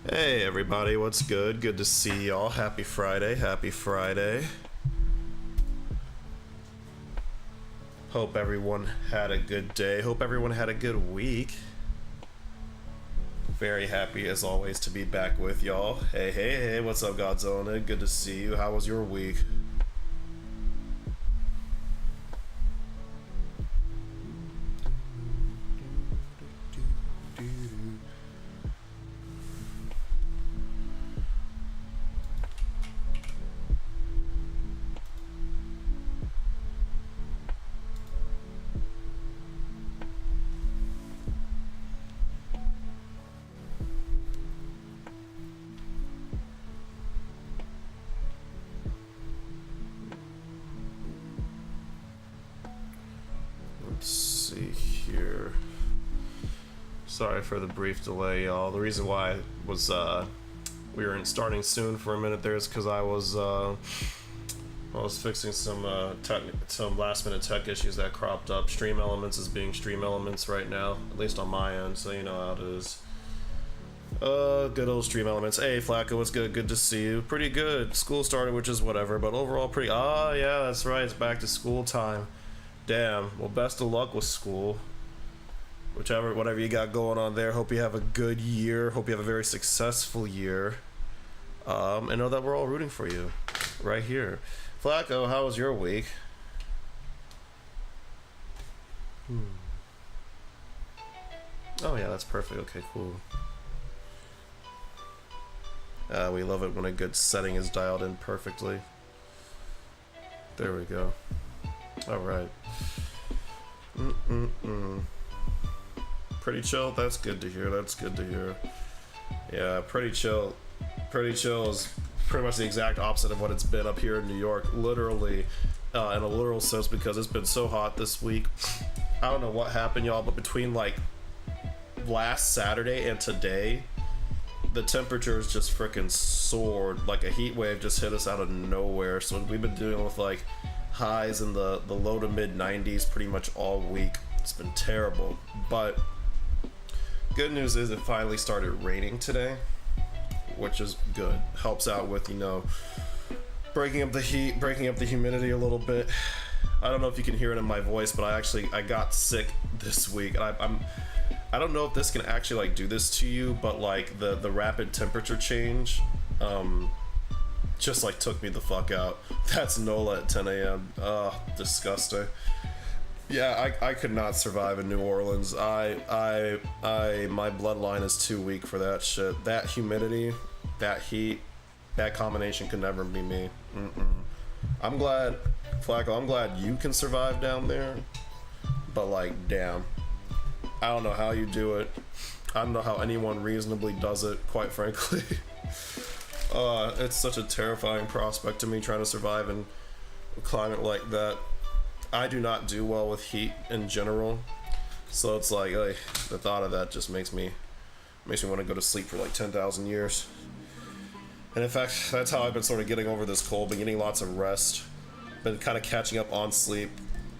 Hey everybody, what's good? Good to see y'all. Happy Friday, happy Friday. Hope everyone had a good day. Hope everyone had a good week. Very happy as always to be back with y'all. Hey, what's up Godzilla? Good to see you. How was your week? Sorry for the brief delay, y'all. The reason why was we were starting soon for a minute there is because I was fixing some last minute tech issues that cropped up. Stream Elements is being Stream Elements right now, at least on my end, so you know how it is. Good old Stream Elements. Hey Flacco, what's good? Good to see you. Pretty good. School started, which is whatever, but overall pretty. Yeah, that's right. It's back to school time. Damn. Well, best of luck with school. Whatever you got going on there. Hope you have a good year. Hope you have a very successful year. And know that we're all rooting for you right here. Flacco, how was your week? Oh yeah, that's perfect. Okay, cool. We love it when a good setting is dialed in perfectly. There we go. All right. Pretty chill. That's good to hear. That's good to hear. Yeah, pretty chill. Pretty chill is pretty much the exact opposite of what it's been up here in New York. Literally, in a literal sense, because it's been so hot this week. I don't know what happened, y'all, but between like last Saturday and today, the temperatures just freaking soared. Like a heat wave just hit us out of nowhere. So we've been dealing with like highs in the low to mid 90s pretty much all week. It's been terrible, but good news is it finally started raining today, which is good. Helps out with, you know, breaking up the heat, breaking up the humidity a little bit. I don't know if you can hear it in my voice, but I got sick this week. And I don't know if this can actually like do this to you, but like the rapid temperature change just like took me the fuck out. That's NOLA at 10 a.m. Disgusting. Yeah, I could not survive in New Orleans. My bloodline is too weak for that shit. That humidity, that heat, that combination could never be me. I'm glad, Flacco, I'm glad you can survive down there. But like, damn. I don't know how you do it. I don't know how anyone reasonably does it, quite frankly. It's such a terrifying prospect to me trying to survive in a climate like that. I do not do well with heat in general, so it's like the thought of that just makes me want to go to sleep for like 10,000 years. And in fact, that's how I've been sort of getting over this cold. Been getting lots of rest, been kind of catching up on sleep.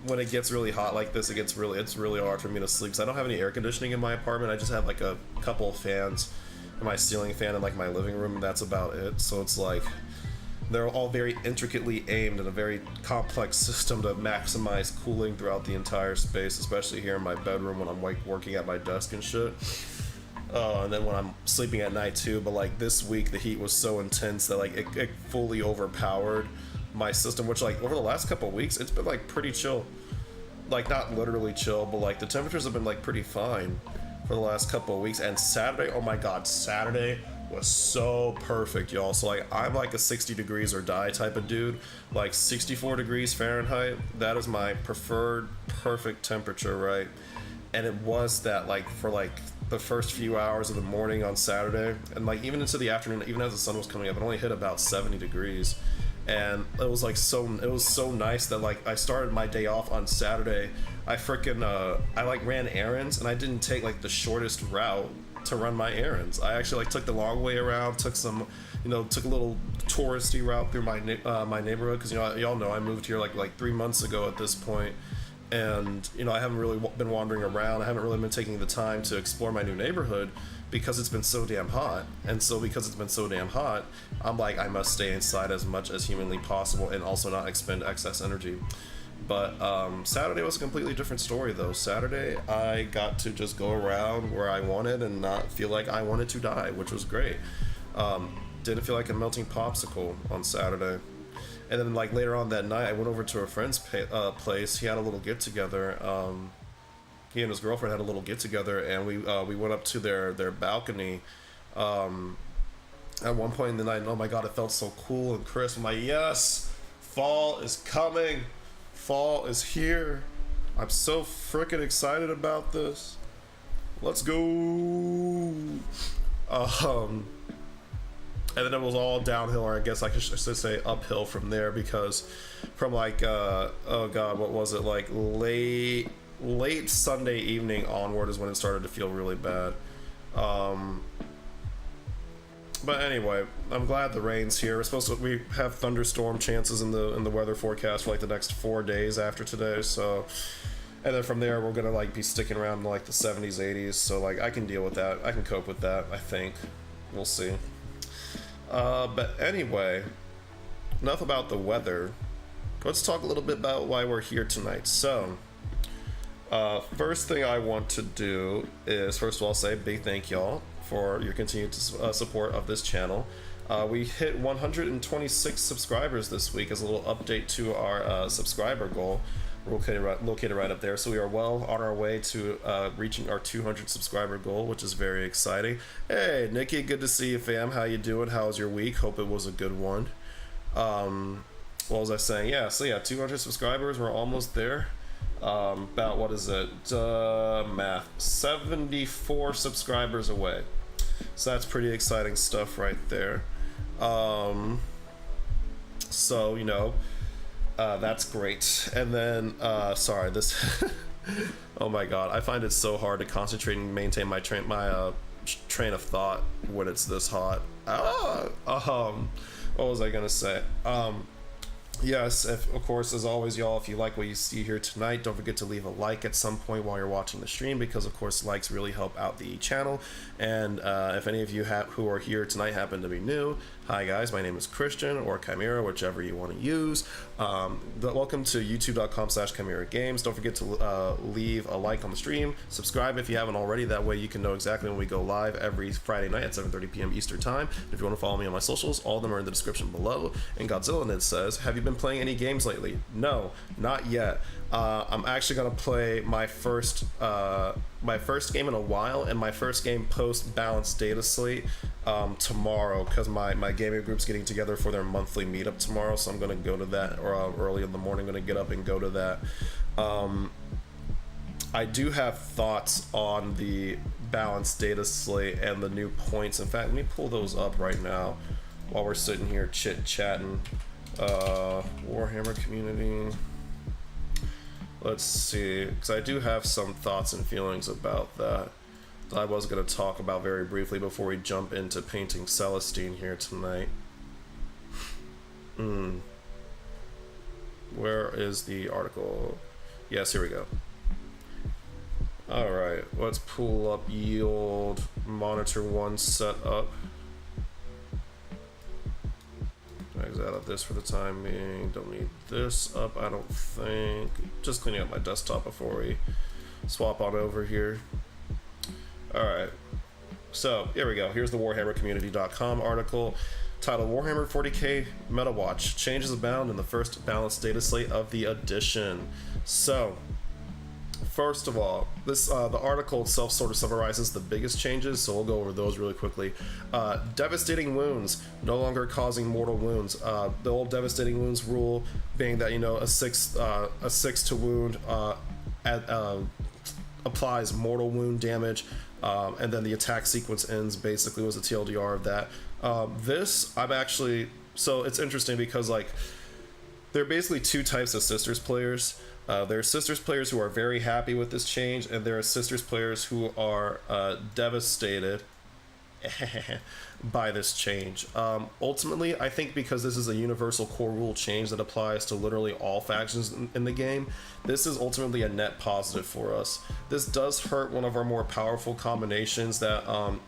When it gets really hot like this, it's really hard for me to sleep because I don't have any air conditioning in my apartment. I just have like a couple of fans, and my ceiling fan in like my living room, and that's about it. So it's like they're all very intricately aimed in a very complex system to maximize cooling throughout the entire space, especially here in my bedroom when I'm like working at my desk and shit. And then when I'm sleeping at night too, but like this week the heat was so intense that like it fully overpowered my system, which like over the last couple of weeks it's been like pretty chill. Like not literally chill, but like the temperatures have been like pretty fine for the last couple of weeks. And Saturday, oh my god, Saturday was so perfect, y'all. So like I'm like a 60 degrees or die type of dude. Like 64 degrees Fahrenheit, that is my preferred perfect temperature, right? And it was that like for like the first few hours of the morning on Saturday, and like even into the afternoon, even as the sun was coming up, it only hit about 70 degrees. And it was like it was so nice that like I started my day off on Saturday. I like ran errands, and I didn't take like the shortest route to run my errands. I actually like took the long way around, took a little touristy route through my neighborhood, because you know, y'all know I moved here like 3 months ago at this point, and you know, I haven't really been wandering around. I haven't really been taking the time to explore my new neighborhood because it's been so damn hot. And so because it's been so damn hot, I'm like, I must stay inside as much as humanly possible and also not expend excess energy. But Saturday was a completely different story though. Saturday I got to just go around where I wanted and not feel like I wanted to die, which was great. Didn't feel like a melting popsicle on Saturday. And then like later on that night I went over to a friend's place. He had a little get together. He and his girlfriend had a little get together, and we went up to their balcony at one point in the night, and oh my god, it felt so cool and crisp. I'm like, yes, fall is coming. Fall is here. I'm so freaking excited about this. Let's go. And then it was all downhill, or I guess I should say uphill from there, because from like oh god, what was it, like late Sunday evening onward is when it started to feel really bad. But anyway, I'm glad the rain's here. We have thunderstorm chances in the weather forecast for like the next 4 days after today. So, and then from there we're gonna like be sticking around in like the 70s, 80s. So like I can deal with that. I can cope with that. I think. We'll see. But anyway, enough about the weather. Let's talk a little bit about why we're here tonight. So, first thing I want to do is first of all say a big thank y'all for your continued support of this channel. We hit 126 subscribers this week as a little update to our subscriber goal. We're located right up there, so we are well on our way to reaching our 200 subscriber goal, which is very exciting. Hey Nikki, good to see you, fam. How you doing? How was your week? Hope it was a good one. What was I saying? Yeah, so yeah, 200 subscribers, we're almost there. About, what is it, math, 74 subscribers away. So that's pretty exciting stuff right there. So, you know, that's great. And then, sorry, this, oh my god, I find it so hard to concentrate and maintain my train of thought when it's this hot. What was I gonna say? Yes, of course, as always, y'all, if you like what you see here tonight, don't forget to leave a like at some point while you're watching the stream, because, of course, likes really help out the channel. And if any of you who are here tonight happen to be new, hi, guys, my name is Christian, or Chimera, whichever you want to use. Welcome to youtube.com/Chimera Games. Don't forget to leave a like on the stream. Subscribe if you haven't already. That way you can know exactly when we go live every Friday night at 7:30 p.m. Eastern Time. If you want to follow me on my socials, all of them are in the description below. And Godzilla Nid says, have you been playing any games lately? No, not yet. I'm actually gonna play my first game in a while, and my first game post balanced data slate tomorrow, because my gaming group's getting together for their monthly meetup tomorrow, so I'm gonna go to that, or early in the morning I'm gonna get up and go to that. I do have thoughts on the balanced data slate and the new points. In fact, let me pull those up right now while we're sitting here chit-chatting. Warhammer community. Let's see, because I do have some thoughts and feelings about that I was going to talk about very briefly before we jump into painting Celestine here tonight. Where is the article? Yes, here we go. Alright, let's pull up yield, monitor 1 set up. Exit out of this for the time being. Don't need this up, I don't think. Just cleaning up my desktop before we swap on over here. Alright, so here we go. Here's the warhammercommunity.com article titled Warhammer 40k Meta Watch. Changes abound in the first balanced data slate of the edition. So, first of all, this the article itself sort of summarizes the biggest changes, so we'll go over those really quickly. Devastating wounds, no longer causing mortal wounds. The old devastating wounds rule being that, you know, a six to wound applies mortal wound damage, and then the attack sequence ends, basically was a TLDR of that. This, I'm actually, so it's interesting because, like, there are basically two types of Sisters players. There are Sisters players who are very happy with this change, and there are Sisters players who are devastated by this change. Ultimately, I think because this is a universal core rule change that applies to literally all factions in the game, this is ultimately a net positive for us. This does hurt one of our more powerful combinations that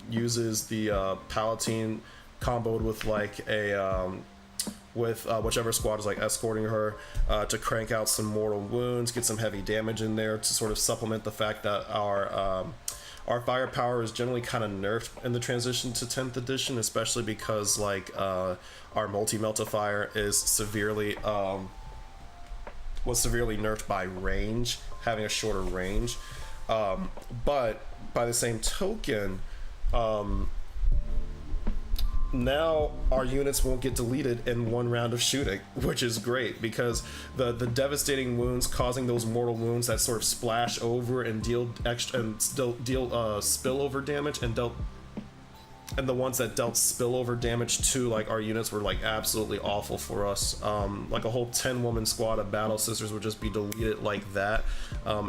uses the Palatine comboed with like a with whichever squad is like escorting her to crank out some mortal wounds, get some heavy damage in there to sort of supplement the fact that our firepower is generally kind of nerfed in the transition to 10th edition, especially because like our multi-meltifier is severely was severely nerfed by range, having a shorter range. But by the same token, now our units won't get deleted in one round of shooting, which is great because the devastating wounds causing those mortal wounds that sort of splash over and deal extra and still deal spillover damage and the ones that dealt spillover damage to like our units were like absolutely awful for us. Like a whole 10-woman squad of battle sisters would just be deleted like that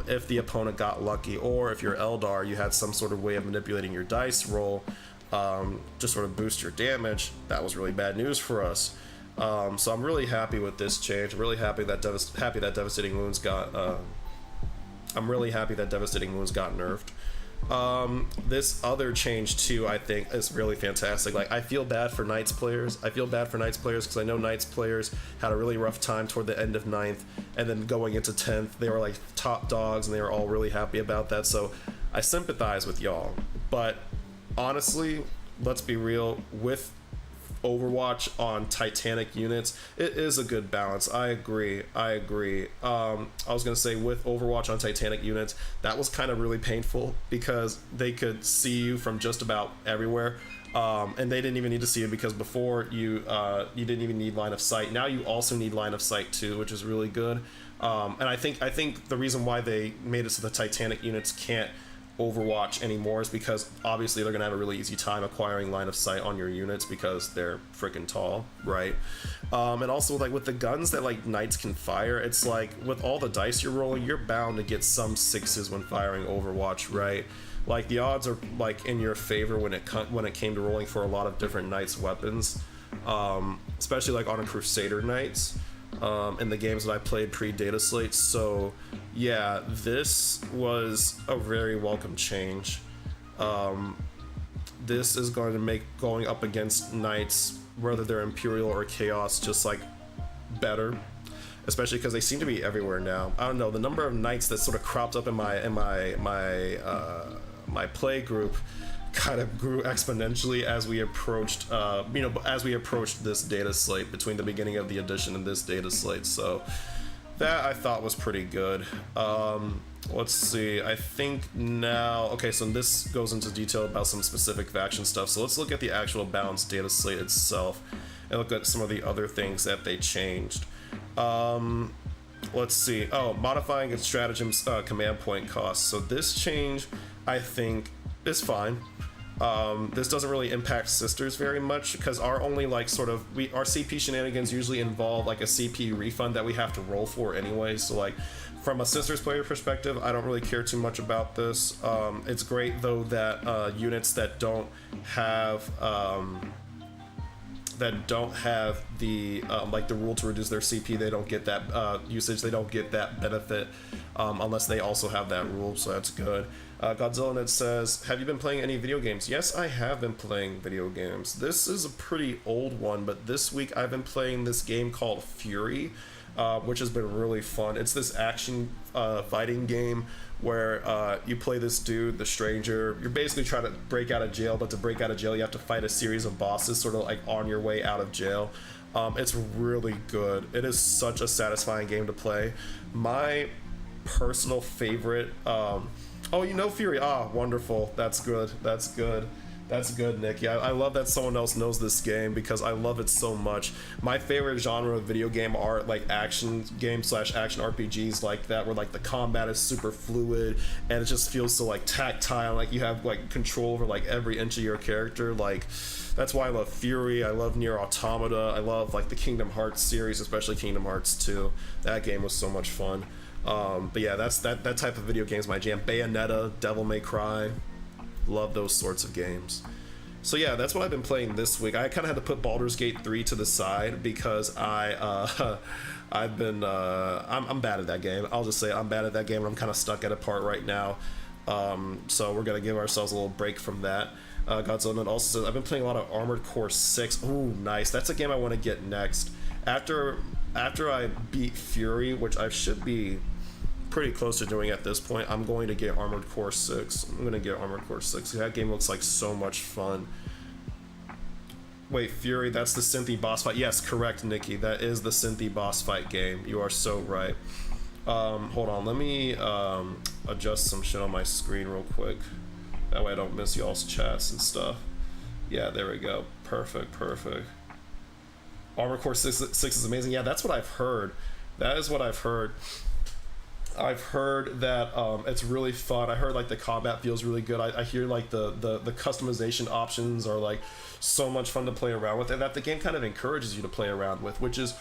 if the opponent got lucky, or if you're Eldar, you had some sort of way of manipulating your dice roll to sort of boost your damage. That was really bad news for us. So I'm really happy with this change. I'm really happy that devastating wounds got. I'm really happy that devastating wounds got nerfed. This other change too, I think, is really fantastic. Like, I feel bad for Knights players. Because I know Knights players had a really rough time toward the end of 9th, and then going into 10th, they were like top dogs, and they were all really happy about that. So I sympathize with y'all. But honestly, let's be real, with Overwatch on Titanic units, it is a good balance. I agree. I was gonna say, with Overwatch on Titanic units, that was kind of really painful because they could see you from just about everywhere, and they didn't even need to see you because before you didn't even need line of sight. Now you also need line of sight too, which is really good. And I think the reason why they made it so the Titanic units can't Overwatch anymore is because obviously they're gonna have a really easy time acquiring line of sight on your units because they're freaking tall, right? And also, like, with the guns that like Knights can fire, it's like with all the dice you're rolling, you're bound to get some 6s when firing Overwatch, right? Like, the odds are like in your favor when it came to rolling for a lot of different Knights weapons, especially like on a Crusader Knights. In the games that I played pre-data slate. So yeah, this was a very welcome change. This is going to make going up against Knights, whether they're Imperial or Chaos, just like better, especially because they seem to be everywhere now. I don't know, the number of Knights that sort of cropped up in my play group kind of grew exponentially as we approached this data slate, between the beginning of the edition and this data slate. So that I thought was pretty good. Let's see, I think now, okay, so this goes into detail about some specific faction stuff, so let's look at the actual balanced data slate itself and look at some of the other things that they changed. Let's see, modifying its stratagem's command point costs. So this change, I think, is fine. This doesn't really impact sisters very much because our only like sort of our CP shenanigans usually involve like a CP refund that we have to roll for anyway. So like from a sisters player perspective, I don't really care too much about this. It's great though that units that don't have the like the rule to reduce their CP, they don't get that usage, they don't get that benefit unless they also have that rule, so that's good. Godzilla says, have you been playing any video games? Yes, I have been playing video games. This is a pretty old one, but this week I've been playing this game called Fury, which has been really fun. It's this action fighting game where you play this dude, the Stranger. You're basically trying to break out of jail, but to break out of jail you have to fight a series of bosses sort of like on your way out of jail. It's really good. It is such a satisfying game to play. My personal favorite, oh, you know Fury. Ah, wonderful. That's good. That's good. That's good, Nick. Yeah, I love that someone else knows this game because I love it so much. My favorite genre of video game are like action games / action RPGs like that, where like the combat is super fluid and it just feels so like tactile, like you have like control over like every inch of your character. Like, that's why I love Fury. I love Nier Automata. I love like the Kingdom Hearts series, especially Kingdom Hearts 2. That game was so much fun. But yeah, that type of video game is my jam. Bayonetta, Devil May Cry, love those sorts of games. So yeah, that's what I've been playing this week. I kind of had to put Baldur's Gate 3 to the side because I've been I'm bad at that game. I'll just say I'm bad at that game, and I'm kind of stuck at a part right now. So we're gonna give ourselves a little break from that. Godzilla also says I've been playing a lot of Armored Core 6. Ooh, nice. That's a game I want to get next. After I beat Fury, which I should be pretty close to doing at this point, I'm going to get Armored Core 6. I'm going to get Armored Core 6. That game looks like so much fun. Wait, Fury, that's the Synthy boss fight. Yes, correct, Nikki. That is the Synthy boss fight game. You are so right. Hold on, let me adjust some shit on my screen real quick. That way I don't miss y'all's chats and stuff. Yeah, there we go. Perfect, perfect. Armored Core 6 is amazing. Yeah, that's what I've heard. That is what I've heard. I've heard that it's really fun. I heard like the combat feels really good. I hear like the customization options are like so much fun to play around with, and that the game kind of encourages you to play around with, which is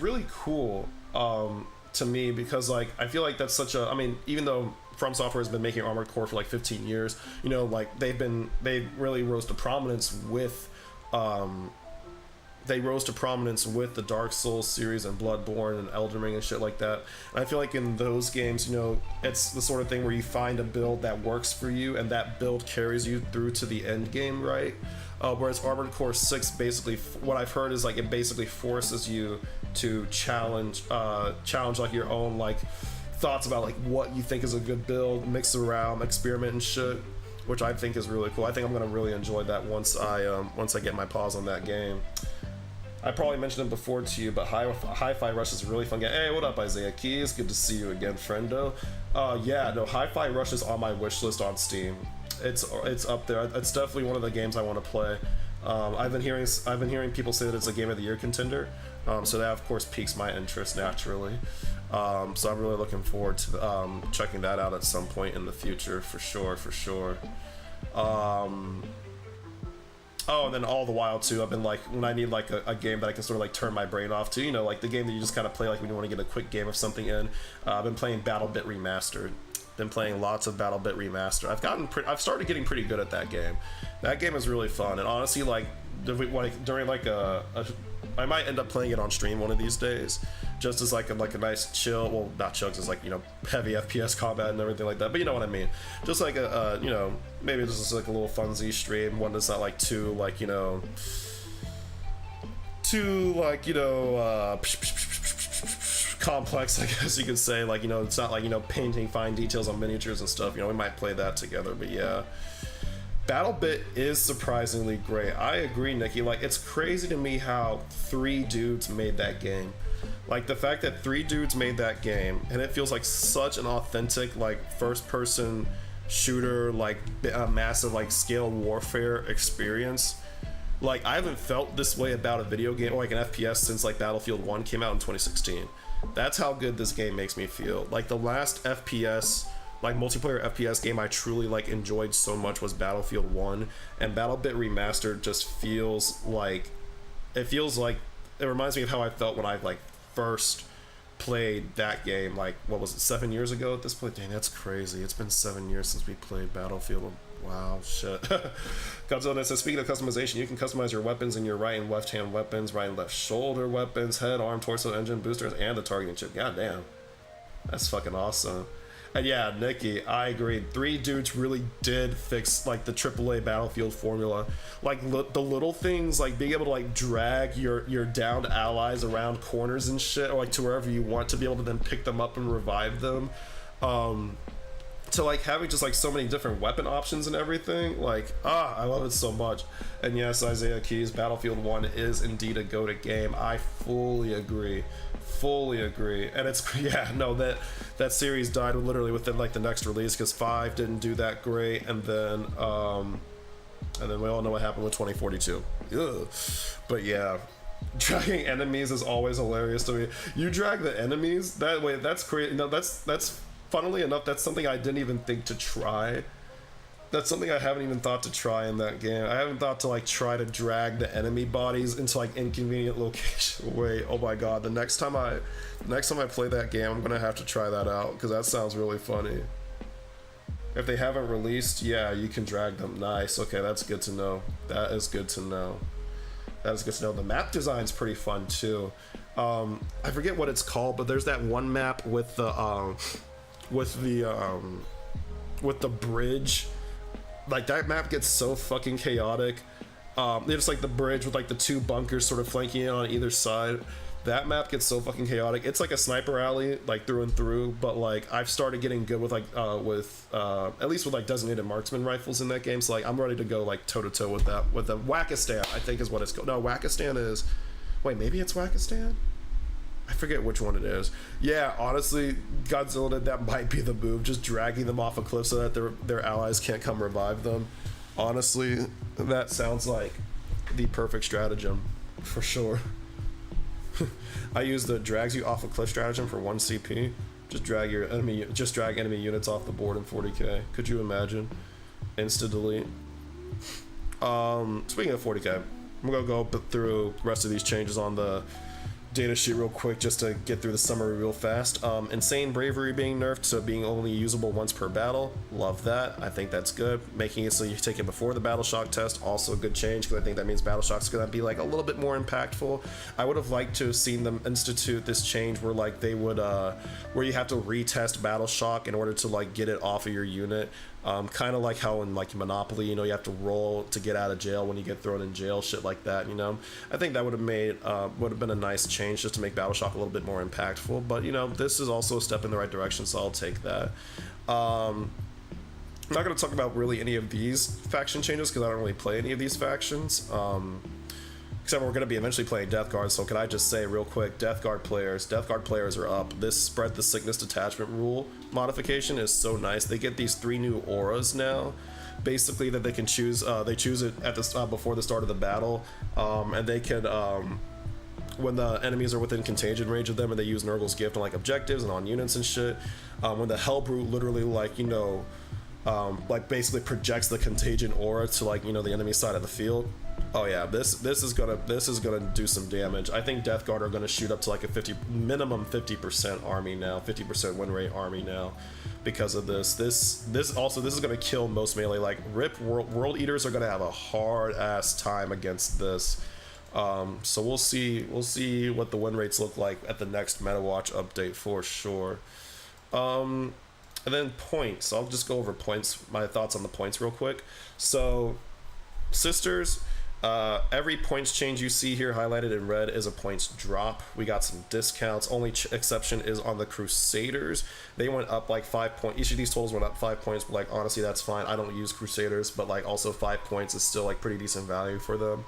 really cool to me, because like I feel like that's such a, I mean, even though From Software has been making Armored Core for like 15 years, you know, like they really rose to prominence with the Dark Souls series and Bloodborne and Elden Ring and shit like that. And I feel like in those games, you know, it's the sort of thing where you find a build that works for you, and that build carries you through to the end game, right? Whereas Armored Core 6 basically, what I've heard is like it basically forces you to challenge like your own like thoughts about like what you think is a good build, mix around, experiment and shit, which I think is really cool. I think I'm gonna really enjoy that once I get my paws on that game. I probably mentioned it before to you, but Hi-Fi Rush is a really fun game. Hey, what up, Isaiah Keys? Good to see you again, friendo. Yeah, no, Hi-Fi Rush is on my wish list on Steam. It's up there. It's definitely one of the games I want to play. I've been hearing people say that it's a Game of the Year contender. So that of course piques my interest naturally. So I'm really looking forward to checking that out at some point in the future, for sure. Oh, and then all the while too, I've been like, when I need like a game that I can sort of like turn my brain off to, you know, like the game that you just kind of play like when you want to get a quick game of something in. I've been playing BattleBit Remastered. Been playing lots of BattleBit Remastered. I've started getting pretty good at that game. That game is really fun, and honestly, like during like I might end up playing it on stream one of these days, just as like a nice chill, well, not chill, just like, you know, heavy FPS combat and everything like that, but you know what I mean, just like a you know, maybe this is like a little funsy stream, one that's not like too like, you know, complex, I guess you could say, like, you know, it's not like, you know, painting fine details on miniatures and stuff, you know, we might play that together. But yeah, BattleBit is surprisingly great. I agree, Nikki. Like, it's crazy to me how 3 dudes made that game. Like, the fact that 3 dudes made that game, and it feels like such an authentic, like, first-person shooter, like, massive, like, scale warfare experience. Like, I haven't felt this way about a video game, or like an FPS, since, like, Battlefield 1 came out in 2016. That's how good this game makes me feel. Like, the last FPS, like multiplayer FPS game I truly like enjoyed so much was Battlefield 1, and BattleBit Remastered just feels like it reminds me of how I felt when I like first played that game, like, what was it, 7 years ago at this point? Dang, that's crazy. It's been 7 years since we played Battlefield. Wow, shit. Godzilla says, speaking of customization, you can customize your weapons in your right and left hand weapons, right and left shoulder weapons, head, arm, torso, engine, boosters, and the targeting chip. God damn. That's fucking awesome. And yeah, Nikki, I agree. 3 dudes really did fix like the AAA Battlefield formula. Like the little things, like being able to like drag your downed allies around corners and shit, or like to wherever you want, to be able to then pick them up and revive them. To like having just like so many different weapon options and everything. Like, I love it so much. And yes, Isaiah Keys, Battlefield 1 is indeed a go-to game. I fully agree. And it's, yeah, no, that series died literally within like the next release, because 5 didn't do that great, and then we all know what happened with 2042. Ugh. But yeah, dragging enemies is always hilarious to me. You drag the enemies that way, that's crazy. No, that's funnily enough, that's something I didn't even think to try. That's something I haven't even thought to try in that game. I haven't thought to like try to drag the enemy bodies into like inconvenient locations. Wait, oh my god, the next time I play that game, I'm gonna have to try that out, because that sounds really funny. If they haven't released, yeah, you can drag them. Nice. Okay, that's good to know. That is good to know. That is good to know. The map design's pretty fun too. I forget what it's called, but there's that one map with the bridge. Like, that map gets so fucking chaotic. It's like the bridge with like the two bunkers sort of flanking it on either side. That map gets so fucking chaotic. It's like a sniper alley, like through and through, but like I've started getting good with like at least with like designated marksman rifles in that game. So like I'm ready to go like toe to toe with that, with the Wackistan, I think is what it's called. No, Wackistan is, wait, maybe it's Wackistan? I forget which one it is. Yeah, honestly, Godzilla did that, might be the move, just dragging them off a cliff so that their allies can't come revive them. Honestly, that sounds like the perfect stratagem for sure. I use the drags you off a cliff stratagem for 1 CP. Just drag enemy units off the board in 40k. Could you imagine? Insta delete. Speaking of 40k, I'm gonna go through the rest of these changes on the data sheet real quick just to get through the summary real fast. Insane bravery being nerfed to being only usable once per battle. Love that. I think that's good. Making it so you take it before the battle shock test, also a good change, because I think that means battle shock's gonna be like a little bit more impactful. I would have liked to have seen them institute this change where like they would where you have to retest battle shock in order to like get it off of your unit. Kind of like how in like Monopoly, you know, you have to roll to get out of jail when you get thrown in jail, shit like that, you know. I think that would have been a nice change just to make battle shock a little bit more impactful. But you know, this is also a step in the right direction, so I'll take that. I'm not going to talk about really any of these faction changes because I don't really play any of these factions. Except we're going to be eventually playing Death Guard, so can I just say real quick, Death Guard players are up. This spread the sickness detachment rule modification is so nice. They get these 3 new auras now, basically, that they can choose. They choose it at the before the start of the battle, and they can when the enemies are within contagion range of them, and they use Nurgle's gift on like objectives and on units and shit. When the Hellbrute literally like, you know, like basically projects the contagion aura to like, you know, the enemy side of the field. Oh yeah, this is gonna do some damage. I think Death Guard are gonna shoot up to like a minimum 50% army now, 50% win rate army now, because of this. This is gonna kill most melee. Like RIP World Eaters are gonna have a hard ass time against this. So we'll see what the win rates look like at the next Meta Watch update for sure. And then points. I'll just go over points. My thoughts on the points real quick. So sisters. Every points change you see here highlighted in red is a points drop. We got some discounts. Only exception is on the Crusaders. They went up like 5 points. Each of these totals went up 5 points, but like honestly that's fine. I don't use Crusaders, but like also 5 points is still like pretty decent value for them.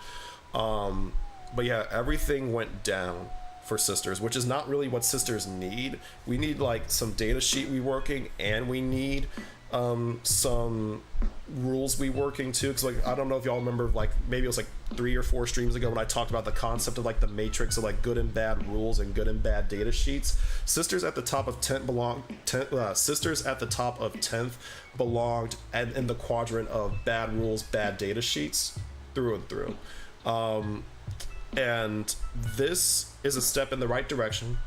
But yeah, everything went down for sisters, which is not really what sisters need. We need like some data sheet reworking, and we need some rules reworking too, because like I don't know if y'all remember, like maybe it was like 3 or 4 streams ago when I talked about the concept of like the matrix of like good and bad rules and good and bad data sheets. Sisters at the top of 10th belonged in the quadrant of bad rules, bad data sheets through and through. And this is a step in the right direction.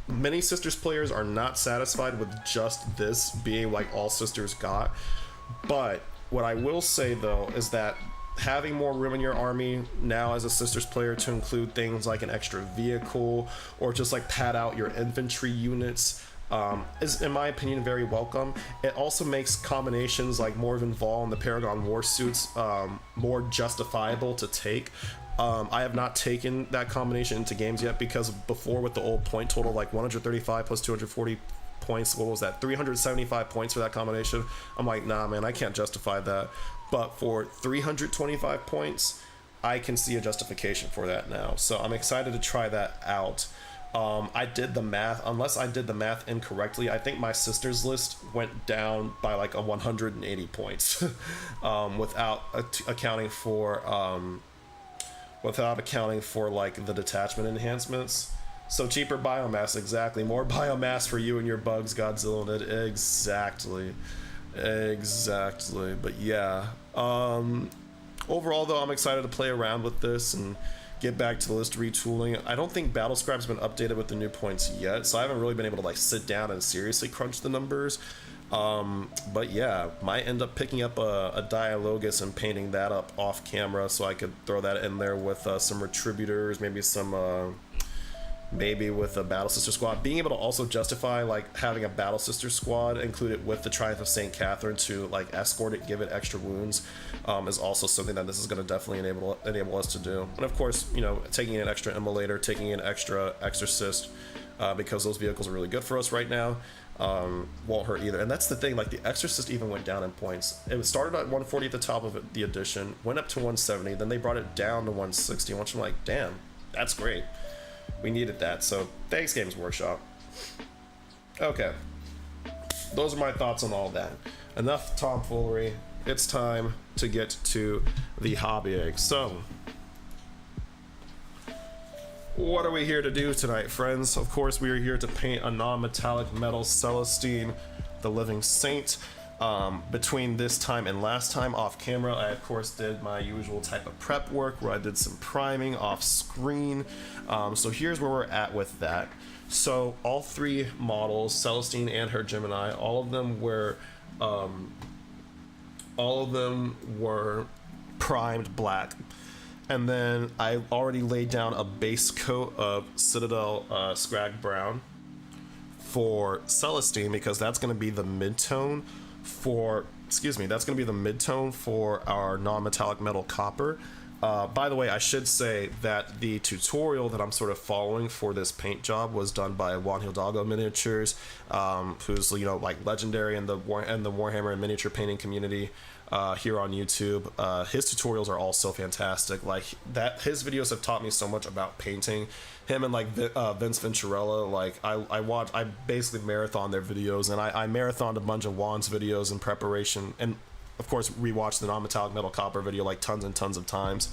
Many sisters players are not satisfied with just this being like all sisters got, but what I will say though is that having more room in your army now as a sisters player to include things like an extra vehicle or just like pad out your infantry units is, in my opinion, very welcome. It also makes combinations like Morven Vol and the Paragon War Suits more justifiable to take. I have not taken that combination into games yet because before, with the old point total, like 135 plus 240 points, what was that, 375 points for that combination, I'm like, nah man, I can't justify that. But for 325 points, I can see a justification for that now, so I'm excited to try that out. I did the math. Unless I did the math incorrectly, I think my sisters list went down by like a 180 points without accounting for like the detachment enhancements. So cheaper biomass, exactly. More biomass for you and your bugs, Godzilla. Exactly. But yeah. Overall though, I'm excited to play around with this and get back to the list retooling. I don't think Battle Scribe's been updated with the new points yet, so I haven't really been able to like sit down and seriously crunch the numbers. But yeah, might end up picking up a Dialogus and painting that up off camera, so I could throw that in there with some Retributors, maybe some maybe with a Battle Sister squad. Being able to also justify like having a Battle Sister squad included with the Triumph of St. Catherine to like escort it, give it extra wounds, is also something that this is going to definitely enable us to do. And of course, you know, taking an extra Immolator, taking an extra Exorcist, because those vehicles are really good for us right now, won't hurt either. And that's the thing, like the Exorcist even went down in points. It started at 140 at the top of the edition, went up to 170, then they brought it down to 160, which I'm like, damn, that's great. We needed that, so thanks Games Workshop. Okay, those are my thoughts on all that. Enough tomfoolery, it's time to get to the hobby egg. So, what are we here to do tonight, friends? Of course, we are here to paint a non-metallic metal Celestine, the Living Saint. Between this time and last time off camera, I of course did my usual type of prep work where I did some priming off screen. So here's where we're at with that. So all three models, Celestine and her Gemini, all of them were primed black. And then I already laid down a base coat of Citadel Scrag Brown for Celestine, because that's going to be the mid-tone for, that's going to be the mid-tone for our non-metallic metal copper. By the way, I should say that the tutorial that I'm sort of following for this paint job was done by Juan Hidalgo Miniatures, who's, you know, like legendary in the Warhammer and miniature painting community here on YouTube. His tutorials are also fantastic. Like that, his videos have taught me so much about painting. Him and like Vince Venturella, like I basically marathon their videos, and I marathoned a bunch of Juan's videos in preparation, and of course rewatched the non-metallic metal copper video like tons and tons of times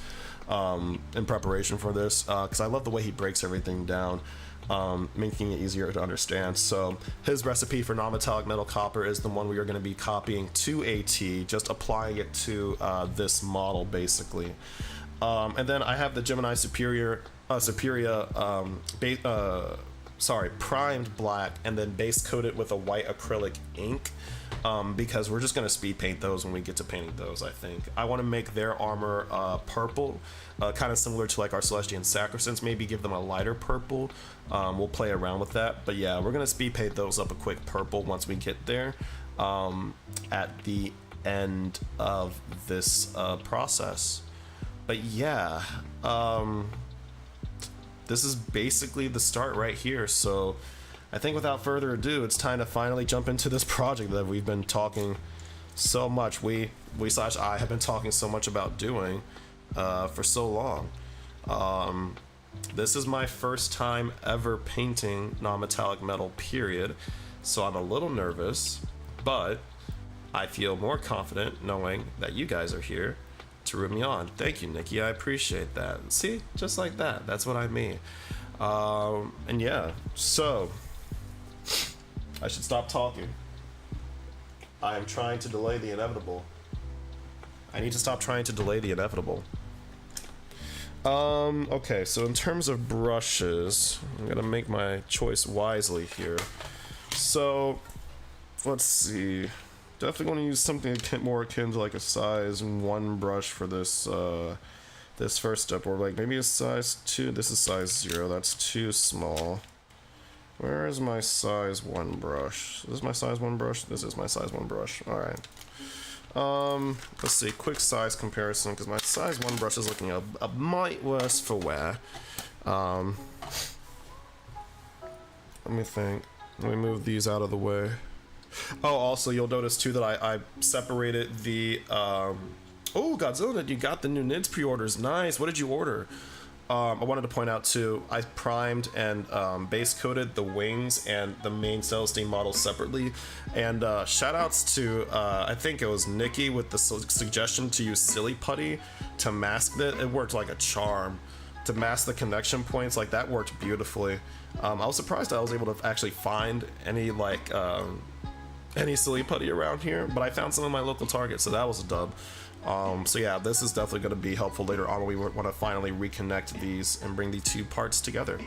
in preparation for this, because I love the way he breaks everything down, making it easier to understand. So his recipe for non-metallic metal copper is the one we are going to be copying to AT, just applying it to this model basically. And then I have the Gemini primed black and then base coated with a white acrylic ink, because we're just going to speed paint those when we get to painting those. I think I want to make their armor purple, kind of similar to like our Celestian Sacrosanct, maybe give them a lighter purple. We'll play around with that, but yeah, we're going to speed paint those up a quick purple once we get there at the end of this process. But yeah, this is basically the start right here. So I think without further ado, it's time to finally jump into this project that we've been talking so much. I have been talking so much about doing for so long. This is my first time ever painting non-metallic metal, period. So I'm a little nervous, but I feel more confident knowing that you guys are here to root me on. Thank you, Nikki. I appreciate that. See, just like that. That's what I mean. And yeah, so I should stop talking. I am trying to delay the inevitable. I need to stop trying to delay the inevitable. Okay, so in terms of brushes, I'm gonna make my choice wisely here. So let's see. Definitely going to use something more akin to like a size 1 brush for this this first step, or like maybe a size 2. This is size 0. That's too small. Where is my size 1 brush? Is this my size 1 brush? This is my size 1 brush. All right. Let's see. Quick size comparison, because my size 1 brush is looking a mite worse for wear. Let me think. Let me move these out of the way. Oh, also you'll notice too that I separated the oh, Godzilla, you got the new NIDS pre-orders. Nice. What did you order? I wanted to point out too, I primed and base coated the wings and the main Celestine model separately, and shout outs to I think it was Nikki with the suggestion to use Silly Putty to mask it. It worked like a charm to mask the connection points. Like that worked beautifully. I was surprised I was able to actually find any like any Silly Putty around here, but I found some of my local Targets, so that was a dub. So yeah, this is definitely going to be helpful later on when we want to finally reconnect these and bring the two parts together.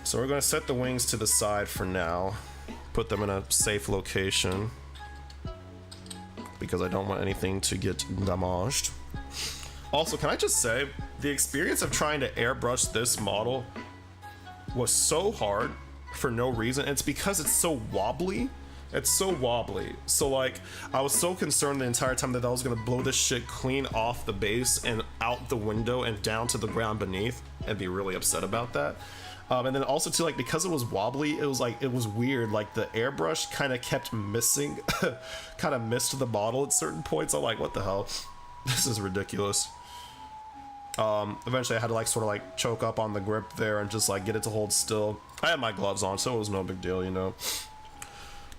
So we're going to set the wings to the side for now. put them in a safe location because I don't want anything to get damaged. Also, can I just say, the experience of trying to airbrush this model was so hard for no reason. It's because it's so wobbly. It's so wobbly. So like, I was so concerned the entire time that I was gonna blow this shit clean off the base and out the window and down to the ground beneath, and be really upset about that. And then also too, like, because it was wobbly, it was weird. Like the airbrush kind of kept missing, kind of missed the model at certain points. I'm like, what the hell? This is ridiculous. Eventually I had to like sort of like choke up on the grip there and just like get it to hold still. I had my gloves on, so it was no big deal, you know.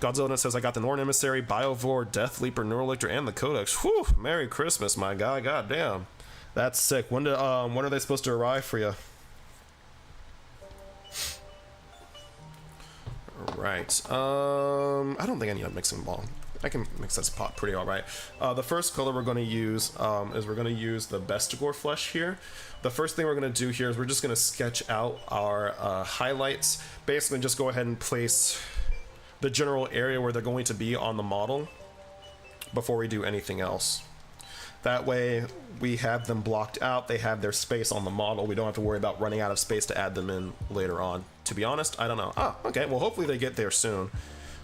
Godzilla says, I got the Norn Emissary, Biovore, Death Leaper, Neurolictor, and the Codex. Whew, Merry Christmas, my guy. God damn. That's sick. When are they supposed to arrive for you? Alright. I don't think I need a mixing ball. I can mix this pot pretty alright. The first color we're going to use is we're going to use the Bestigor flesh here. The first thing we're going to do here is we're just going to sketch out our highlights. Basically, just go ahead and place the general area where they're going to be on the model before we do anything else. That way we have them blocked out, they have their space on the model, we don't have to worry about running out of space to add them in later on. To be honest, I don't know. Ah, okay, well hopefully they get there soon.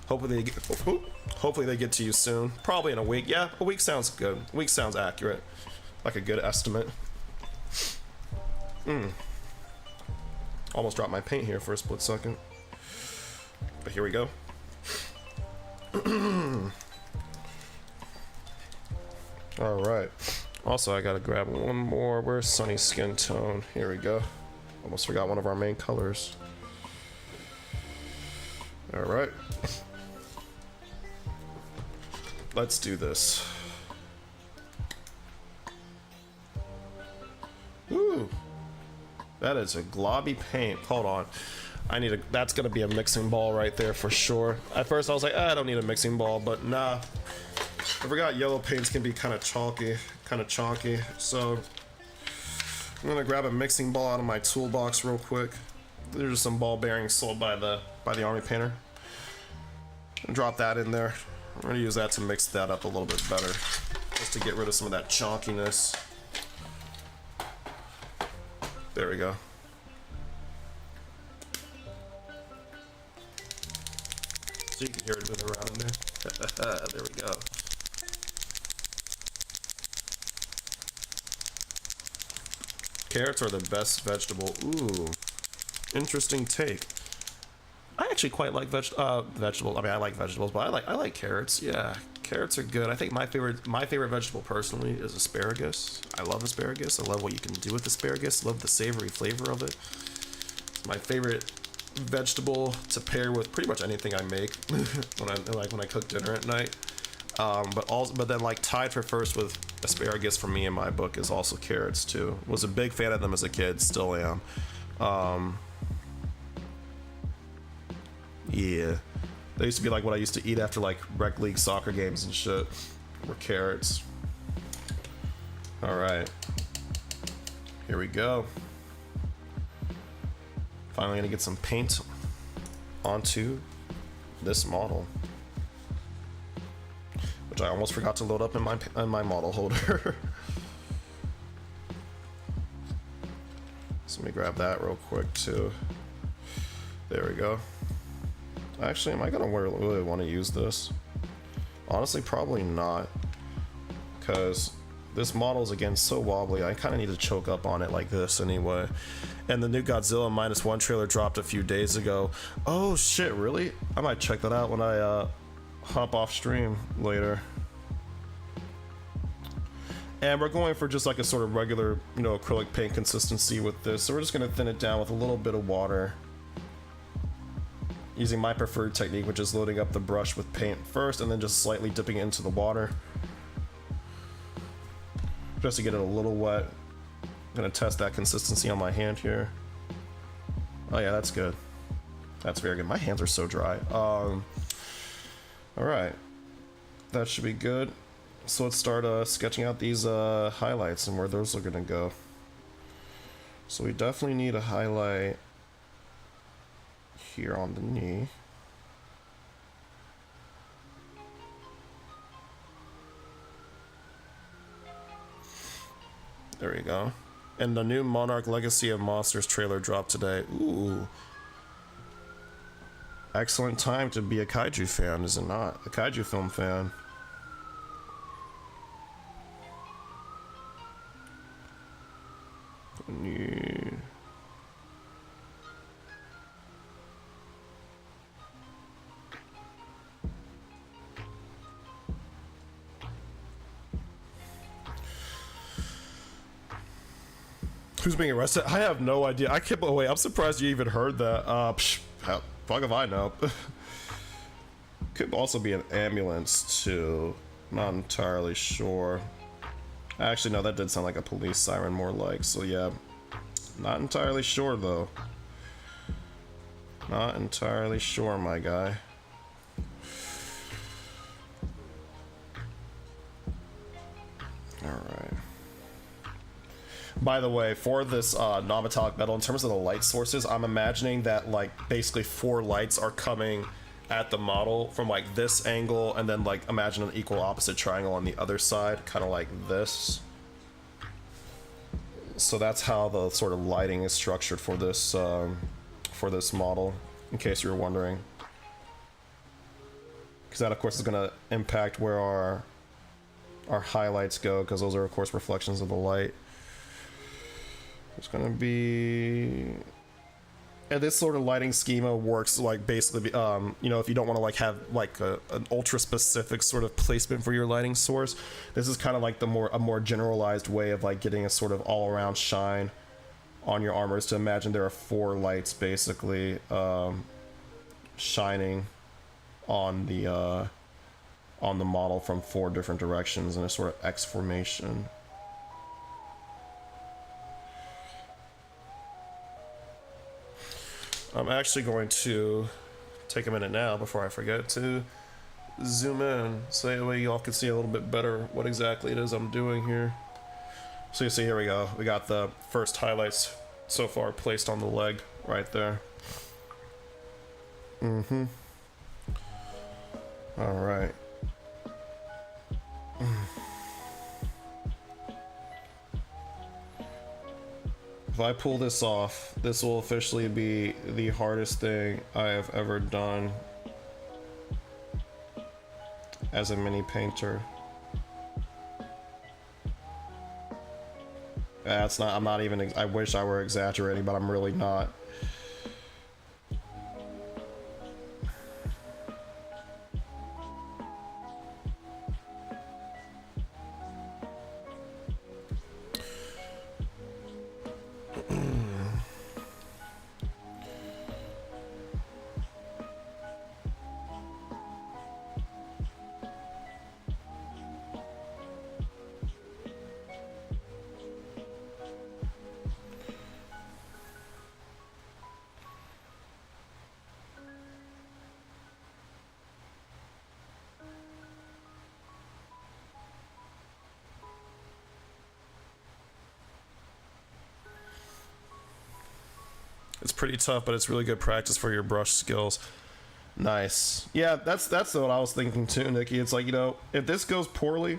Hopefully they get to you soon. Probably in a week. Yeah, a week sounds good. A week sounds accurate. Like a good estimate. Almost dropped my paint here for a split second. But here we go. Alright. Also, I gotta grab one more. Where's Sunny Skin Tone? Here we go. Almost forgot one of our main colors. Alright. Let's do this. Ooh. That is a globby paint. Hold on. That's gonna be a mixing ball right there for sure. At first I was like, I don't need a mixing ball, but nah. I forgot yellow paints can be kind of chalky, so I'm gonna grab a mixing ball out of my toolbox real quick. There's just some ball bearings sold by the army painter. And drop that in there. I'm gonna use that to mix that up a little bit better, just to get rid of some of that chalkiness. There we go. So you can hear it moving around in there. There we go. Carrots are the best vegetable. Ooh, interesting take. I actually quite like vegetables. I mean, I like vegetables, but I like carrots. Yeah, carrots are good. I think my favorite vegetable personally is asparagus. I love asparagus. I love what you can do with asparagus. Love the savory flavor of it. It's my favorite vegetable to pair with pretty much anything I make when I cook dinner at night. But then like tied for first with asparagus for me in my book is also carrots too. Was a big fan of them as a kid, still am. Yeah, they used to be like what I used to eat after like rec league soccer games and shit. Were carrots. All right, here we go. Finally gonna get some paint onto this model, which I almost forgot to load up in my model holder. So let me grab that real quick too. There we go. Actually, am I gonna really want to use this? Honestly, probably not, because this model is again so wobbly. I kind of need to choke up on it like this anyway. And the new Godzilla -1 trailer dropped a few days ago. Oh shit, really? I might check that out when I hop off stream later. And we're going for just like a sort of regular, you know, acrylic paint consistency with this. So we're just gonna thin it down with a little bit of water, using my preferred technique, which is loading up the brush with paint first and then just slightly dipping it into the water just to get it a little wet. I'm gonna test that consistency on my hand here. Oh yeah, that's good. That's very good. My hands are so dry. All right, that should be good. So let's start sketching out these highlights and where those are gonna go. So we definitely need a highlight here on the knee. There we go. And the new Monarch Legacy of Monsters trailer dropped today. Ooh. Excellent time to be a kaiju fan, is it not? A kaiju film fan. Who's being arrested? I have no idea. I can't. Wait, I'm surprised you even heard that. Fuck if I know. Could also be an ambulance too. Not entirely sure. Actually, no, that did sound like a police siren more like. So yeah, not entirely sure though. Not entirely sure, my guy. All right. By the way, for this non-metallic metal, in terms of the light sources, I'm imagining that like basically 4 lights are coming at the model from like this angle, and then like imagine an equal opposite triangle on the other side, kind of like this. So that's how the sort of lighting is structured for this model, in case you were wondering. Because that, of course, is going to impact where our highlights go, because those are, of course, reflections of the light. It's going to be... And this sort of lighting schema works like basically, you know, if you don't want to like have like an ultra specific sort of placement for your lighting source, this is kind of like a more generalized way of like getting a sort of all around shine on your armor. Is to imagine there are 4 lights basically shining on the model from 4 different directions in a sort of X formation. I'm actually going to take a minute now before I forget to zoom in so that way y'all can see a little bit better what exactly it is I'm doing here. So you see, here we go. We got the first highlights so far placed on the leg right there. Mm-hmm. All right. If I pull this off, this will officially be the hardest thing I have ever done as a mini painter. That's not, I'm not even, I wish I were exaggerating, but I'm really not. It's pretty tough, but it's really good practice for your brush skills. Nice. Yeah, that's what I was thinking too, Nikki. It's like, you know, if this goes poorly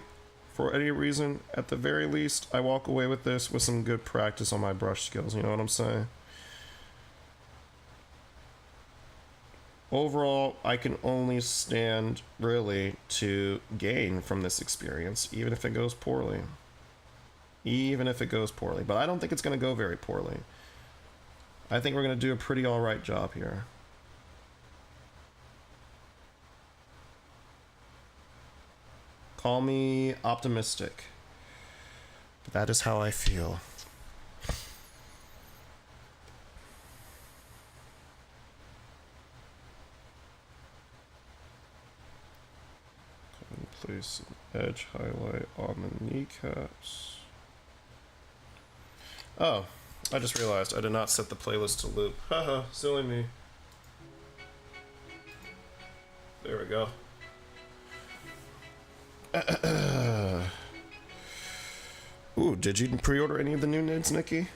for any reason, at the very least, I walk away with this with some good practice on my brush skills. You know what I'm saying? Overall, I can only stand really to gain from this experience, even if it goes poorly. Even if it goes poorly. But I don't think it's going to go very poorly. I think we're going to do a pretty alright job here. Call me optimistic. But that is how I feel. Place an edge highlight on the kneecaps. Oh. I just realized I did not set the playlist to loop. Haha, silly me. There we go. Ooh, did you pre-order any of the new nids, Nikki?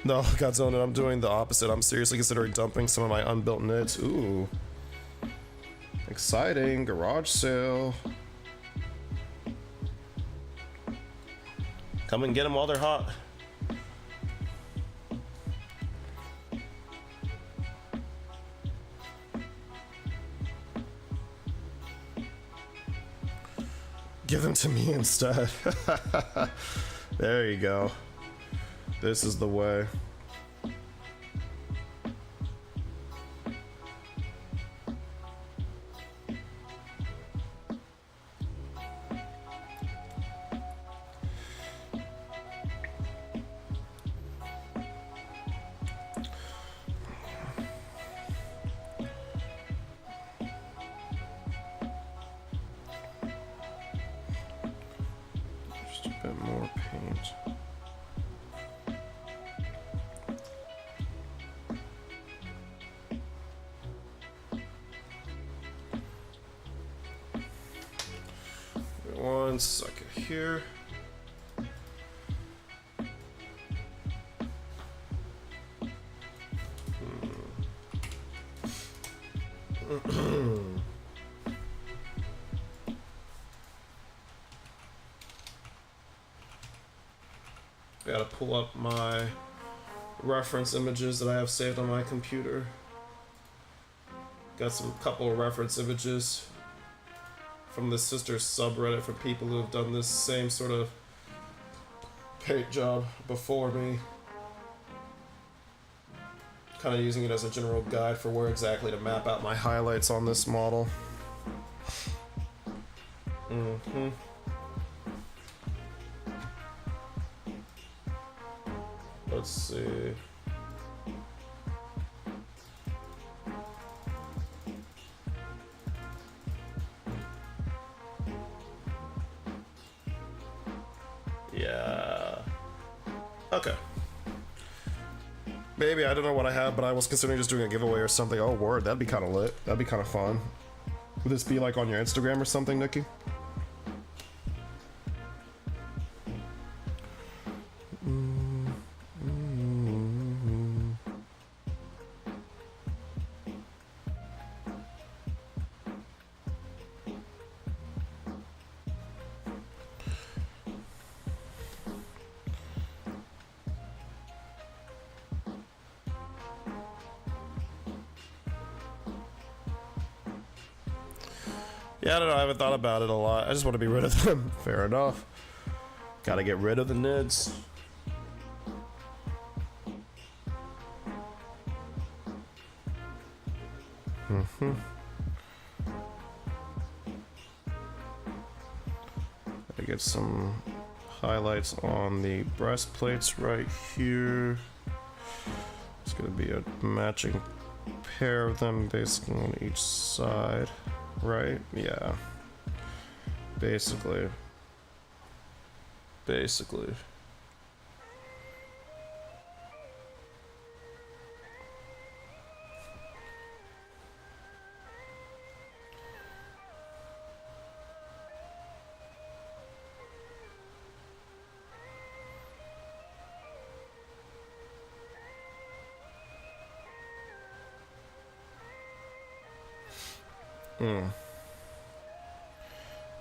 No, Godzilla, I'm doing the opposite. I'm seriously considering dumping some of my unbuilt knits. Ooh. Exciting. Garage sale. Come and get them while they're hot. Give them to me instead. There you go. This is the way. Just a bit more paint. One second here. Gotta pull up my reference images that I have saved on my computer. Got some couple of reference images from the Sisters subreddit for people who have done this same sort of paint job before me. Kind of using it as a general guide for where exactly to map out my highlights on this model. Let's see. Yeah. Okay. Maybe, I don't know what I have, but I was considering just doing a giveaway or something. Oh, word, that'd be kind of lit. That'd be kind of fun. Would this be like on your Instagram or something, Nikki? Yeah, I don't know, I haven't thought about it a lot. I just want to be rid of them. Fair enough. Gotta get rid of the nids. Gotta get some highlights on the breastplates right here. It's gonna be a matching pair of them basically on each side. Right? Yeah. Basically.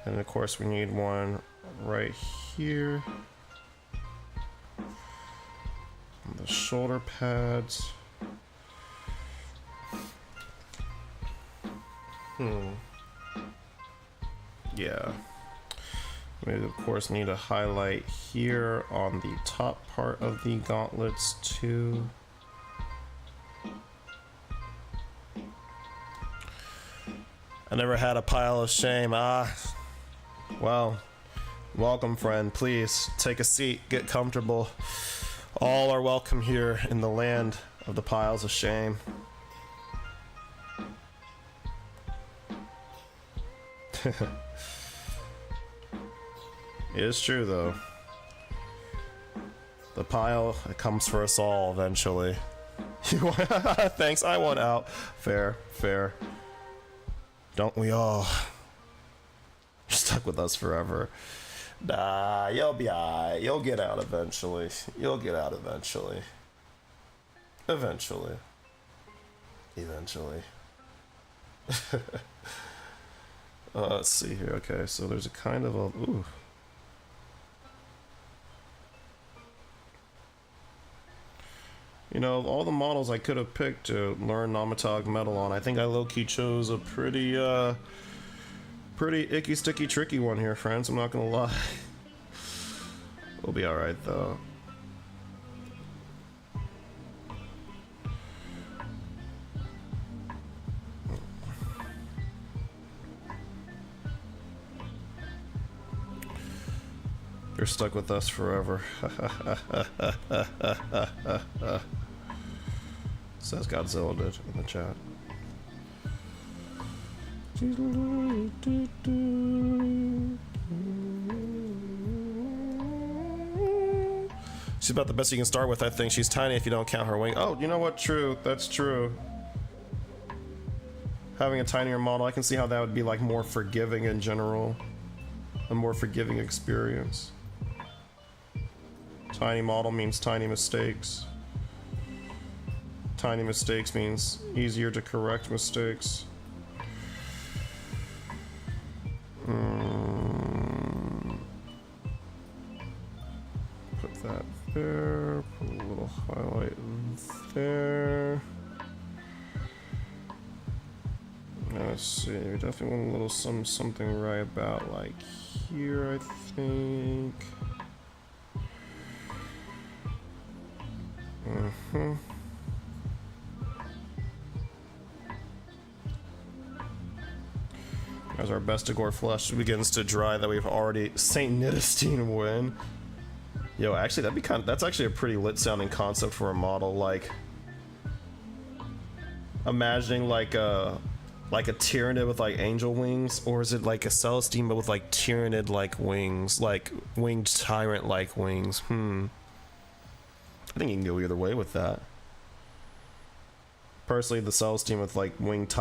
And of course we need one right here on the shoulder pads. Yeah. We of course need a highlight here on the top part of the gauntlets too. I never had a pile of shame. Well, welcome, friend. Please take a seat, get comfortable. All are welcome here in the land of the piles of shame. It is true, though. The pile, it comes for us all eventually. Thanks, I want out. Fair. Don't we all? You're stuck with us forever. Nah, you'll be alright. You'll get out eventually. Eventually. Eventually. Let's see here. Okay, so there's a kind of a... Ooh. You know, all the models I could have picked to learn Namatog Metal on, I think I low-key chose a pretty, pretty icky, sticky, tricky one here, friends. I'm not gonna lie. We'll be alright, though. You're stuck with us forever. Says Godzilla did in the chat. She's about the best you can start with, I think. She's tiny if you don't count her wing. Oh, you know what? True. That's true. Having a tinier model, I can see how that would be like more forgiving in general. A more forgiving experience. Tiny model means tiny mistakes. Tiny mistakes means easier to correct mistakes. Put that there. Put a little highlight there. Let's see. We definitely want a little something right about like here, I think. As our Bestigor flush begins to dry, that we've already Saint Nidistine win. Yo, actually, that'd be that's actually a pretty lit sounding concept for a model. Like, imagining like a Tyrannid with like angel wings, or is it like a Celestine but with like Tyrannid like wings, like winged tyrant like wings? I think you can go either way with that. Personally, the Celestine with like winged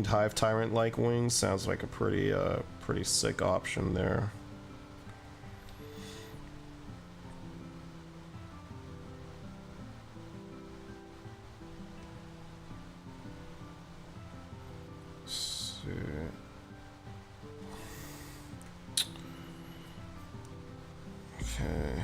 hive tyrant like wings sounds like a pretty pretty sick option there. Let's see. Okay.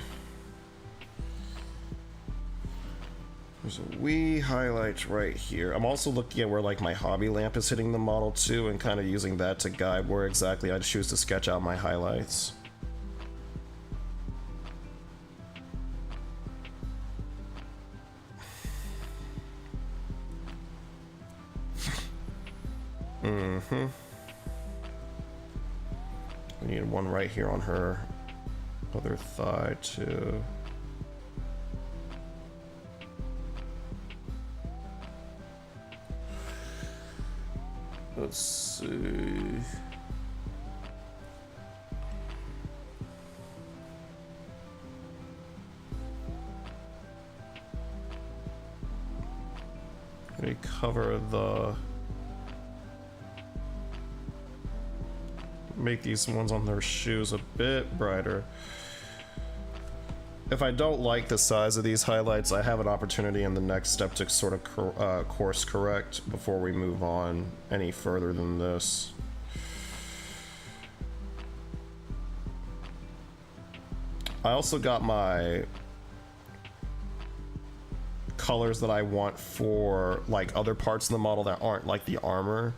There's a wee highlight right here. I'm also looking at where like my hobby lamp is hitting the model too, and kind of using that to guide where exactly I choose to sketch out my highlights. We need one right here on her other thigh too. Let's see. We cover the... Make these ones on their shoes a bit brighter. If I don't like the size of these highlights, I have an opportunity in the next step to sort of course correct before we move on any further than this. I also got my colors that I want for like other parts of the model that aren't like the armor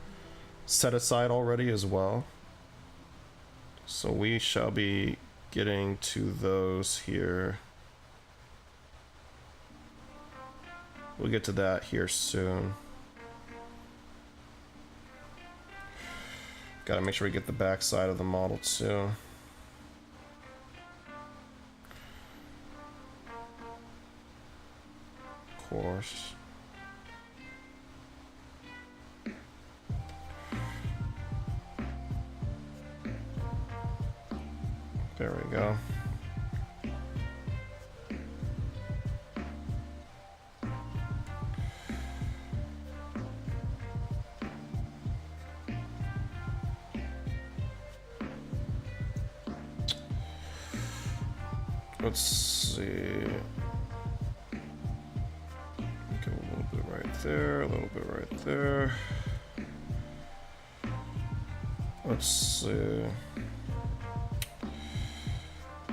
set aside already as well. So we shall be getting to those here. We'll get to that here soon. Gotta make sure we get the back side of the model too. Of course. There we go. Let's see. there, a little bit right there. Let's see.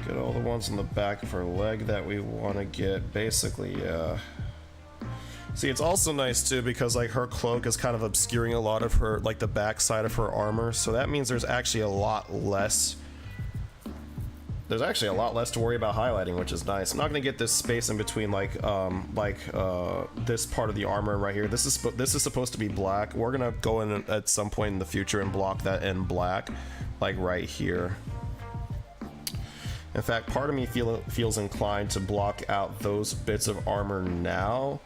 Get all the ones on the back of her leg that we want to get. Basically, yeah. See, it's also nice too because like her cloak is kind of obscuring a lot of her, like the back side of her armor. So that means there's actually a lot less. There's actually a lot less to worry about highlighting, which is nice. I'm not gonna get this space in between like this part of the armor right here. This is supposed to be black. We're gonna go in at some point in the future and block that in black, like right here. In fact, part of me feels inclined to block out those bits of armor now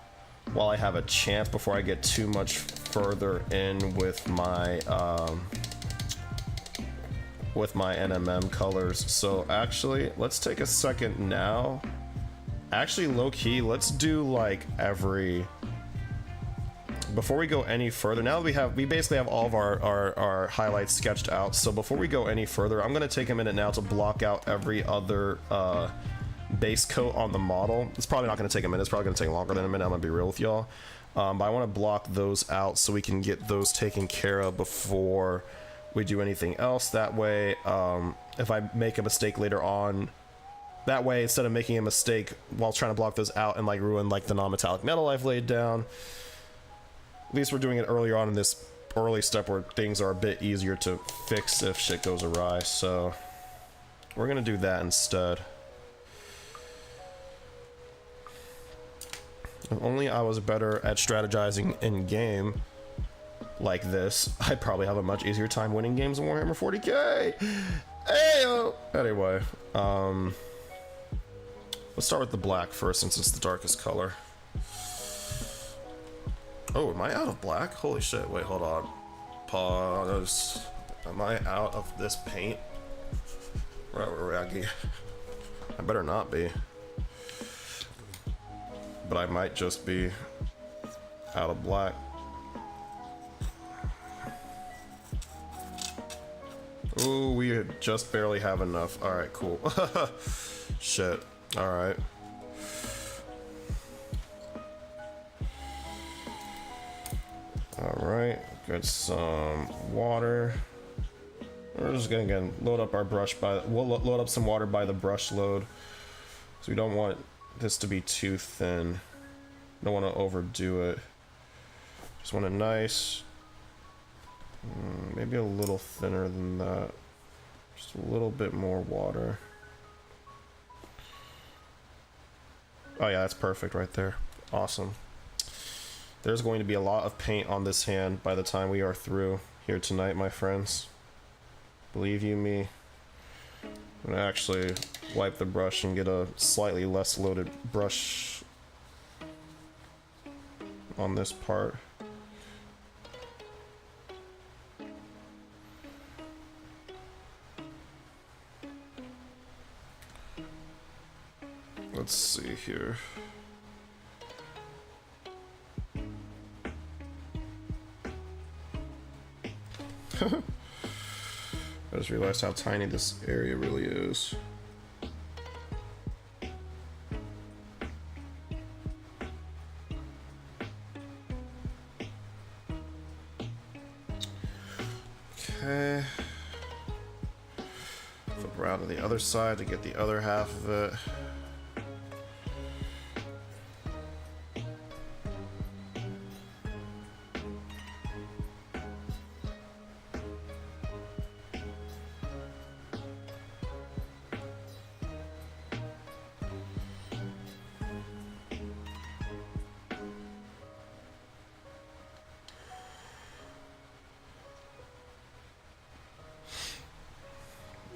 while I have a chance before I get too much further in with my NMM colors. So actually, let's take a second now. Actually, low-key, let's do like every... Before we go any further, now that we basically have all of our highlights sketched out, so before we go any further, I'm going to take a minute now to block out every other base coat on the model. It's probably not going to take a minute, it's probably going to take longer than a minute, I'm going to be real with y'all. But I want to block those out so we can get those taken care of before we do anything else. That way, if I make a mistake later on, that way, instead of making a mistake while trying to block those out and like ruin like the non-metallic metal I've laid down, at least we're doing it earlier on in this early step where things are a bit easier to fix if shit goes awry. So we're gonna do that instead. If only I was better at strategizing in game like this, I'd probably have a much easier time winning games in Warhammer 40k. Ayo! Anyway, let's start with the black first since it's the darkest color. Oh, am I out of black? Holy shit, wait, hold on. Pause. Am I out of this paint? Raggy. I better not be. But I might just be out of black. Ooh, we just barely have enough. Alright, cool. Shit. Alright. Alright, get some water. We're just gonna again load up our brush we'll load up some water by the brush load. So we don't want this to be too thin. Don't want to overdo it. Just want it nice. Maybe a little thinner than that. Just a little bit more water. Oh yeah, that's perfect right there. Awesome. There's going to be a lot of paint on this hand by the time we are through here tonight, my friends. Believe you me. I'm gonna actually wipe the brush and get a slightly less loaded brush on this part. Let's see here. I just realized how tiny this area really is. Okay. Flip around to the other side to get the other half of it.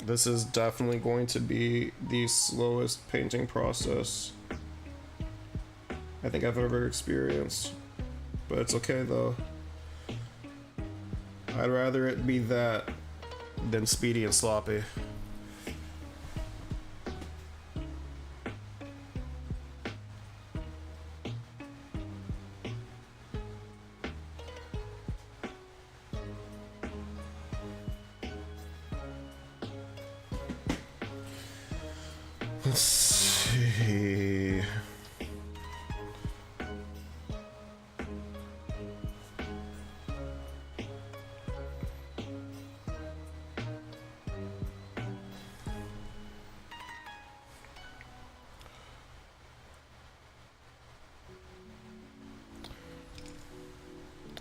This is definitely going to be the slowest painting process I think I've ever experienced, but it's okay though. I'd rather it be that than speedy and sloppy. Let's see.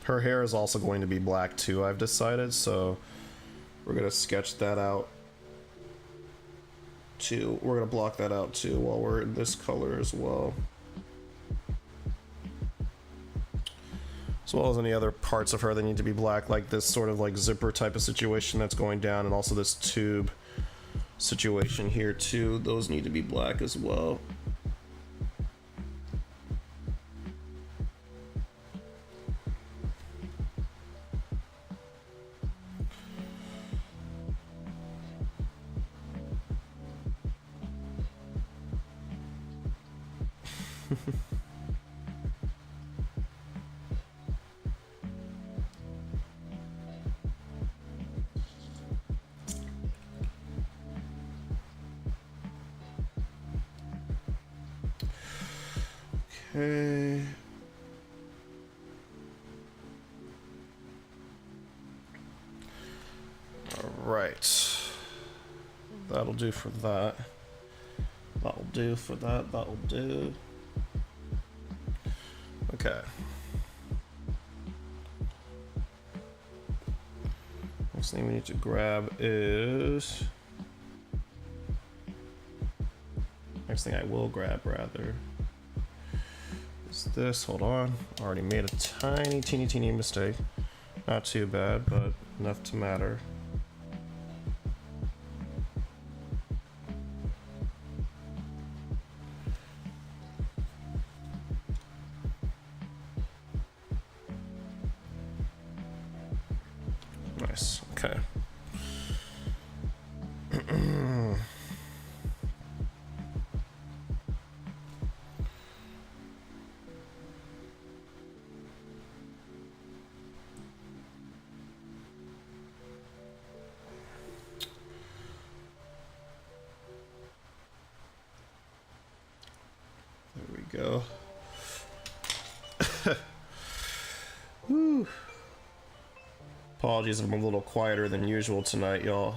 Her hair is also going to be black too, I've decided, so we're gonna sketch that out too. We're gonna block that out too while we're in this color as well. As well as any other parts of her that need to be black, like this sort of like zipper type of situation that's going down, and also this tube situation here too. Those need to be black as well. Okay. All right. That'll do for that. That'll do for that. That'll do. Okay. Next thing we need to grab is... Next thing I will grab, rather, is this. Hold on. Already made a tiny, teeny mistake. Not too bad, but enough to matter. Nice. Okay. Go. Whew. Apologies if I'm a little quieter than usual tonight, y'all.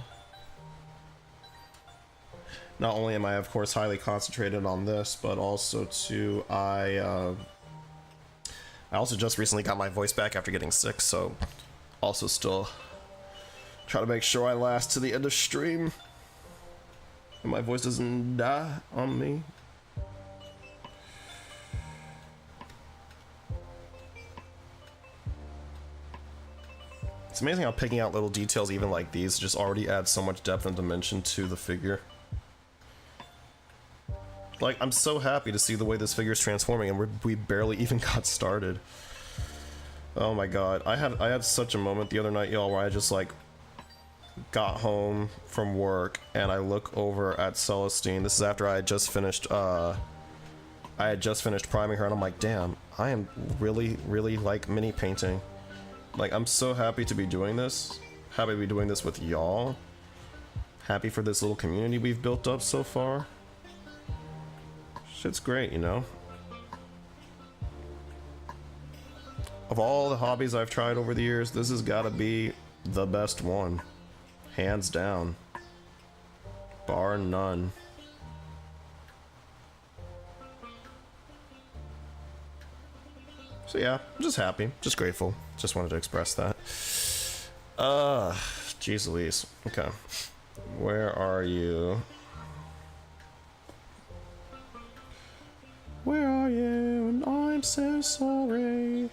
Not only am I, of course, highly concentrated on this, but also too, I also just recently got my voice back after getting sick, so also still try to make sure I last to the end of stream and my voice doesn't die on me. It's amazing how picking out little details even like these just already adds so much depth and dimension to the figure. Like, I'm so happy to see the way this figure is transforming, and we barely even got started. Oh my god, I had such a moment the other night, y'all, where I just like got home from work and I look over at Celestine. This is after I had just finished priming her, and I'm like, damn, I am really like mini painting. Like, I'm so happy to be doing this. Happy to be doing this with y'all. Happy for this little community we've built up so far. Shit's great, you know? Of all the hobbies I've tried over the years, this has gotta be the best one. Hands down. Bar none. So yeah, I'm just happy, just grateful. Just wanted to express that. Jeez Louise. Okay. Where are you? Where are you? And I'm so sorry.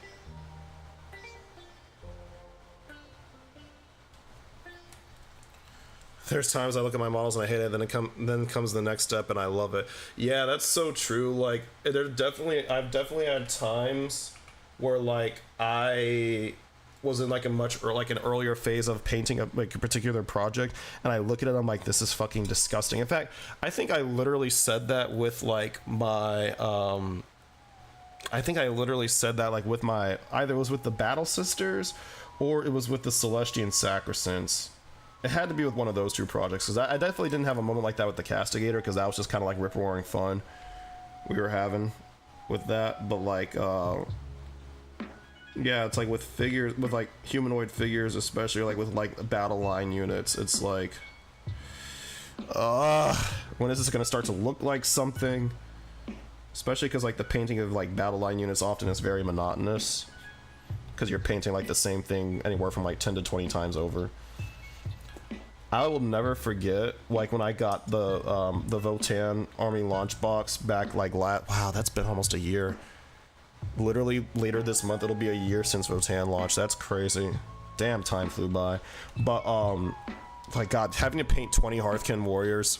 There's times I look at my models and I hate it, then comes the next step and I love it. Yeah, that's so true. Like, I've definitely had times where like I was in like an earlier phase of painting a particular project, and I look at it, I'm like, this is fucking disgusting. In fact, I think I literally said that with like my with my, either it was with the Battlesisters or it was with the Celestine Sacrosancts. It had to be with one of those two projects, because I definitely didn't have a moment like that with the Castigator, because that was just kind of like rip-roaring fun we were having with that. But like yeah, it's like with figures, with like humanoid figures, especially, or like with like battle line units, it's like, when is this gonna start to look like something? Especially because like the painting of like battle line units often is very monotonous, because you're painting like the same thing anywhere from like 10 to 20 times over. I will never forget like when I got the Votann army launch box back like wow, that's been almost a year. Literally later this month it'll be a year since Votann launched. That's crazy. Damn, time flew by. But like god, having to paint 20 Hearthkin warriors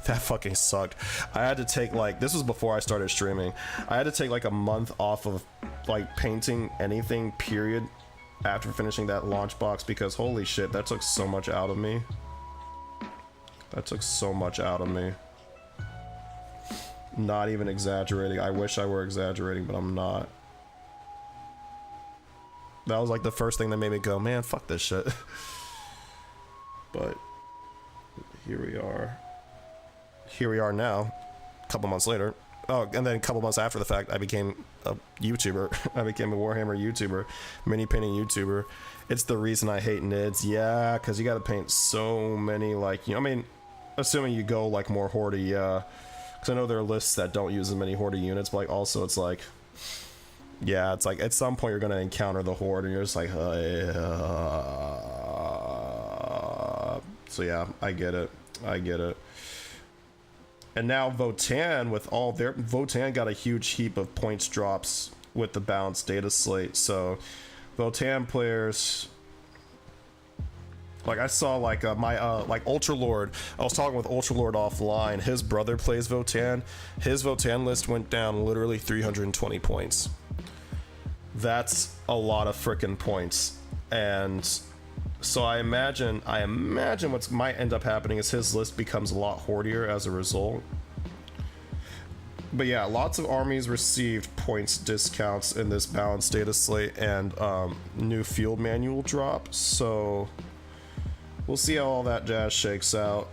that fucking sucked. I had to take like, this was before I started streaming, I had to take like a month off of like painting anything period after finishing that launch box, because holy shit, that took so much out of me. That took so much out of me. Not even exaggerating. I wish I were exaggerating, but I'm not. That was like the first thing that made me go, man, fuck this shit. But here we are. Here we are now, a couple months later. Oh, and then a couple months after the fact, I became a YouTuber. I became a Warhammer YouTuber, mini painting YouTuber. It's the reason I hate NIDs. Yeah, because you got to paint so many, like, you know, I mean, assuming you go like more Horde, yeah. Because I know there are lists that don't use as many Horde units, but like also it's like, yeah, it's like at some point you're going to encounter the Horde and you're just like, so yeah, I get it. I get it. And now Votann, with all their... Votann got a huge heap of points drops with the balanced data slate. So Votann players... Like I saw like my like Ultralord. I was talking with Ultralord offline. His brother plays Votann. His Votann list went down literally 320 points. That's a lot of frickin' points. And so I imagine what might end up happening is his list becomes a lot hordier as a result. But yeah, lots of armies received points discounts in this balanced data slate and new field manual drop. So we'll see how all that jazz shakes out.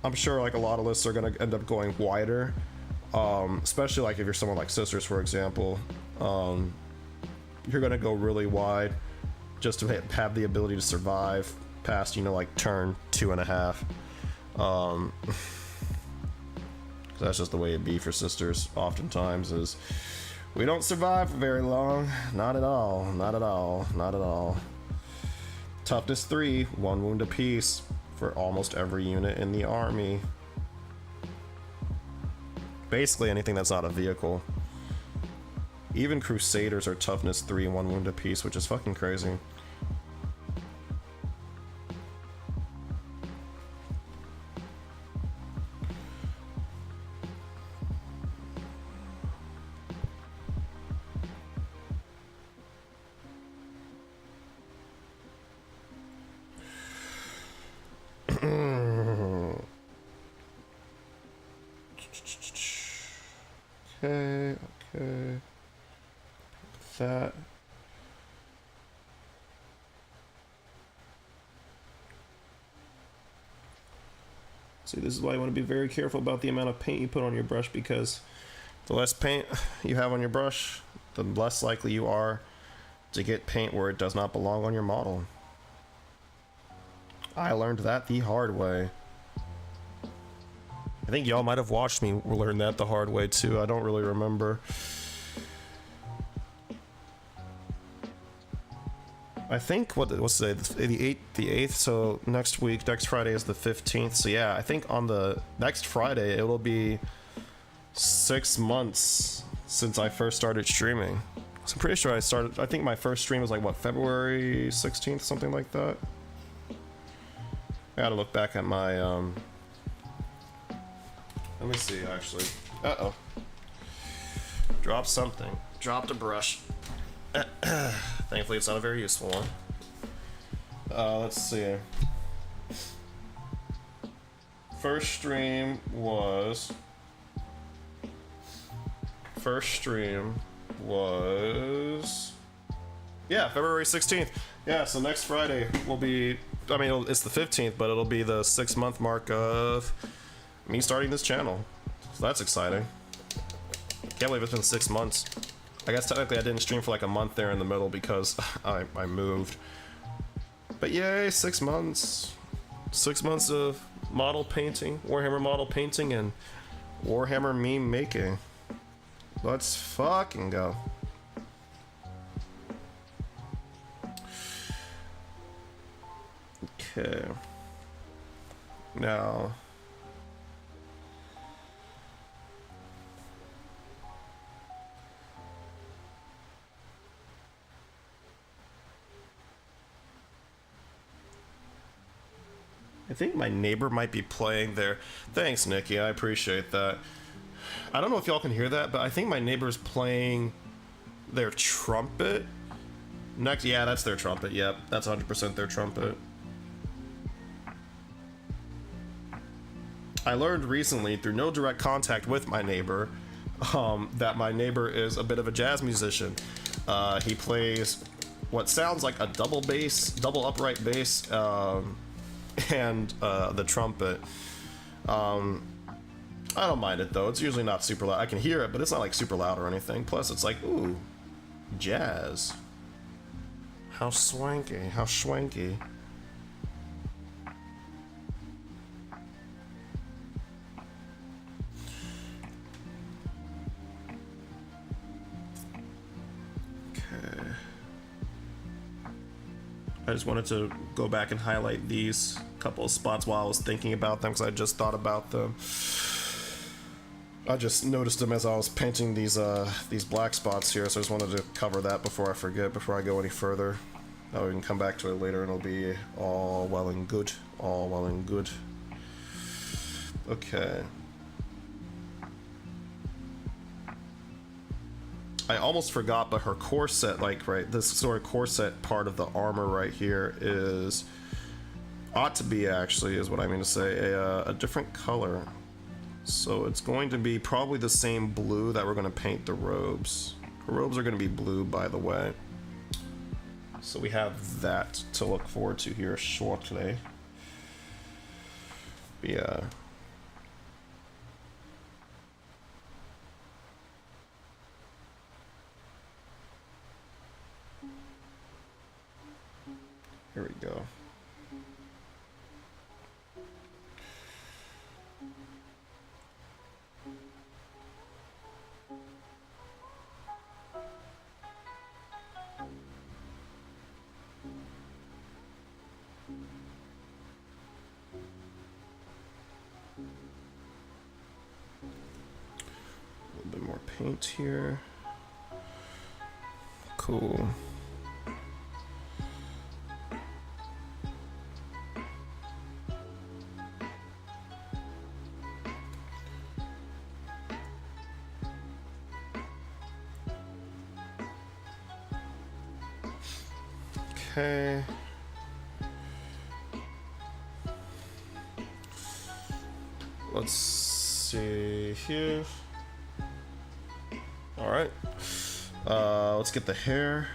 I'm sure like a lot of lists are going to end up going wider, especially like if you're someone like Sisters, for example. You're going to go really wide just to have the ability to survive past, you know, like turn 2.5. That's just the way it be for Sisters oftentimes, is we don't survive for very long. Not at all, not at all, not at all. Toughness 3, 1 wound apiece for almost every unit in the army. Basically anything that's not a vehicle. Even Crusaders are toughness 3, 1 wound apiece, which is fucking crazy. Okay. That. See, this is why you want to be very careful about the amount of paint you put on your brush, because the less paint you have on your brush, the less likely you are to get paint where it does not belong on your model. I learned that the hard way. I think y'all might have watched me learn that the hard way too. I don't really remember. I think what's today? The 8th. So next Friday is the 15th. So yeah, I think on the next Friday it'll be 6 months since I first started streaming. So I'm pretty sure I think my first stream was like what, February 16th, something like that. I gotta look back at my let me see actually. Uh-oh. Dropped something. Dropped a brush. Thankfully it's not a very useful one. Let's see. First stream was yeah, February 16th. Yeah, so next Friday will be, I mean, it's the 15th, but it'll be the 6-month mark of me starting this channel. So that's exciting. Can't believe it's been 6 months. I guess technically I didn't stream for like a month there in the middle because I moved. But yay, 6 months. 6 months of model painting, Warhammer model painting, and Warhammer meme making. Let's fucking go. Okay. Now. I think my neighbor might be playing there. Thanks, Nikki. I appreciate that. I don't know if y'all can hear that, but I think my neighbor's playing their trumpet. Next, yeah, that's their trumpet. Yep, that's 100% their trumpet. I learned recently, through no direct contact with my neighbor, that my neighbor is a bit of a jazz musician. He plays what sounds like a double bass, double upright bass, and the trumpet. I don't mind it though. It's usually not super loud. I can hear it, but it's not like super loud or anything. Plus, it's like, ooh, jazz. How swanky, how swanky. Okay. I just wanted to go back and highlight these couple of spots while I was thinking about them, because I just thought about them. I just noticed them as I was painting these black spots here, so I just wanted to cover that before I forget, before I go any further. Now we can come back to it later and it'll be all well and good. All well and good. Okay. I almost forgot, but her corset, like, right, this sort of corset part of the armor right here is, ought to be actually, is what I mean to say, a different color. So it's going to be probably the same blue that we're going to paint the robes. The robes are going to be blue, by the way. So we have that to look forward to here shortly. Yeah. Here we go. Paint here. Cool. Okay. Let's see here. All right. Let's get the hair.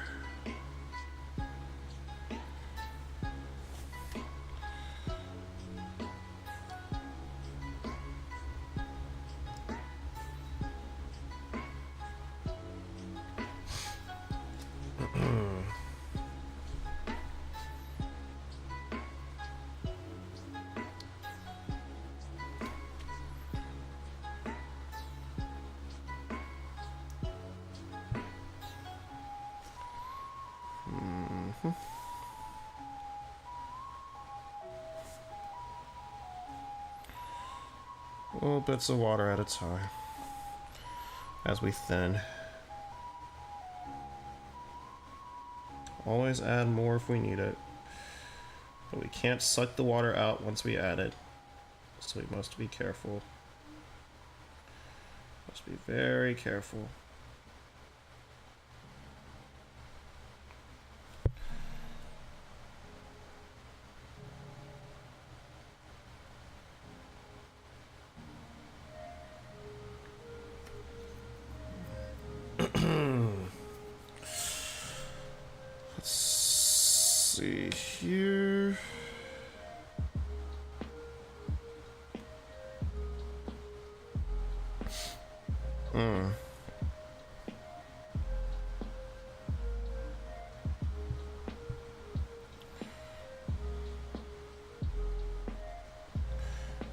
Little bits of water at a time as we thin. Always add more if we need it, but we can't suck the water out once we add it, so we must be careful. Must be very careful. Here.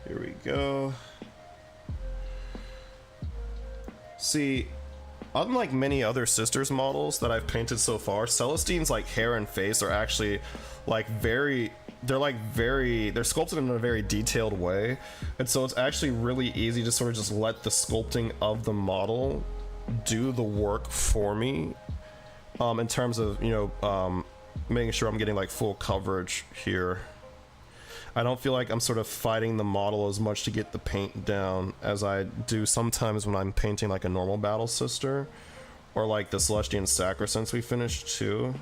Here we go. See, unlike many other Sisters models that I've painted so far, Celestine's like hair and face are actually like they're sculpted in a very detailed way, and so it's actually really easy to sort of just let the sculpting of the model do the work for me, in terms of, you know, making sure I'm getting like full coverage here. I don't feel like I'm sort of fighting the model as much to get the paint down as I do sometimes when I'm painting like a normal Battle Sister, or like the Celestine Sacrosanct we finished too.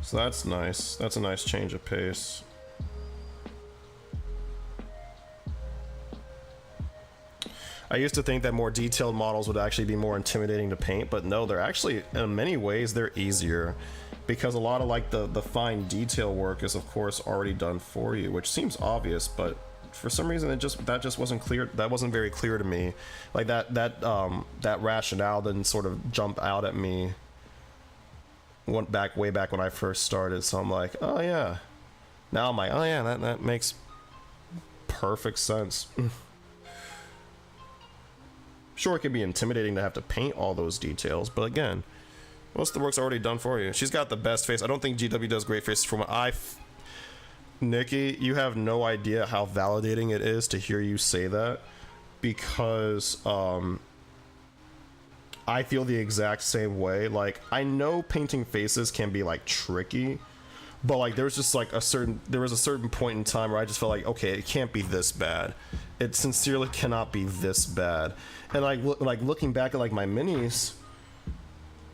So that's nice. That's a nice change of pace. I used to think that more detailed models would actually be more intimidating to paint, but no, they're actually, in many ways, they're easier, because a lot of like the fine detail work is of course already done for you, which seems obvious, but for some reason that just wasn't clear. That wasn't very clear to me. Like that rationale didn't sort of jump out at me way back when I first started. So I'm like, oh yeah. Now I'm like, oh yeah, that makes perfect sense. Sure, it can be intimidating to have to paint all those details, but again, most of the work's already done for you. She's got the best face. I don't think GW does great faces from what Nikki, you have no idea how validating it is to hear you say that, because I feel the exact same way. Like, I know painting faces can be like tricky, but like there was a certain point in time where I just felt like, okay, it can't be this bad. It sincerely cannot be this bad. And like looking back at like my minis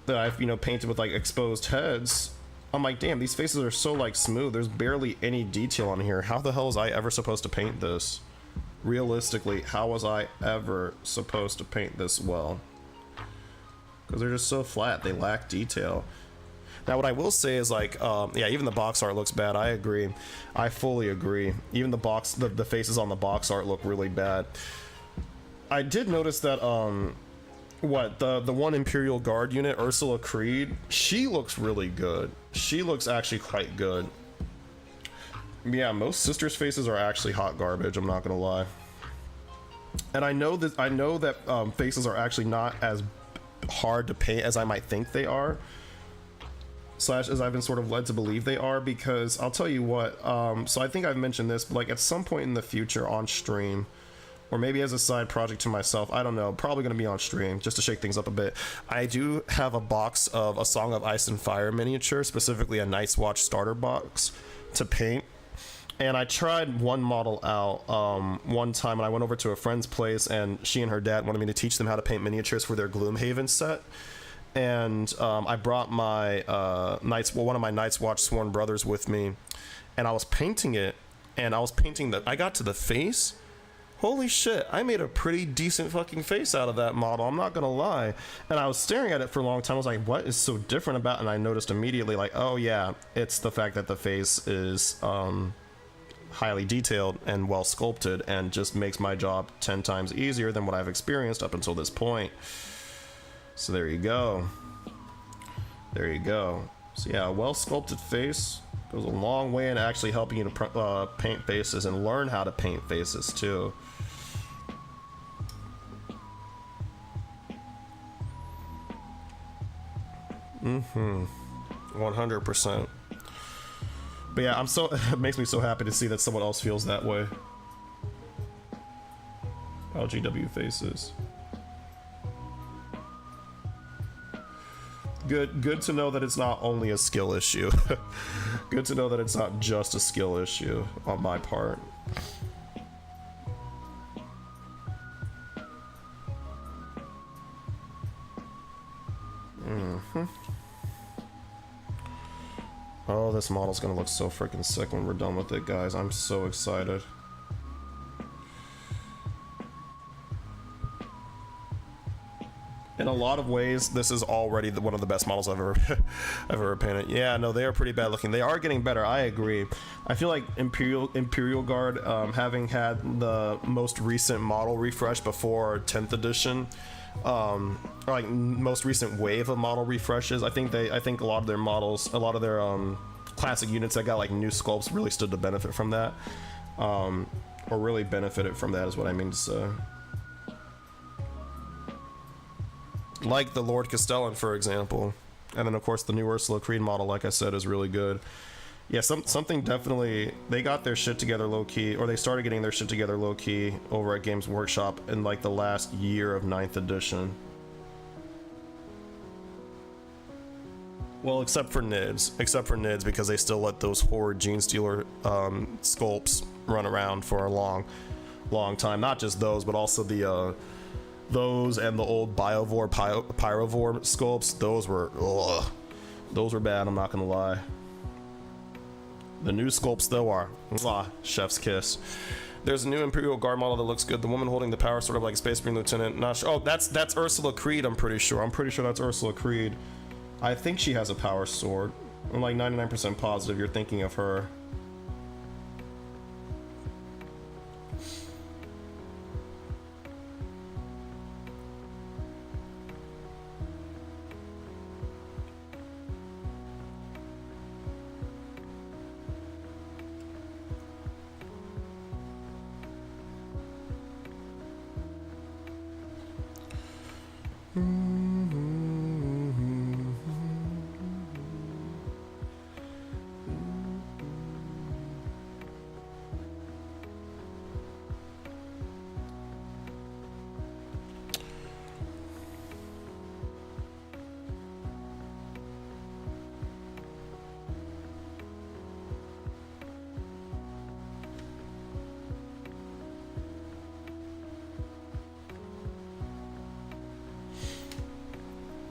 that I've, you know, painted with like exposed heads, I'm like, damn, these faces are so like smooth. There's barely any detail on here. How the hell was I ever supposed to paint this? Realistically, how was I ever supposed to paint this well? Because they're just so flat. They lack detail. Now, what I will say is like, yeah, even the box art looks bad. I agree. I fully agree. Even the faces on the box art look really bad. I did notice that, the one Imperial Guard unit, Ursula Creed, she looks really good. She looks actually quite good. Yeah, most Sisters faces are actually hot garbage, I'm not gonna lie. And I know that faces are actually not as hard to paint as I might think they are, slash as I've been sort of led to believe they are, because I'll tell you what, so I think I've mentioned this, but like at some point in the future on stream, or maybe as a side project to myself, I don't know, probably gonna be on stream just to shake things up a bit, I do have a box of A Song of Ice and Fire miniature, specifically a Night's Watch starter box to paint. And I tried one model out one time when I went over to a friend's place, and she and her dad wanted me to teach them how to paint miniatures for their Gloomhaven set. And I brought my one of my Night's Watch sworn brothers with me, and I was painting it, and I got to the face. Holy shit, I made a pretty decent fucking face out of that model, I'm not gonna lie. And I was staring at it for a long time. I was like, what is so different about it? And I noticed immediately, like, oh yeah, it's the fact that the face is highly detailed and well sculpted, and just makes my job 10 times easier than what I've experienced up until this point. So there you go. There you go. So yeah, a well sculpted face goes a long way in actually helping you to paint faces and learn how to paint faces too. Mm-hmm. 100%. But yeah, it makes me so happy to see that someone else feels that way. LGW faces. Good to know that it's not only a skill issue. Good to know that it's not just a skill issue on my part. Mm-hmm. Oh, this model's gonna look so freaking sick when we're done with it, guys. I'm so excited. In a lot of ways, this is already one of the best models I've ever painted. Yeah, no, they are pretty bad looking. They are getting better, I agree. I feel like Imperial Guard, having had the most recent model refresh before 10th edition, or like most recent wave of model refreshes, I think a lot of their models, a lot of their classic units that got like new sculpts really stood to benefit from that, or really benefited from that is what I mean to say. Like the Lord Castellan, for example, and then of course the new Ursula Creed model, like I said, is really good. Yeah, something definitely, they got their shit together low key, or they started getting their shit together low key over at Games Workshop in like the last year of 9th edition. Well, except for NIDS, because they still let those horrid Gene Stealer sculpts run around for a long time. Not just those, but also the those and the old Biovore Pyrovore sculpts. Those were bad. I'm not gonna lie. The new sculpts though are chef's kiss. There's a new Imperial Guard model that looks good. The woman holding the power sort of like a Space Marine Lieutenant. Not sure. Oh, that's Ursula Creed. I'm pretty sure that's Ursula Creed. I think she has a power sword. I'm like 99% positive you're thinking of her.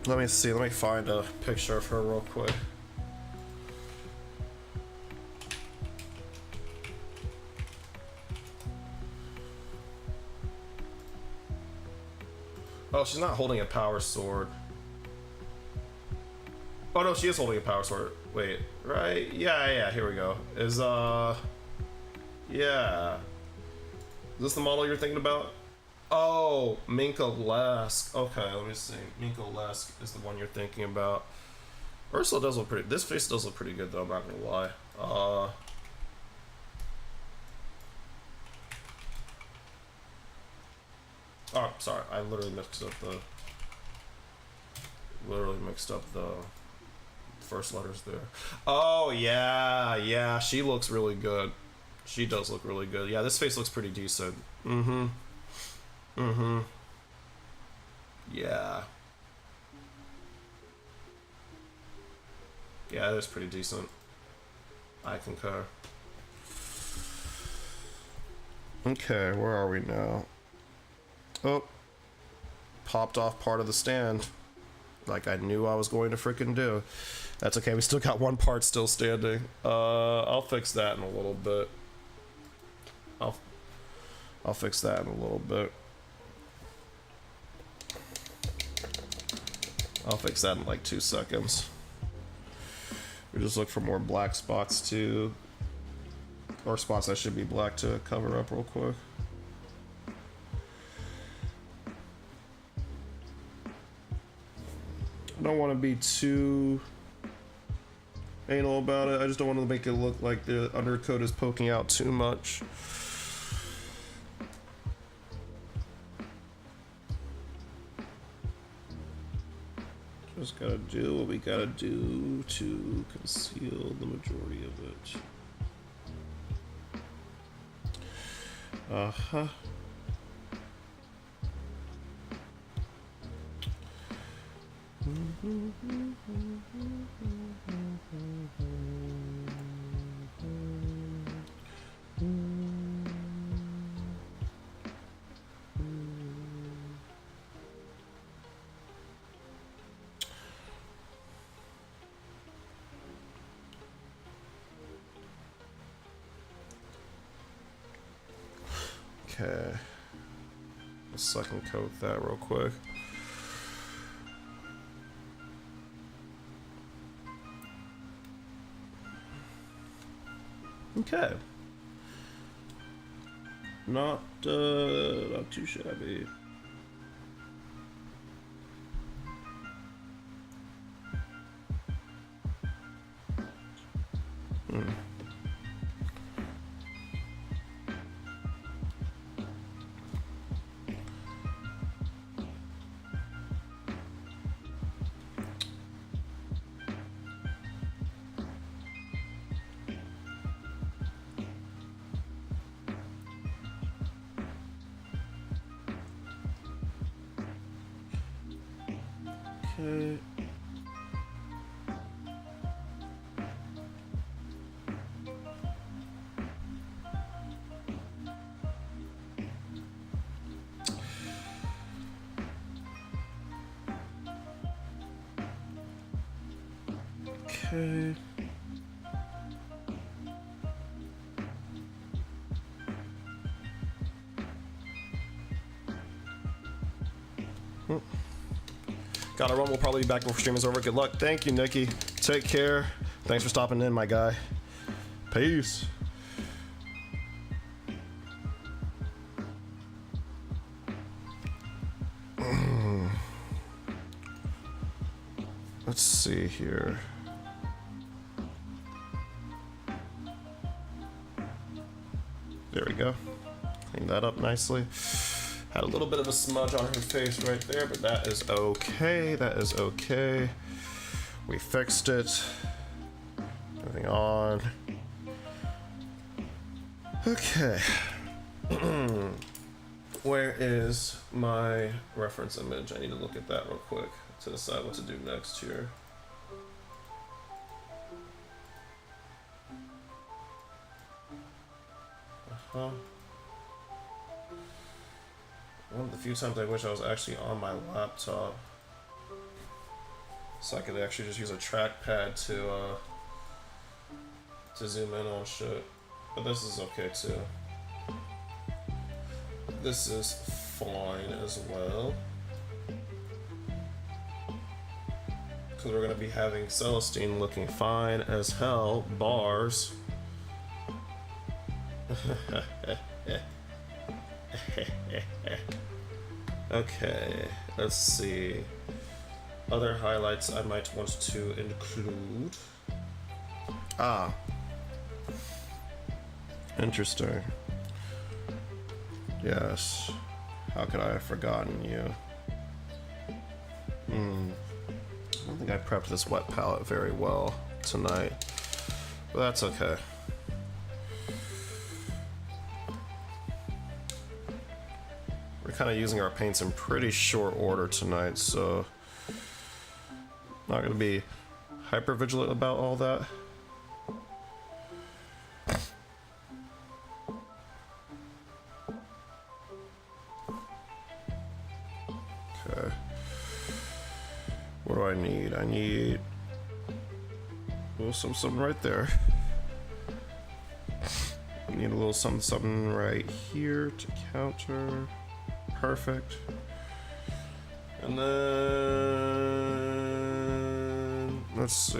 Let me see, let me find a picture of her real quick. Oh, she's not holding a power sword. Oh no, she is holding a power sword. Wait, right? Yeah, here we go. Yeah. Is this the model you're thinking about? Oh, Minka Lesk. Okay, let me see. Minka Lesk is the one you're thinking about. Ursula does look pretty. This face does look pretty good, though. I'm not gonna lie. Oh, sorry. I literally mixed up the first letters there. Oh yeah. She looks really good. She does look really good. Yeah, this face looks pretty decent. Yeah. Yeah, it is pretty decent. I concur. Okay, where are we now? Oh. Popped off part of the stand. Like I knew I was going to freaking do. That's okay, we still got one part still standing. I'll fix that in a little bit. I'll fix that in a little bit. I'll fix that in like 2 seconds. We just look for more black spots too, or spots that should be black to cover up real quick. I don't want to be too anal about it. I just don't want to make it look like the undercoat is poking out too much. Just gotta do what we gotta do to conceal the majority of it. Uh-huh. Okay, let's second coat that real quick. Okay, not too shabby. Okay. Okay. Gotta run. We'll probably be back before stream is over. Good luck. Thank you, Nikki. Take care. Thanks for stopping in, my guy. Peace. Let's see here. There we go. Clean that up nicely. Had a little bit of a smudge on her face right there, but that is okay. That is okay. We fixed it. Moving on. Okay. Where is my reference image? I need to look at that real quick to decide what to do next here. One of the few times I wish I was actually on my laptop, so I could actually just use a trackpad to zoom in on shit. But this is okay too. This is fine as well, because we're gonna be having Celestine looking fine as hell. Bars. Okay, let's see. Other highlights I might want to include. Ah. Interesting. Yes. How could I have forgotten you? I don't think I prepped this wet palette very well tonight, but that's okay. We're kind of using our paints in pretty short order tonight, so not going to be hyper vigilant about all that. Okay. What do I need? I need something right there. I need a little something right here to counter. Perfect. And then let's see.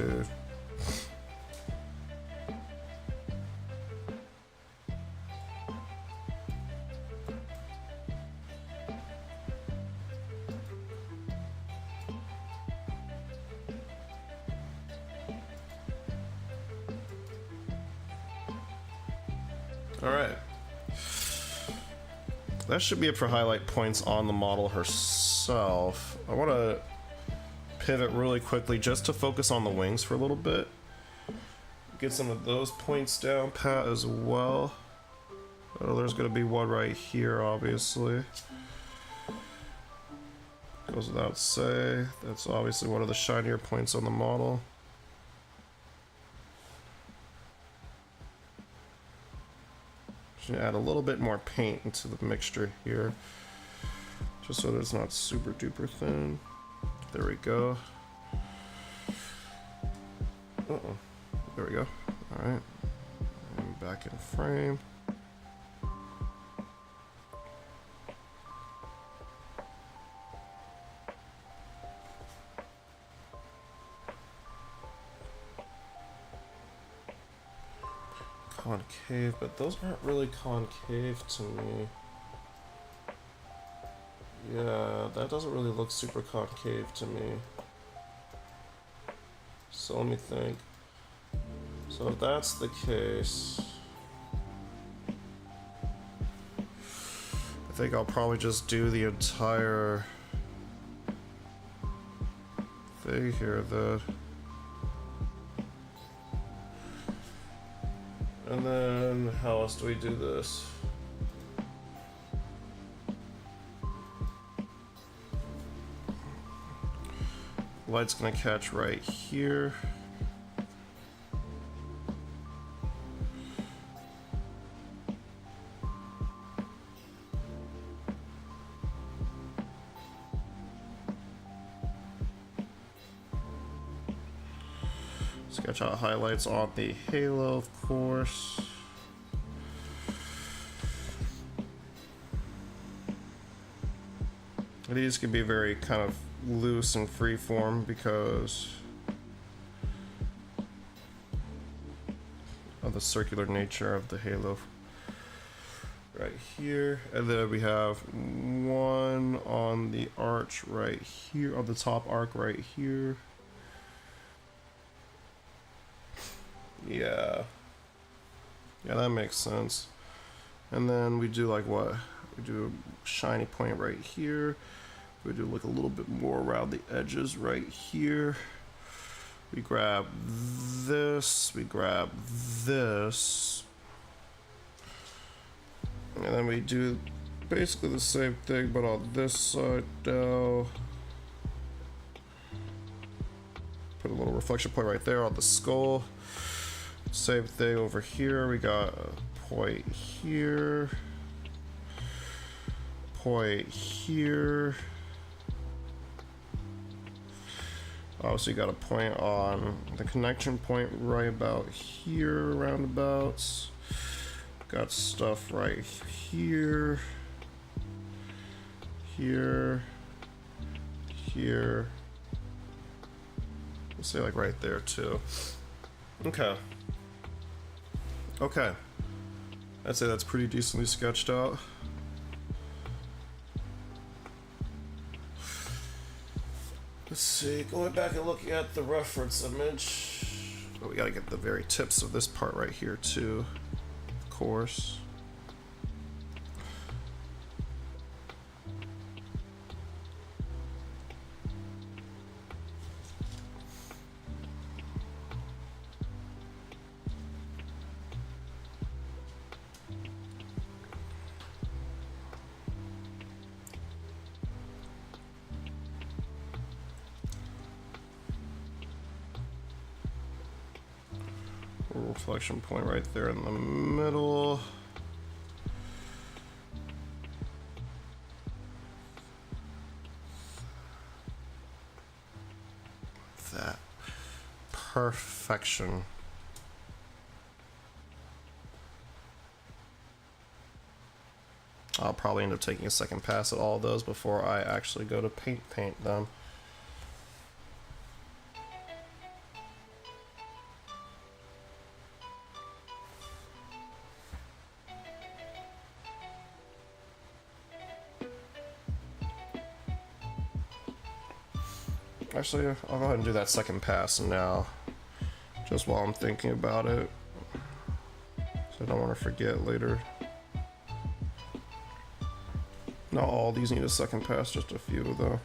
All right. That should be it for highlight points on the model herself. I want to pivot really quickly just to focus on the wings for a little bit. Get some of those points down pat as well. Oh, there's going to be one right here, obviously. Goes without say. That's obviously one of the shinier points on the model. Should add a little bit more paint into the mixture here, just so that it's not super duper thin. There we go. Uh-oh. There we go. All right. And back in frame. Concave, but those aren't really concave to me. Yeah, that doesn't really look super concave to me. So let me think. So if that's the case, I think I'll probably just do the entire thing here then. And then, how else do we do this? Light's gonna catch right here. Sketch out highlights on the halo, of course. These can be very kind of loose and free form because of the circular nature of the halo right here. And then we have one on the arch right here, on the top arc right here. Yeah, that makes sense. And then we do like what? We do a shiny point right here. We do like a little bit more around the edges right here. We grab this, we grab this. And then we do basically the same thing, but on this side now. Put a little reflection point right there on the skull. Same thing over here. We got a point here. Point here. So you got a point on the connection point right about here, roundabouts. Got stuff right here, here, here. We'll say like right there too. Okay. Okay. I'd say that's pretty decently sketched out. Let's see, going back and looking at the reference image. Oh, we gotta get the very tips of this part right here too, of course. Reflection point right there in the middle. That perfection. I'll probably end up taking a second pass at all of those before I actually go to paint them. Actually, I'll go ahead and do that second pass now, just while I'm thinking about it, so I don't want to forget later. Not all these need a second pass, just a few though.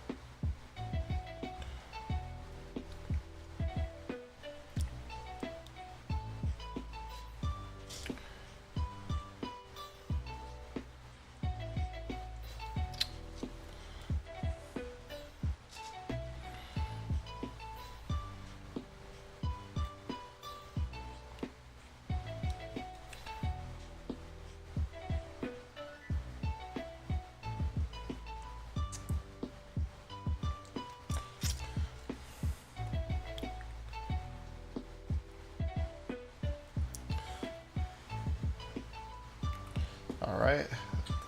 Alright,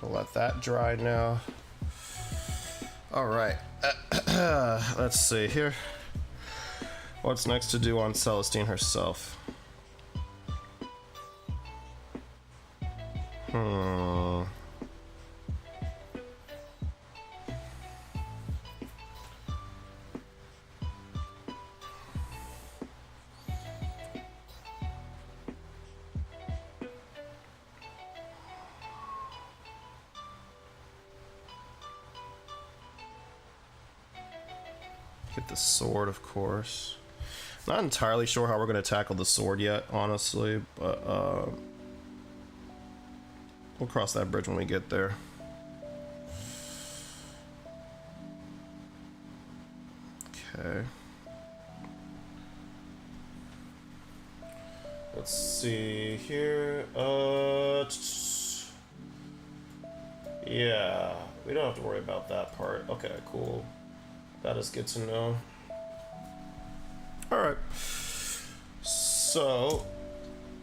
we'll let that dry now. Alright, let's see here. What's next to do on Celestine herself? Get the sword, of course. Not entirely sure how we're going to tackle the sword yet, honestly, but we'll cross that bridge when we get there. Okay. Let's see here. Yeah, we don't have to worry about that part. Okay, cool. That is good to know. Alright. So,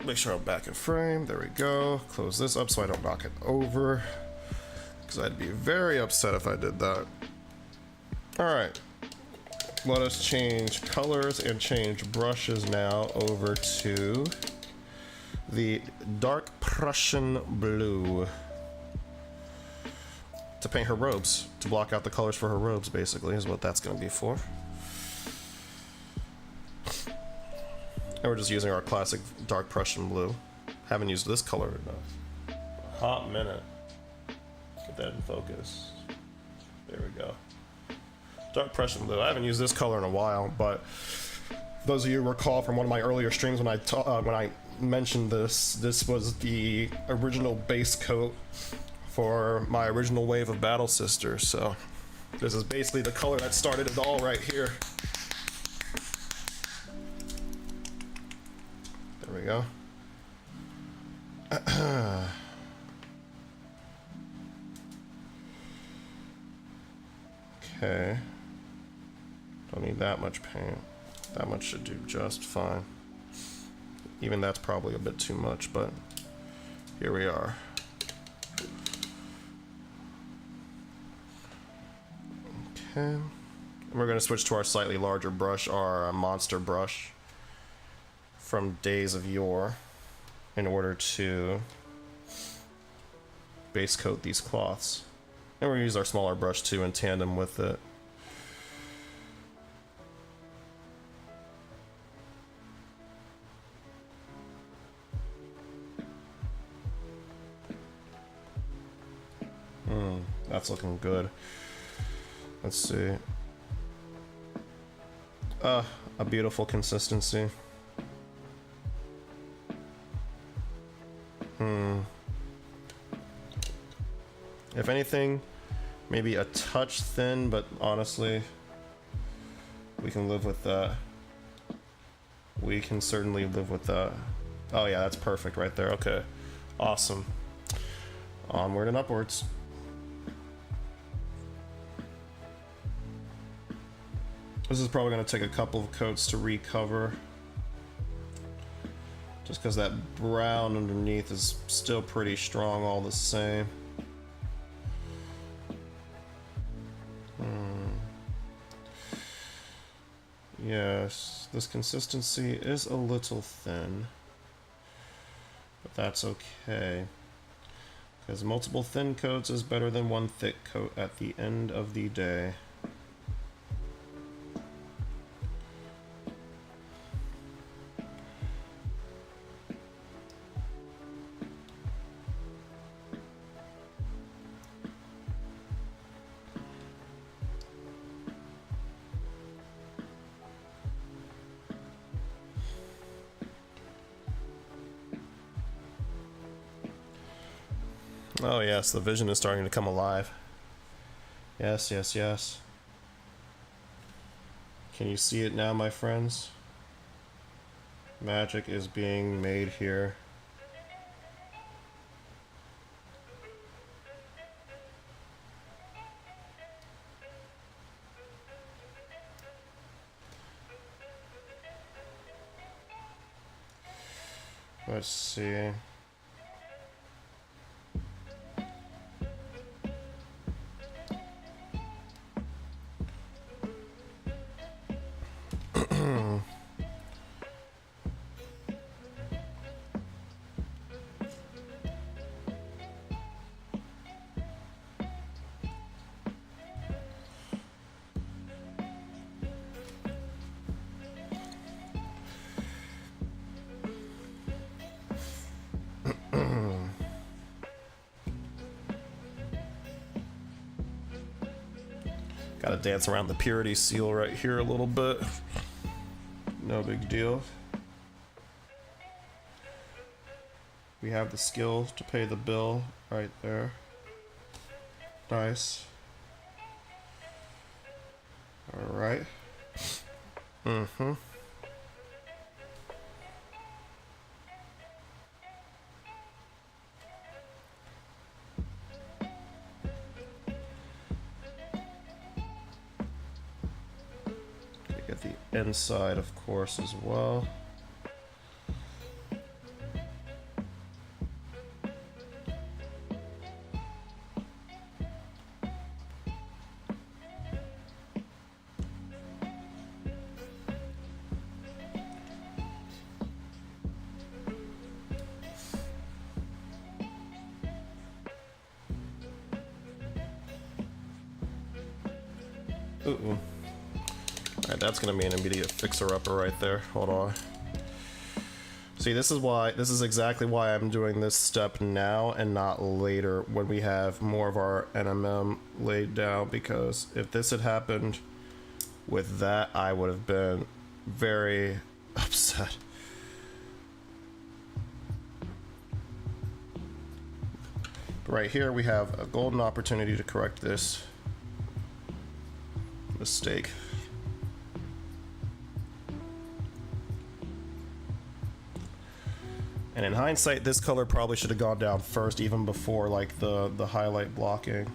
make sure I'm back in frame. There we go. Close this up so I don't knock it over. Because I'd be very upset if I did that. Alright. Let us change colors and change brushes now over to the dark Prussian blue. To paint her robes. To block out the colors for her robes, basically, is what that's going to be for. And we're just using our classic dark Prussian blue. Haven't used this color in a hot minute. Get that in focus. There we go. Dark Prussian blue. I haven't used this color in a while, but those of you recall from one of my earlier streams when I mentioned this was the original base coat for my original wave of Battle Sisters. So this is basically the color that started it all right here. There we go. Okay. Don't need that much paint. That much should do just fine. Even that's probably a bit too much, but here we are. Okay. And we're going to switch to our slightly larger brush, our monster brush from Days of Yore, in order to base coat these cloths. And we're going to use our smaller brush too in tandem with it. That's looking good. Let's see. A beautiful consistency. If anything, maybe a touch thin, but honestly, we can live with that. We can certainly live with that. Oh yeah, that's perfect right there. Okay, awesome. Onward and upwards. This is probably going to take a couple of coats to recover. Just because that brown underneath is still pretty strong all the same. Yes, this consistency is a little thin. But that's okay. Because multiple thin coats is better than one thick coat at the end of the day. Oh yes, the vision is starting to come alive. Yes, yes, yes. Can you see it now, my friends? Magic is being made here. Let's see. Gotta dance around the purity seal right here a little bit. No big deal. We have the skill to pay the bill right there. Nice. Alright. the inside, of course, as well. Ooh. Alright, that's gonna be an immediate fixer-upper right there. Hold on. See, this is exactly why I'm doing this step now and not later when we have more of our NMM laid down, because if this had happened with that, I would have been very upset. But right here, we have a golden opportunity to correct this mistake. And in hindsight, this color probably should have gone down first, even before like the highlight blocking.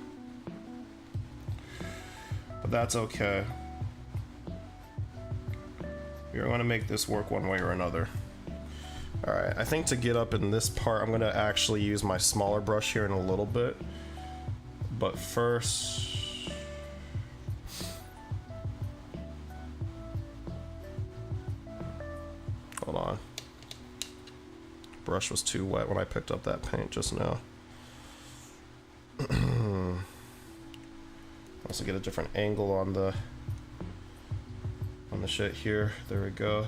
But that's okay. We're going to make this work one way or another. Alright, I think to get up in this part, I'm going to actually use my smaller brush here in a little bit. But first... hold on. Brush was too wet when I picked up that paint just now. Also get a different angle on the shit here. There we go.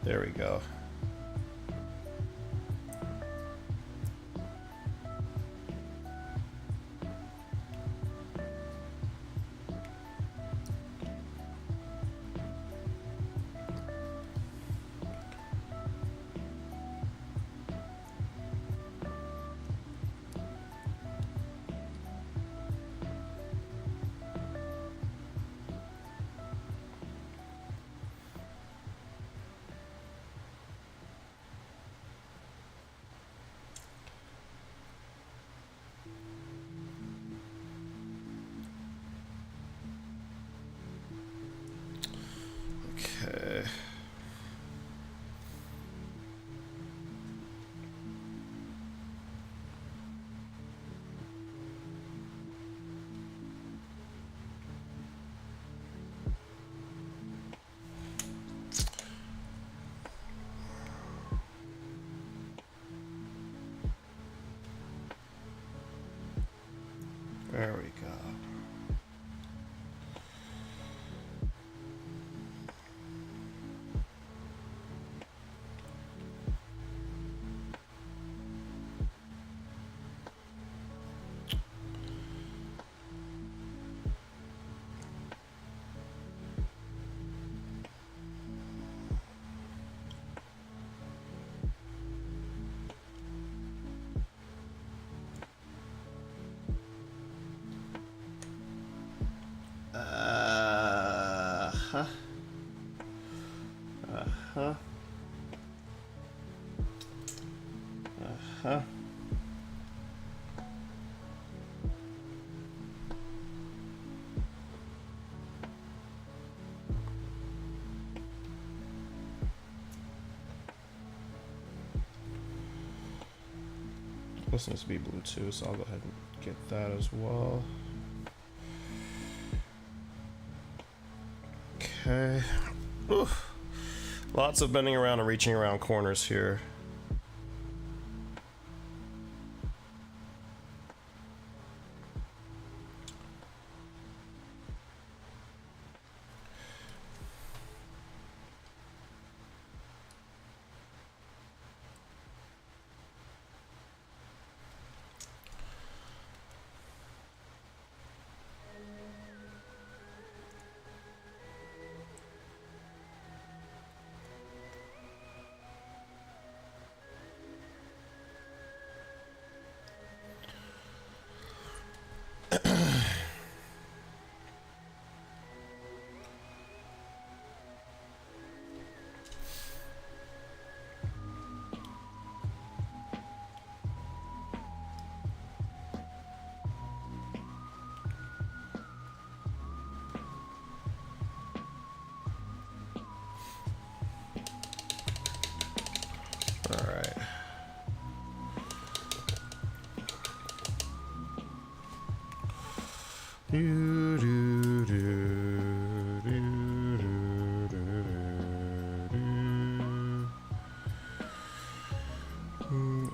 There we go. Okay. There we go. This needs to be blue too, so I'll go ahead and get that as well. Okay. Oof. Lots of bending around and reaching around corners here. All right.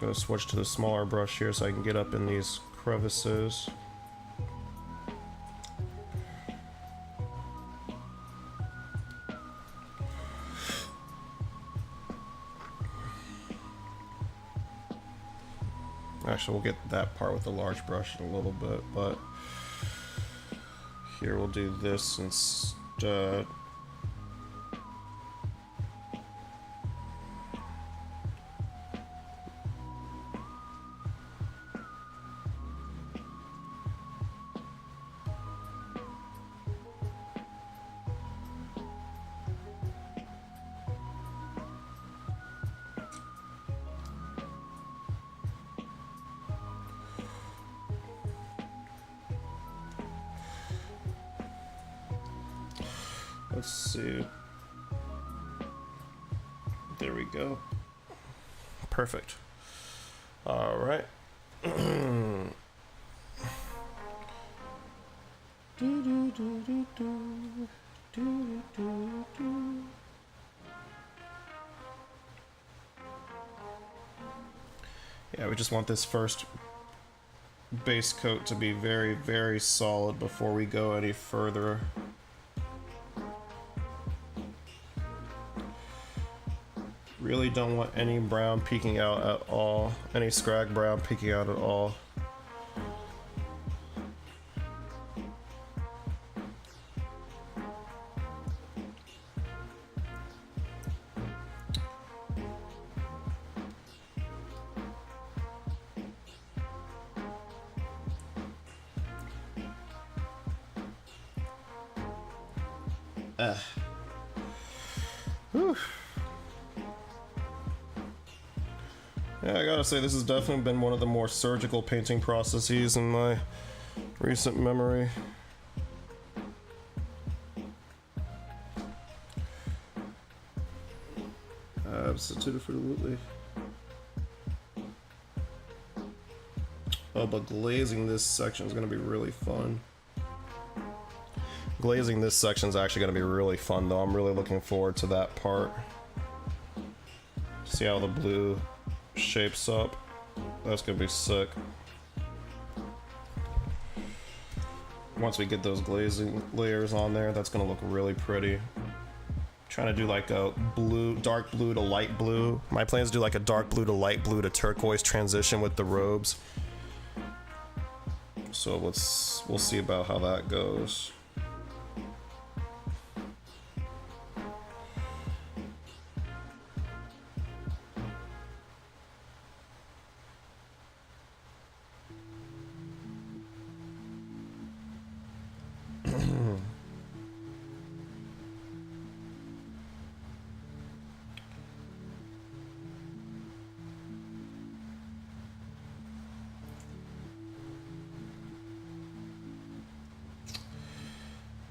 Gonna switch to the smaller brush here so I can get up in these crevices. Actually, we'll get that part with the large brush in a little bit, but here we'll do this instead. Let's see. There we go. Perfect. All right. Yeah, we just want this first base coat to be very, very solid before we go any further. Really don't want any brown peeking out at all, any scrag brown peeking out at all. Whew. Yeah, I gotta say, this has definitely been one of the more surgical painting processes in my recent memory. Absolutely. Oh, but glazing this section is gonna be really fun. Glazing this section is actually gonna be really fun, though. I'm really looking forward to that part. See how the blue shapes up. That's gonna be sick. Once we get those glazing layers on there, that's gonna look really pretty. Trying to do like a blue, dark blue to light blue. My plan is to do like a dark blue to light blue to turquoise transition with the robes. So we'll see about how that goes.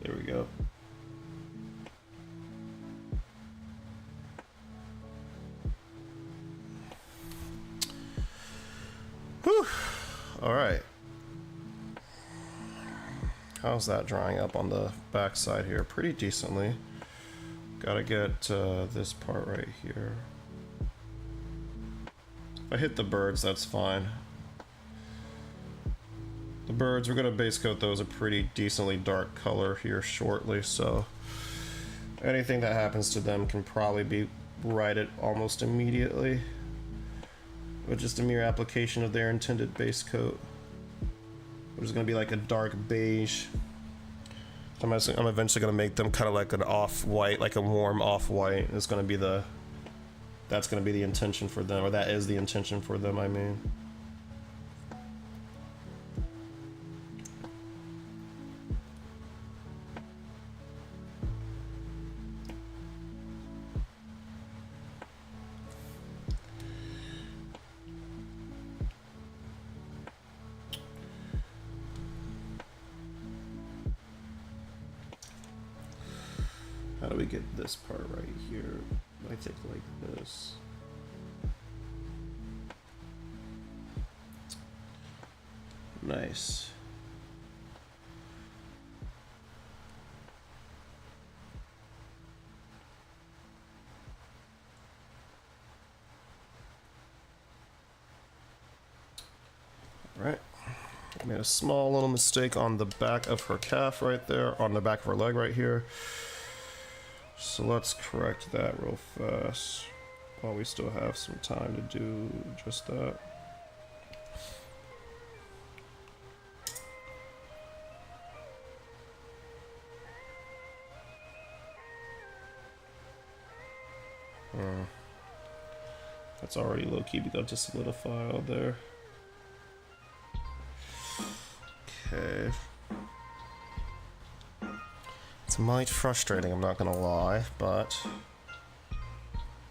There we go. Whew. All right. How's that drying up on the back side here? Pretty decently. Gotta get this part right here. If I hit the birds, that's fine. The birds, we're gonna base coat those a pretty decently dark color here shortly, so anything that happens to them can probably be righted almost immediately with just a mere application of their intended base coat, which is gonna be like a dark beige. I'm eventually gonna make them kind of like an off-white, like a warm off-white. It's gonna be that's gonna be the intention for them, or that is the intention for them, I mean. How do we get this part right here? I think like this. Nice. Right. I made a small little mistake on the back of her calf right there, on the back of her leg right here. So let's correct that real fast while we still have some time to do just that. That's already low-key begun to solidify out there. Okay. It's might frustrating, I'm not gonna lie, but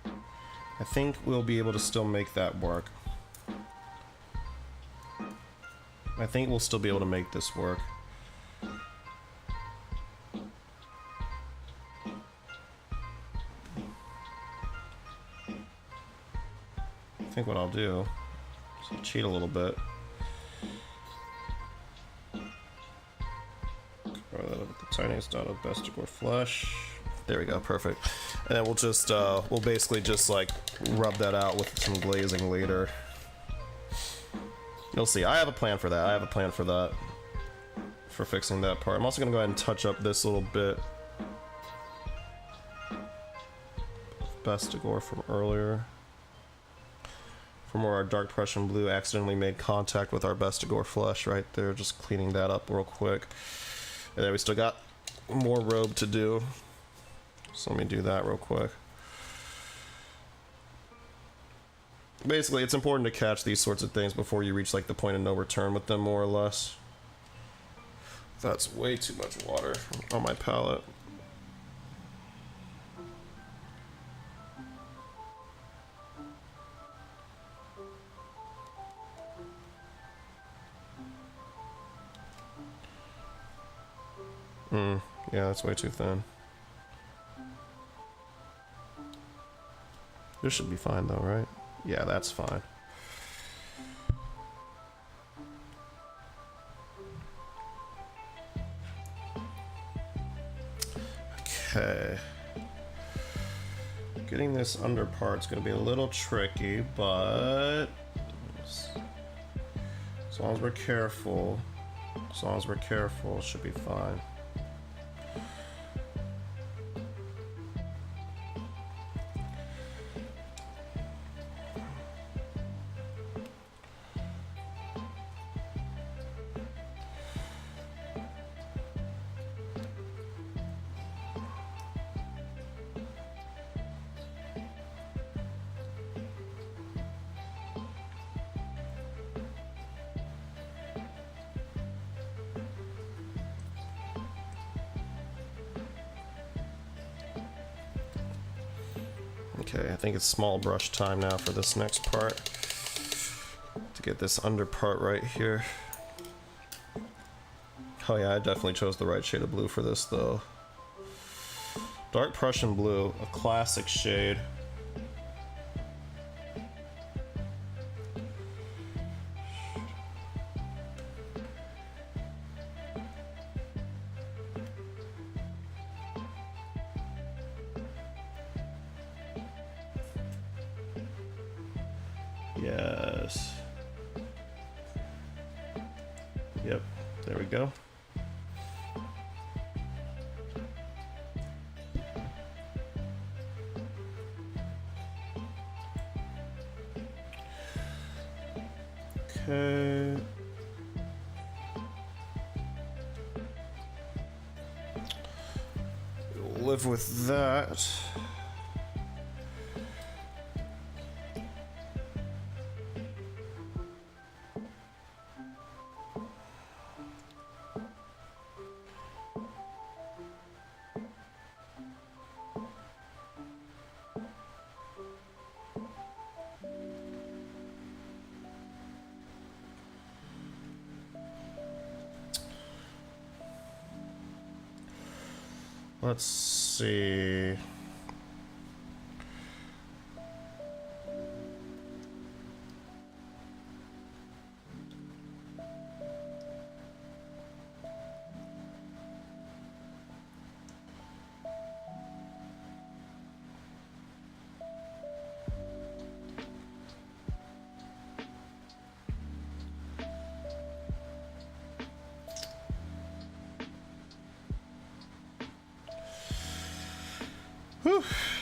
I think we'll be able to still make that work. I think we'll still be able to make this work. I think what I'll do is I'll cheat a little bit. Cover that up with the tiniest dot of Bestigor flesh. There we go, perfect. And then we'll just, we'll basically just like rub that out with some glazing later. You'll see, I have a plan for that. I have a plan for that. For fixing that part. I'm also gonna go ahead and touch up this little bit of Bestigor from earlier. From where our Dark Prussian Blue accidentally made contact with our Bestigor flesh right there, just cleaning that up real quick. And then we still got more robe to do. So let me do that real quick. Basically, it's important to catch these sorts of things before you reach like the point of no return with them, more or less. That's way too much water on my palette. Yeah, that's way too thin. This should be fine though, right? Yeah, that's fine. Okay. Getting this under part's gonna be a little tricky, but as long as we're careful, it should be fine. Okay, I think it's small brush time now for this next part. To get this under part right here. Oh yeah, I definitely chose the right shade of blue for this though. Dark Prussian Blue, a classic shade. Yes. Yep, there we go. Okay. We'll live with that. Let's see.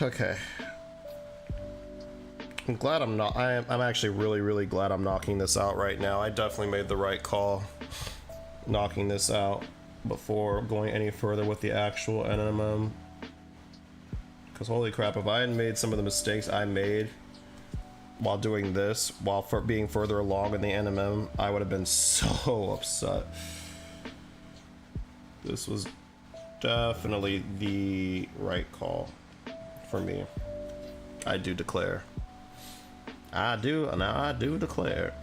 Okay. I'm glad I'm not. I'm actually really glad I'm knocking this out right now. I definitely made the right call knocking this out before going any further with the actual NMM. Because holy crap, if I had made some of the mistakes I made while doing this, while being further along in the NMM, I would have been so upset. This was definitely the right call for me. I do declare. I do declare.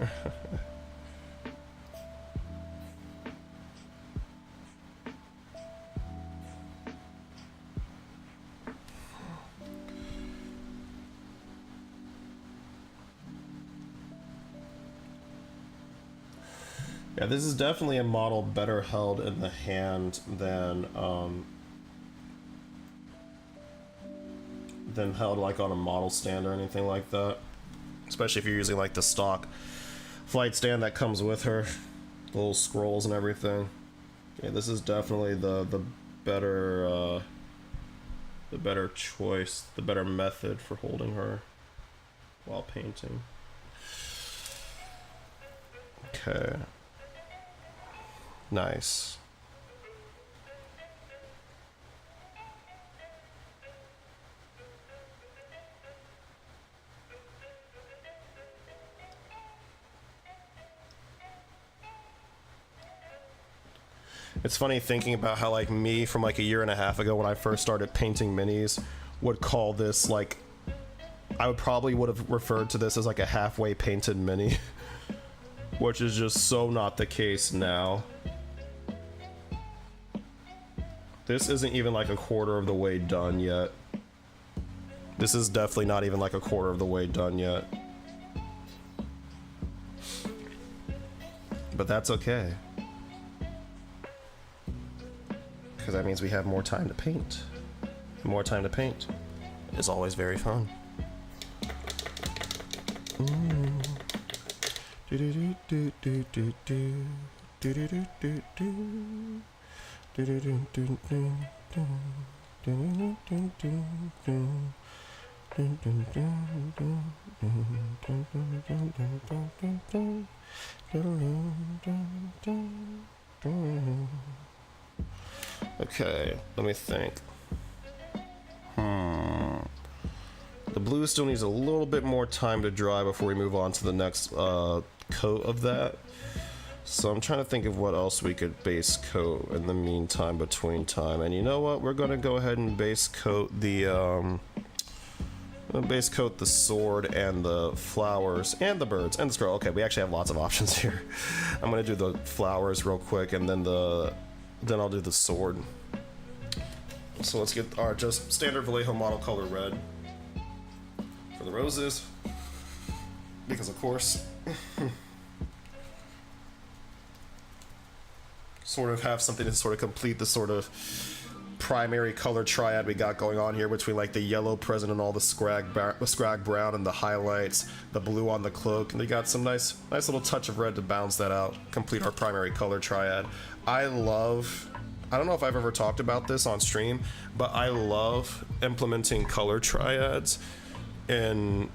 Yeah, this is definitely a model better held in the hand than held like on a model stand or anything like that. Especially if you're using like the stock flight stand that comes with her, the little scrolls and everything. Yeah, this is definitely the better choice, the better method for holding her while painting. Okay. Nice. It's funny thinking about how like me from like a year and a half ago when I first started painting minis would call this like, I would have referred to this as like a halfway painted mini, which is just so not the case now. This isn't even like a quarter of the way done yet. This is definitely not even like a quarter of the way done yet. But that's okay. Because that means we have more time to paint. More time to paint is always very fun. Okay, let me think. The blue still needs a little bit more time to dry before we move on to the next coat of that. So I'm trying to think of what else we could base coat in the meantime, between time. And you know what? We're gonna go ahead and base coat the sword and the flowers and the birds and the scroll. Okay, we actually have lots of options here. I'm gonna do the flowers real quick, and then I'll do the sword. So let's get our just standard Vallejo model color red for the roses, because of course. Sort of have something to sort of complete the sort of primary color triad we got going on here between like the yellow present and all the scrag brown and the highlights, the blue on the cloak, and we got some nice little touch of red to balance that out, complete our primary color triad. I don't know if I've ever talked about this on stream, but I love implementing color triads in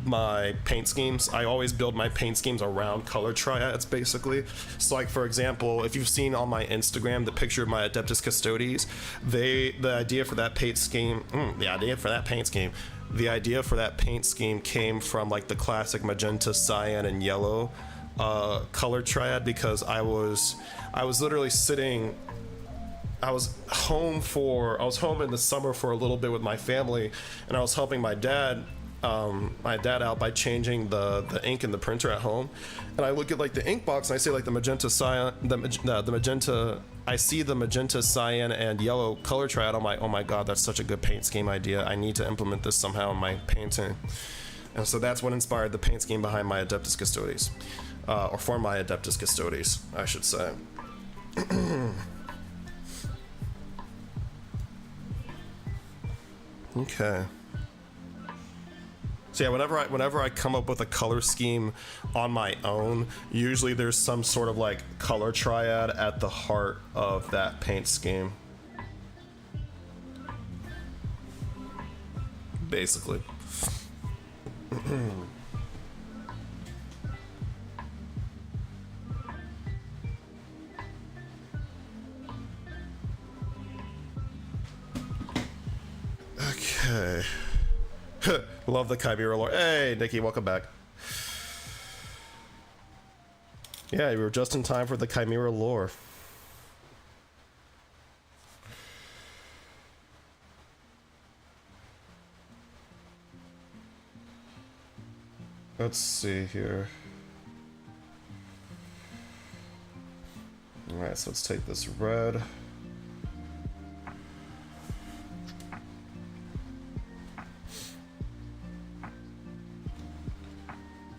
my paint schemes. I always build my paint schemes around color triads, basically. So like, for example, if you've seen on my Instagram the picture of my Adeptus Custodes, the idea for that paint scheme came from like the classic magenta, cyan, and yellow color triad, because I was literally sitting, I was home in the summer for a little bit with my family, and I was helping my dad out by changing the ink in the printer at home, and I look at like the ink box and I see like the magenta, cyan, I see the magenta, cyan, and yellow color triad. I'm like, oh my god, that's such a good paint scheme idea. I need to implement this somehow in my painting. And so that's what inspired the paint scheme behind my Adeptus Custodes, or for my Adeptus Custodes, I should say. Okay. So yeah, whenever I come up with a color scheme on my own, usually there's some sort of like color triad at the heart of that paint scheme. basically. Okay. Love the Chimera lore. Hey, Nikki, welcome back. Yeah, you were just in time for the Chimera lore. Let's see here. Alright, so let's take this red. A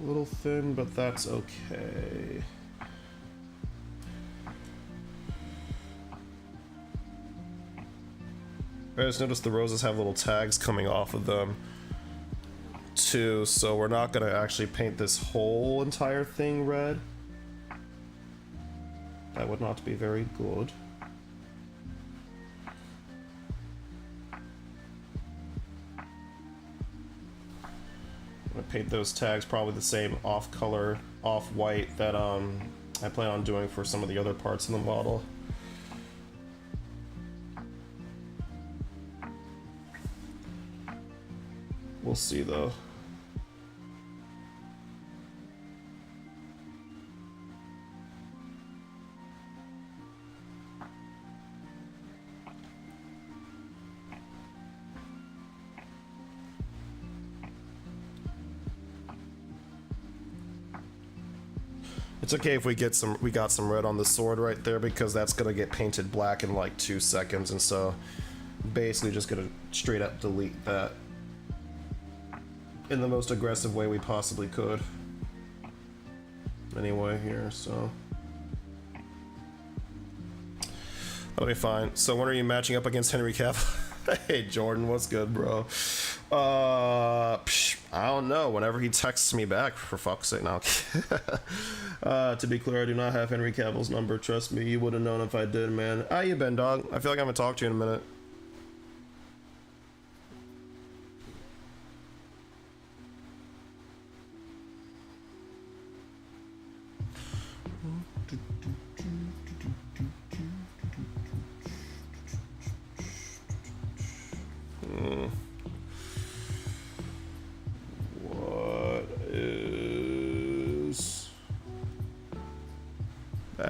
little thin, but that's okay. I just noticed the roses have little tags coming off of them too, so we're not gonna actually paint this whole entire thing red. That would not be very good. I'm gonna paint those tags probably the same off color, off white that I plan on doing for some of the other parts in the model. We'll see though. It's okay if we got some red on the sword right there, because that's gonna get painted black in like 2 seconds, and so basically just gonna straight up delete that in the most aggressive way we possibly could. Anyway here, so that'll be fine. So when are you matching up against Henry Cavill? Hey Jordan, what's good, bro? I don't know. Whenever he texts me back, for fuck's sake. Now, to be clear, I do not have Henry Cavill's number. Trust me, you would have known if I did, man. How you been, dog? I feel like I haven't talked to you in a minute.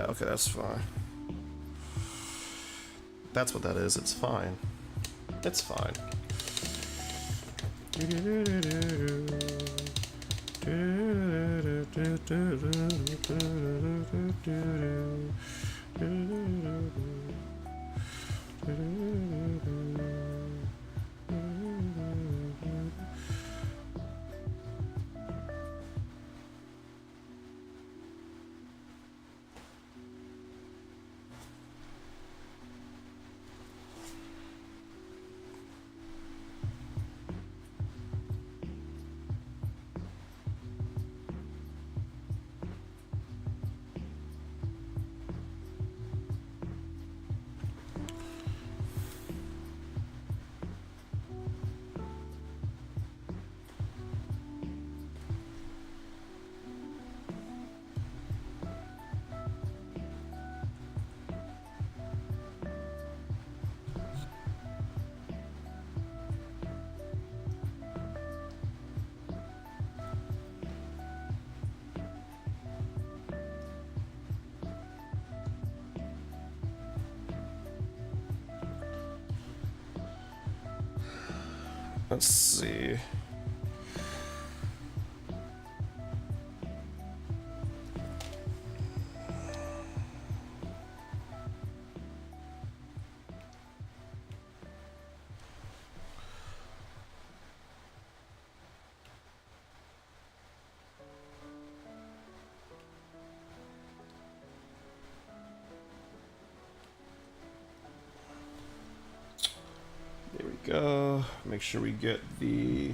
Okay, that's fine. That's what that is. It's fine. It's fine. Let's see. There we go. Make sure we get the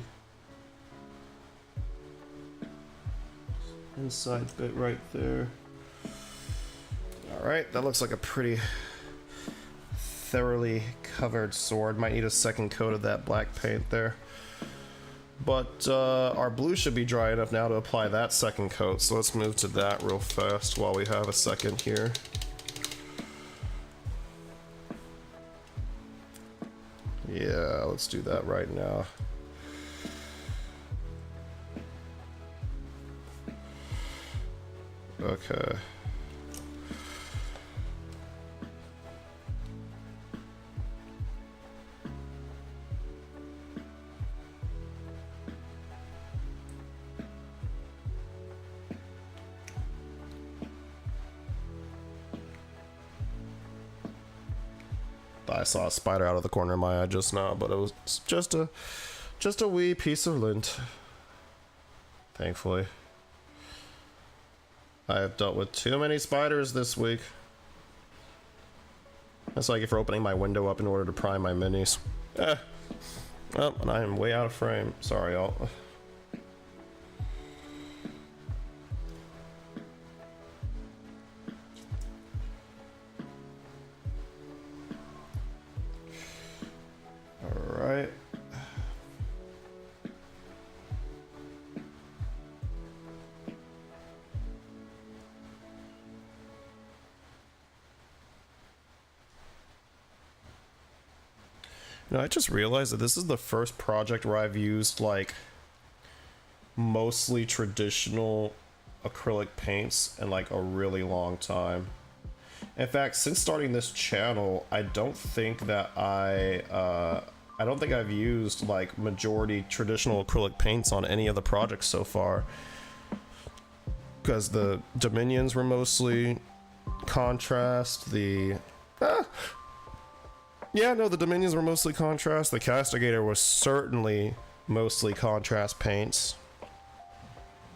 inside bit right there. Alright, that looks like a pretty thoroughly covered sword. Might need a second coat of that black paint there. But our blue should be dry enough now to apply that second coat, so let's move to that real fast while we have a second here. Yeah, let's do that right now. Okay. I saw a spider out of the corner of my eye just now, but it was just a wee piece of lint. Thankfully. I have dealt with too many spiders this week. That's like if you're opening my window up in order to prime my minis. Oh, and I am way out of frame. Sorry, y'all. Alright. You know, I just realized that this is the first project where I've used, like, mostly traditional acrylic paints in, like, a really long time. In fact, since starting this channel, I don't think that I don't think I've used, like, majority traditional acrylic paints on any of the projects so far. Because the Dominions were mostly contrast, yeah, no, the Dominions were mostly contrast. The Castigator was certainly mostly contrast paints.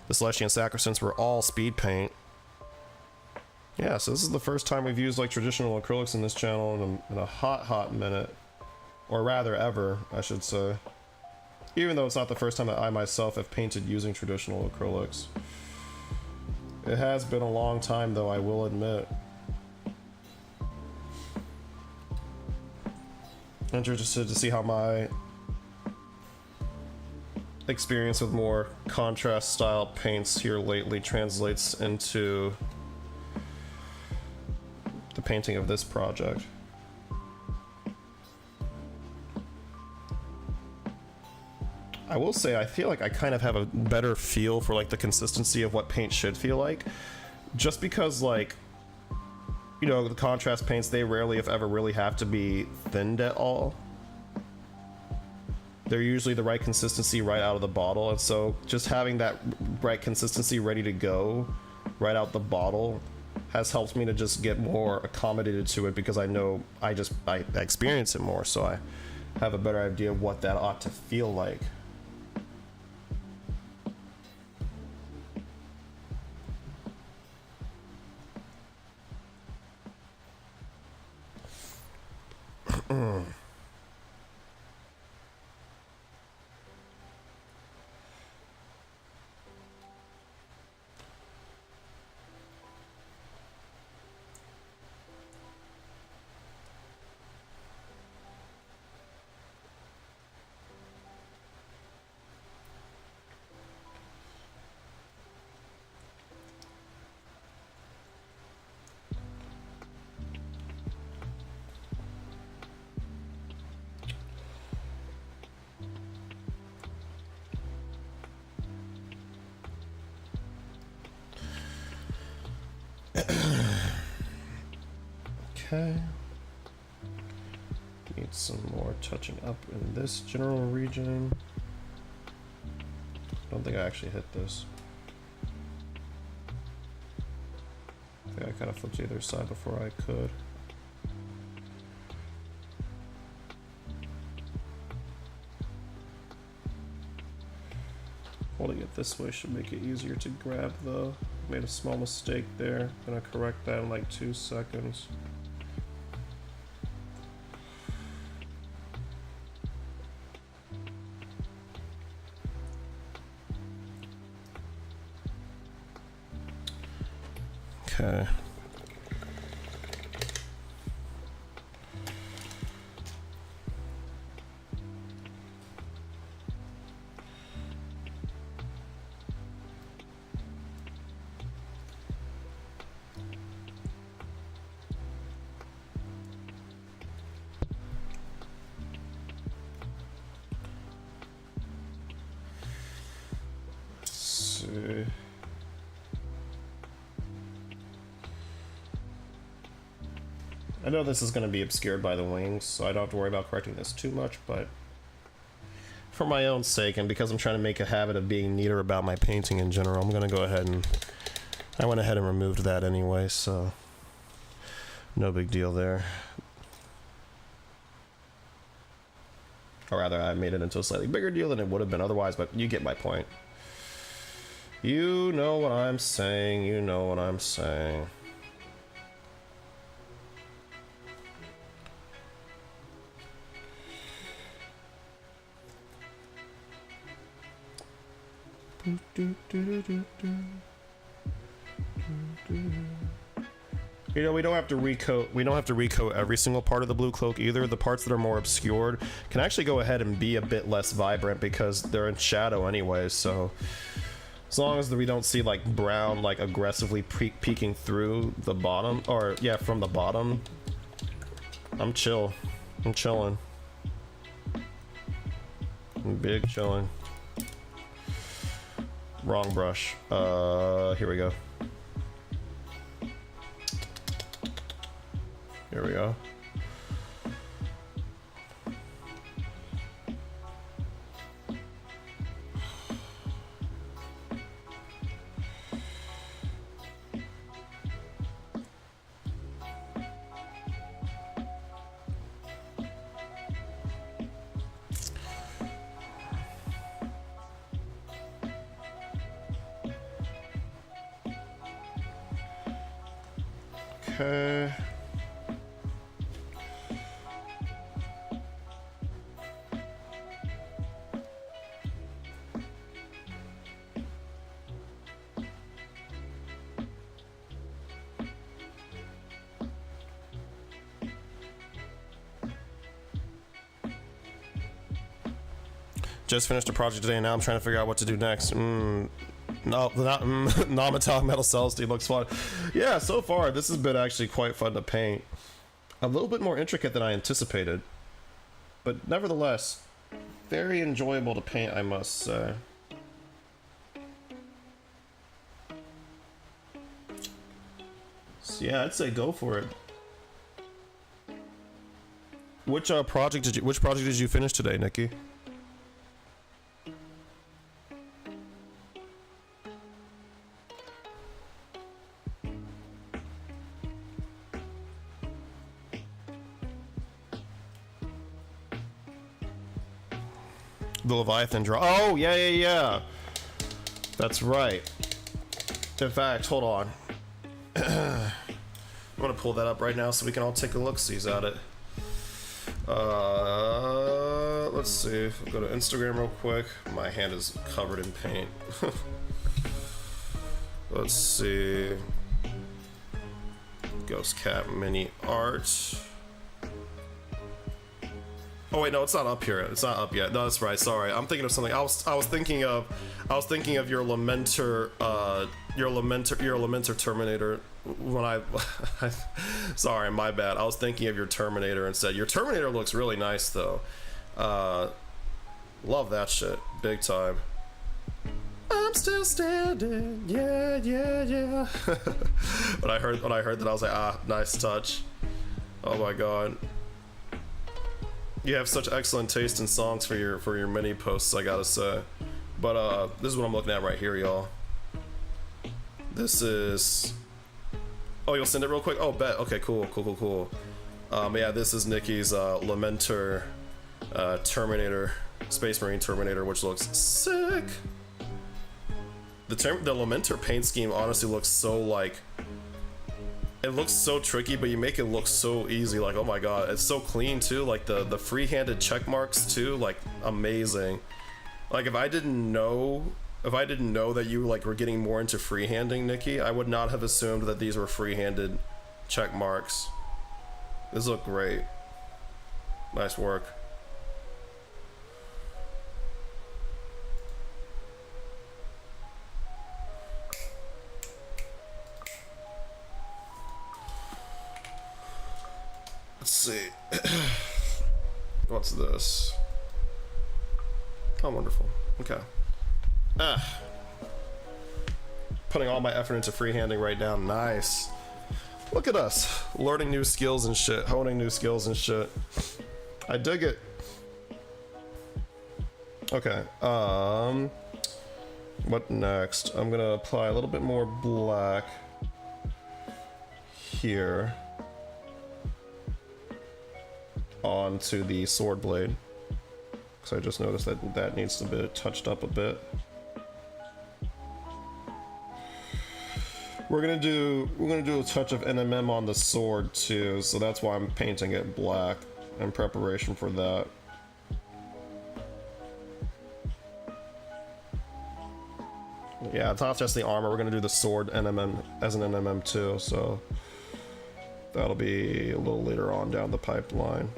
The Celestine Sacrosancts were all speed paint. Yeah, so this is the first time we've used like traditional acrylics in this channel in a hot minute. Or rather ever, I should say. Even though it's not the first time that I myself have painted using traditional acrylics. It has been a long time though, I will admit. Interested to see how my experience with more contrast style paints here lately translates into the painting of this project. I will say I feel like I kind of have a better feel for like the consistency of what paint should feel like, just because like, you know, the contrast paints, they rarely if ever really have to be thinned at all. They're usually the right consistency right out of the bottle, and so just having that right consistency ready to go right out the bottle has helped me to just get more accommodated to it, because I know I experience it more, so I have a better idea of what that ought to feel like. Okay. Need some more touching up in this general region. Don't think I actually hit this. I think I kind of flipped to the other side before I could. Holding it this way should make it easier to grab though. Made a small mistake there. Gonna correct that in like 2 seconds. Okay. see. I know this is going to be obscured by the wings, so I don't have to worry about correcting this too much, but for my own sake, and because I'm trying to make a habit of being neater about my painting in general, I'm going to go ahead and... I went ahead and removed that anyway, so no big deal there. Or rather, I made it into a slightly bigger deal than it would have been otherwise, but you get my point. You know what I'm saying, you know what I'm saying. You know, we don't have to recoat every single part of the blue cloak either. The parts that are more obscured can actually go ahead and be a bit less vibrant because they're in shadow anyway, so as long as we don't see like brown like aggressively peeking through the bottom, or yeah, from the bottom, I'm chilling. Big chilling. Wrong brush. Here we go. Here we go. Okay. Just finished a project today and now I'm trying to figure out what to do next. No, not non-metallic metal Celestine looks fun. Yeah, so far this has been actually quite fun to paint. A little bit more intricate than I anticipated, but nevertheless very enjoyable to paint, I must say. So yeah, I'd say go for it. Which project did you finish today, Nikki? The Leviathan draw. Oh, yeah. That's right. In fact, hold on. I'm gonna pull that up right now so we can all take a look-sees at it. Let's see. I'll go to Instagram real quick. My hand is covered in paint. Let's see. Ghost Cat Mini Art. Oh wait, no, it's not up here. It's not up yet. No, that's right. Sorry, I'm thinking of something. I was thinking of your Lamenter, your Lamenter Terminator. When I, sorry, my bad. I was thinking of your Terminator instead. Your Terminator looks really nice though. Love that shit, big time. I'm still standing. Yeah. When I heard that, I was like, ah, nice touch. Oh my god. You have such excellent taste in songs for your mini posts, I gotta say. But this is what I'm looking at right here, y'all. This is... Oh, you'll send it real quick? Oh, bet. Okay, cool. Yeah, this is Nikki's Lamenter Terminator, Space Marine Terminator, which looks sick. The Lamenter paint scheme honestly looks so like... It looks so tricky, but you make it look so easy. Like, oh my god, it's so clean too. Like the free-handed check marks too, like amazing. Like if I didn't know that you like were getting more into freehanding, Nikki, I would not have assumed that these were free-handed check marks. These look great. Nice work. Let's see. What's this? Oh, wonderful. Okay. putting all my effort into freehanding right now. Nice. Look at us, learning new skills and shit, honing new skills and shit. I dig it. Okay, what next? I'm gonna apply a little bit more black here onto the sword blade, because I just noticed that that needs to be touched up a bit. We're gonna do a touch of NMM on the sword too, so that's why I'm painting it black in preparation for that. Yeah, it's not just the armor. We're gonna do the sword NMM as an NMM too, so that'll be a little later on down the pipeline.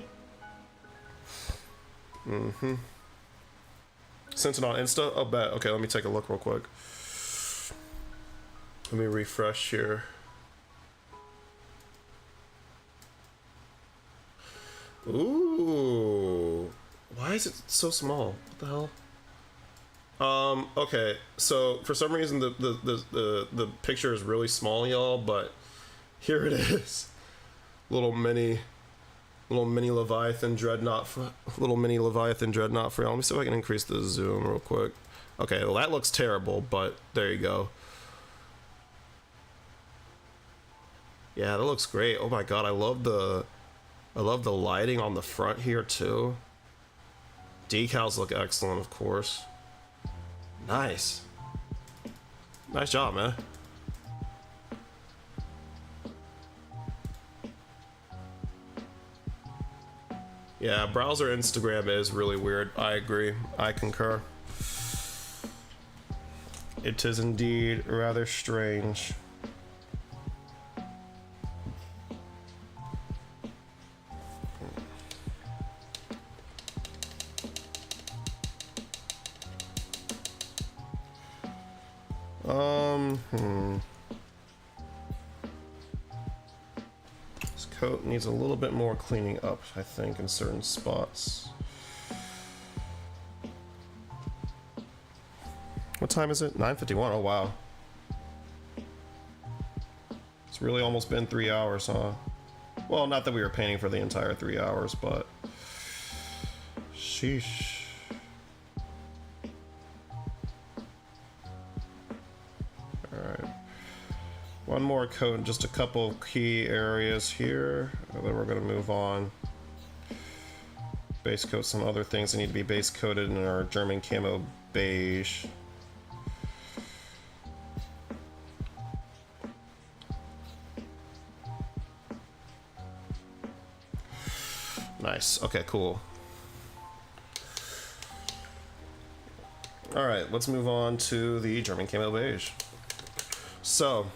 Sent it on Insta? Oh, bet. Okay, let me take a look real quick. Let me refresh here. Ooh. Why is it so small? What the hell? Okay, so for some reason the picture is really small, y'all, but here it is. Little mini Leviathan Dreadnought for y'all. Let me see if I can increase the zoom real quick. Okay, well that looks terrible, but there you go. Yeah, that looks great. Oh my god, I love the lighting on the front here too. Decals look excellent, of course. Nice. Nice job, man. Yeah, browser Instagram is really weird. I agree. I concur. It is indeed rather strange. This coat needs a little bit more cleaning up, I think, in certain spots. What time is it? 9:51. Oh wow. It's really almost been 3 hours, huh? Well, not that we were painting for the entire 3 hours, but sheesh. One more coat in just a couple of key areas here, and then we're going to move on. Base coat some other things that need to be base coated in our German camo beige. Nice. Okay, cool. All right, let's move on to the German camo beige. So,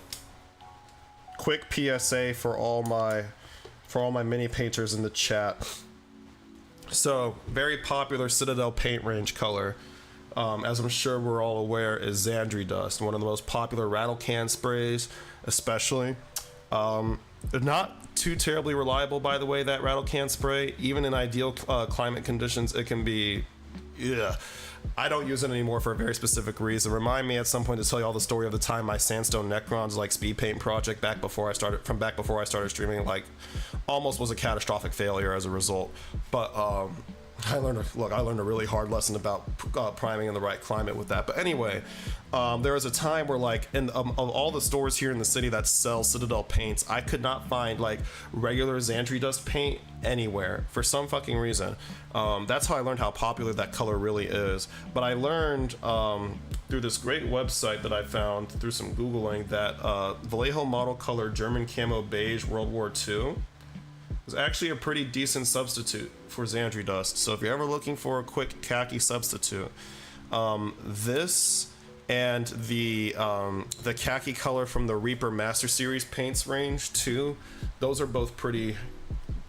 quick PSA for all my mini painters in the chat. So, very popular Citadel paint range color, as I'm sure we're all aware, is Xandri Dust, one of the most popular rattle can sprays, especially. They're not too terribly reliable, by the way, that rattle can spray. Even in ideal climate conditions, it can be, yeah. I don't use it anymore for a very specific reason. Remind me at some point to tell you all the story of the time my Sandstone Necrons like speed paint project back before I started streaming almost was a catastrophic failure as a result. But I learned a really hard lesson about priming in the right climate with that. But anyway, there was a time where like of all the stores here in the city that sell Citadel paints, I could not find like regular Xandri Dust paint anywhere for some fucking reason. That's how I learned how popular that color really is. But I learned through this great website that I found through some Googling that Vallejo model color German camo beige World War II was actually a pretty decent substitute for Xandri Dust. So if you're ever looking for a quick khaki substitute, this and the khaki color from the Reaper Master Series paints range too, these are both pretty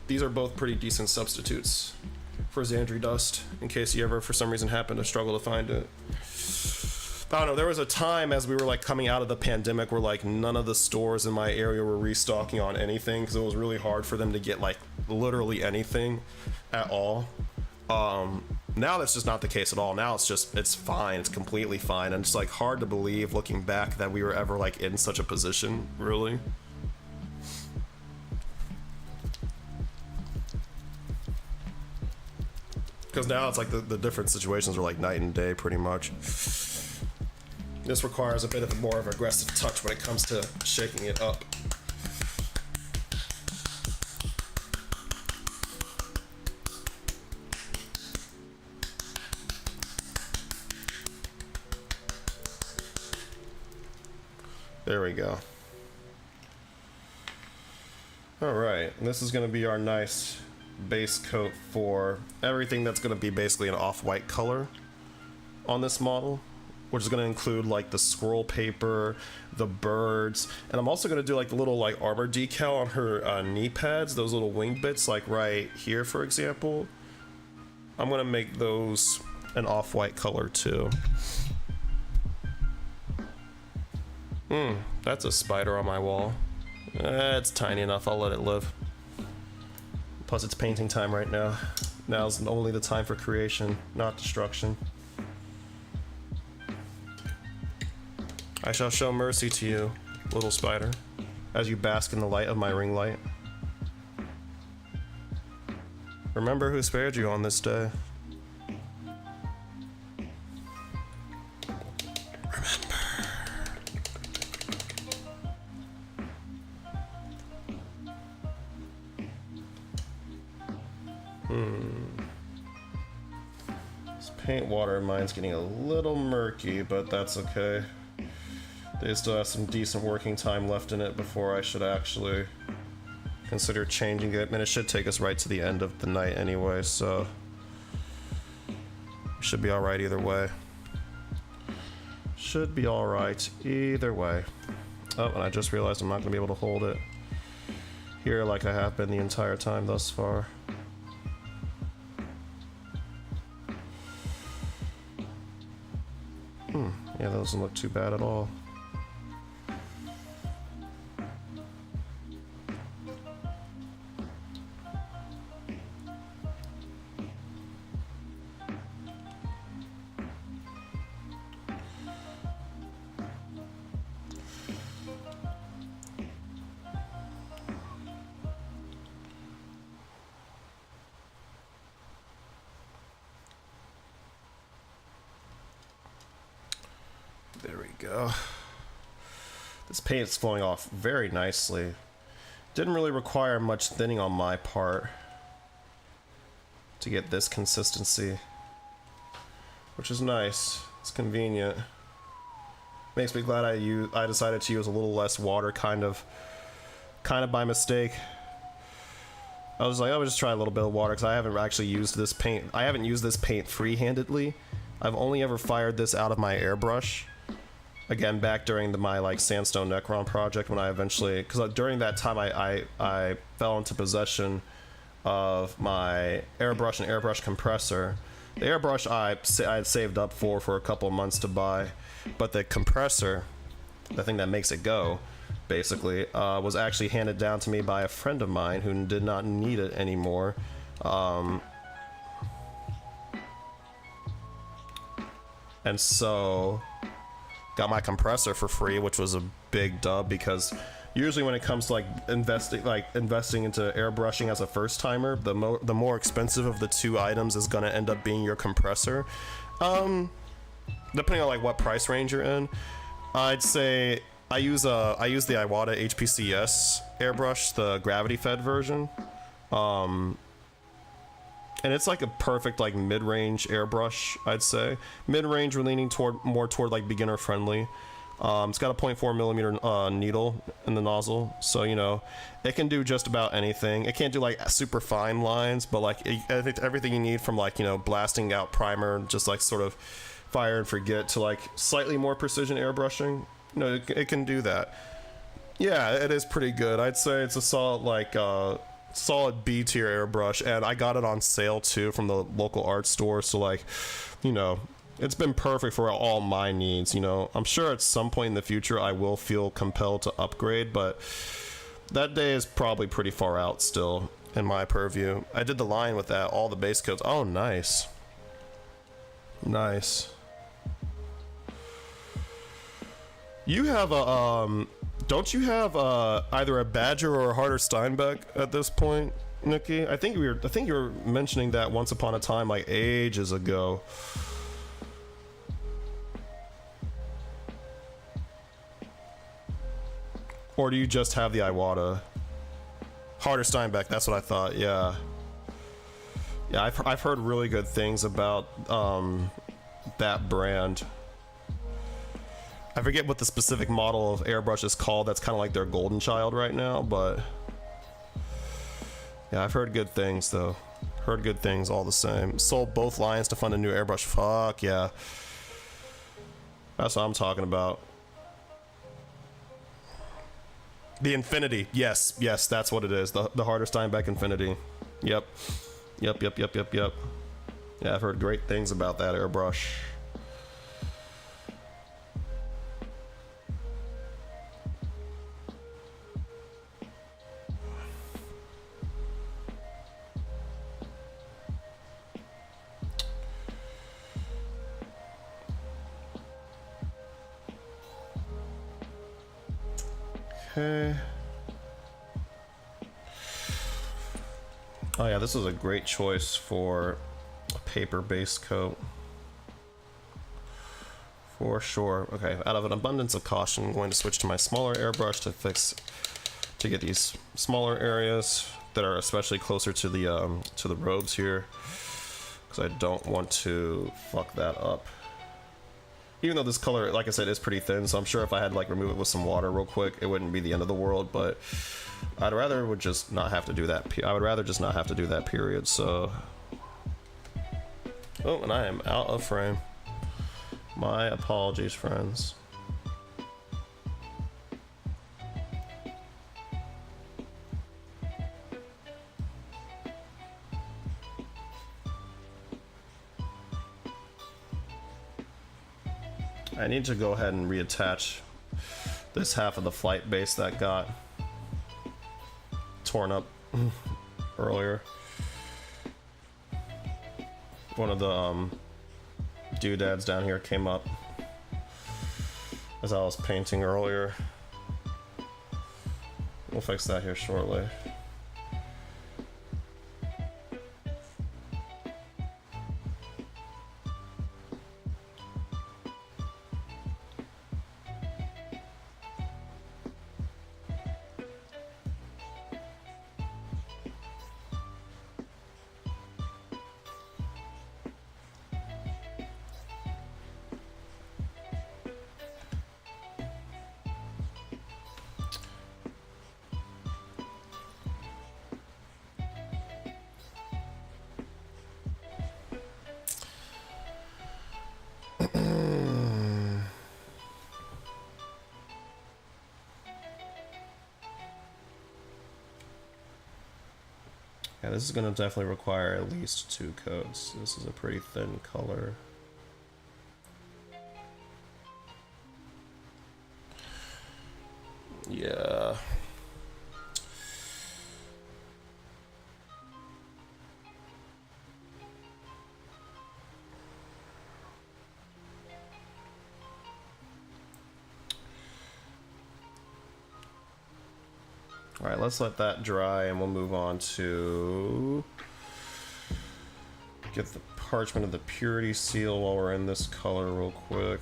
decent substitutes for Xandri Dust, in case you ever for some reason happen to struggle to find it. I don't know, there was a time as we were like coming out of the pandemic where like none of the stores in my area were restocking on anything because it was really hard for them to get like literally anything at all. Now that's just not the case at all. Now it's fine. It's completely fine. And it's like hard to believe looking back that we were ever like in such a position, really. Because now it's like the different situations are like night and day pretty much. This requires a bit of a more of an aggressive touch when it comes to shaking it up. There we go. Alright, this is going to be our nice base coat for everything that's going to be basically an off-white color on this model, which is going to include like the scroll paper, the birds, and I'm also going to do like the little like armor decal on her knee pads, those little wing bits like right here for example. I'm going to make those an off-white color too. That's a spider on my wall. It's tiny enough, I'll let it live. Plus it's painting time right now. Now's only the time for creation, not destruction. I shall show mercy to you, little spider, as you bask in the light of my ring light. Remember who spared you on this day. This paint water of mine's getting a little murky, but that's okay. They still have some decent working time left in it before I should actually consider changing it. And it should take us right to the end of the night anyway, so should be alright either way. Should be alright either way. Oh, and I just realized I'm not going to be able to hold it here like I have been the entire time thus far. Yeah, that doesn't look too bad at all. There we go. This paint's flowing off very nicely. Didn't really require much thinning on my part to get this consistency, which is nice. It's convenient. Makes me glad I decided to use a little less water, kind of by mistake. I was like, I would just try a little bit of water because I haven't actually used this paint. I haven't used this paint free-handedly. I've only ever fired this out of my airbrush. Again, back during my like Sandstone Necron project when I eventually, because during that time I fell into possession of my airbrush and airbrush compressor. The airbrush I had saved up for a couple of months to buy, but the compressor, the thing that makes it go, basically, was actually handed down to me by a friend of mine who did not need it anymore. And so got my compressor for free, which was a big dub because usually when it comes to like investing into airbrushing as a first timer, the more expensive of the two items is going to end up being your compressor. Depending on like what price range you're in, I'd say I use the Iwata HPCS airbrush, the gravity fed version. And it's like a perfect like mid-range airbrush, I'd say. Mid-range, we're leaning more toward like beginner friendly. It's got a 0.4mm needle in the nozzle, so you know it can do just about anything. It can't do like super fine lines, but like I think everything you need from like, you know, blasting out primer, just like sort of fire and forget, to like slightly more precision airbrushing. You know, it can do that. Yeah, it is pretty good. I'd say it's a solid like solid B tier airbrush, and I got it on sale too from the local art store, so like, you know, it's been perfect for all my needs. You know, I'm sure at some point in the future I will feel compelled to upgrade, but that day is probably pretty far out still in my purview. I did the line with that, all the base coats. Oh, nice. Nice. You have a don't you have either a Badger or a Harder Steinbeck at this point, Nikki? I think you were mentioning that once upon a time, like ages ago. Or do you just have the Iwata? Harder Steinbeck, that's what I thought. Yeah. Yeah, I've heard really good things about that brand. I forget what the specific model of airbrush is called. That's kind of like their golden child right now, but yeah, I've heard good things though. Heard good things all the same. Sold both lines to fund a new airbrush. Fuck yeah. That's what I'm talking about. The Infinity. Yes, yes, that's what it is. The Harder Steinbeck Infinity. Yep. Yep. Yeah, I've heard great things about that airbrush. Okay. Oh yeah, this was a great choice for a paper base coat. For sure. Okay, out of an abundance of caution, I'm going to switch to my smaller airbrush to get these smaller areas that are especially closer to the robes here, because I don't want to fuck that up. Even though this color, like I said, is pretty thin, so I'm sure if I had to like remove it with some water real quick, it wouldn't be the end of the world, but I'd rather just not have to do that. I would rather just not have to do that, period. So, oh, and I am out of frame. My apologies, friends. I need to go ahead and reattach this half of the flight base that got torn up earlier. One of the doodads down here came up as I was painting earlier. We'll fix that here shortly. Yeah, this is going to definitely require at least 2 coats. This is a pretty thin color. Yeah. All right, let's let that dry and we'll move on to get the parchment of the purity seal while we're in this color real quick.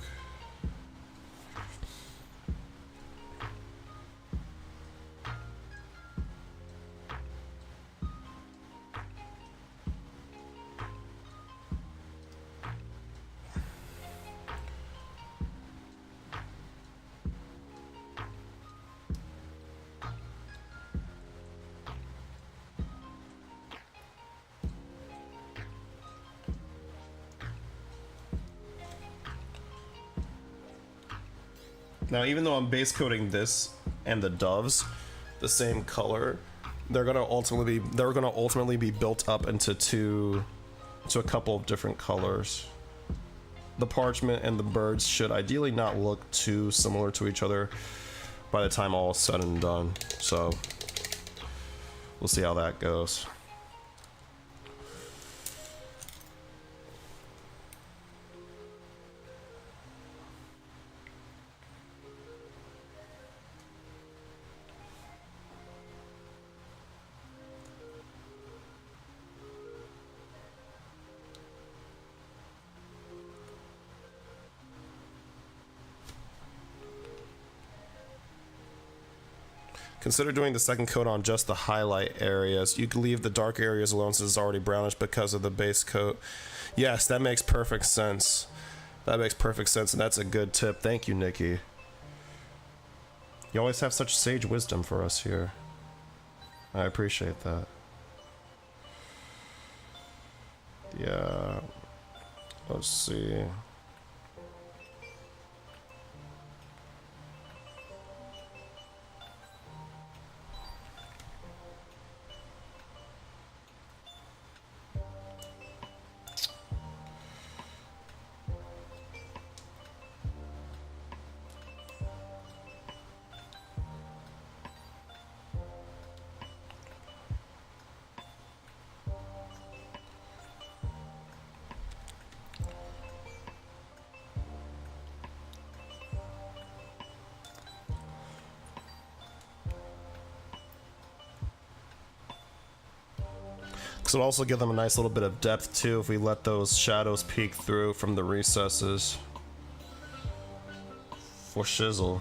Now, even though I'm base coating this and the doves the same color, they're gonna ultimately be built up into a couple of different colors. The parchment and the birds should ideally not look too similar to each other by the time all is said and done. So we'll see how that goes. Consider doing the second coat on just the highlight areas. You can leave the dark areas alone since it's already brownish because of the base coat. Yes, that makes perfect sense. That makes perfect sense, and that's a good tip. Thank you, Nikki. You always have such sage wisdom for us here. I appreciate that. Yeah. Let's see. Because it'll also give them a nice little bit of depth too if we let those shadows peek through from the recesses. For shizzle.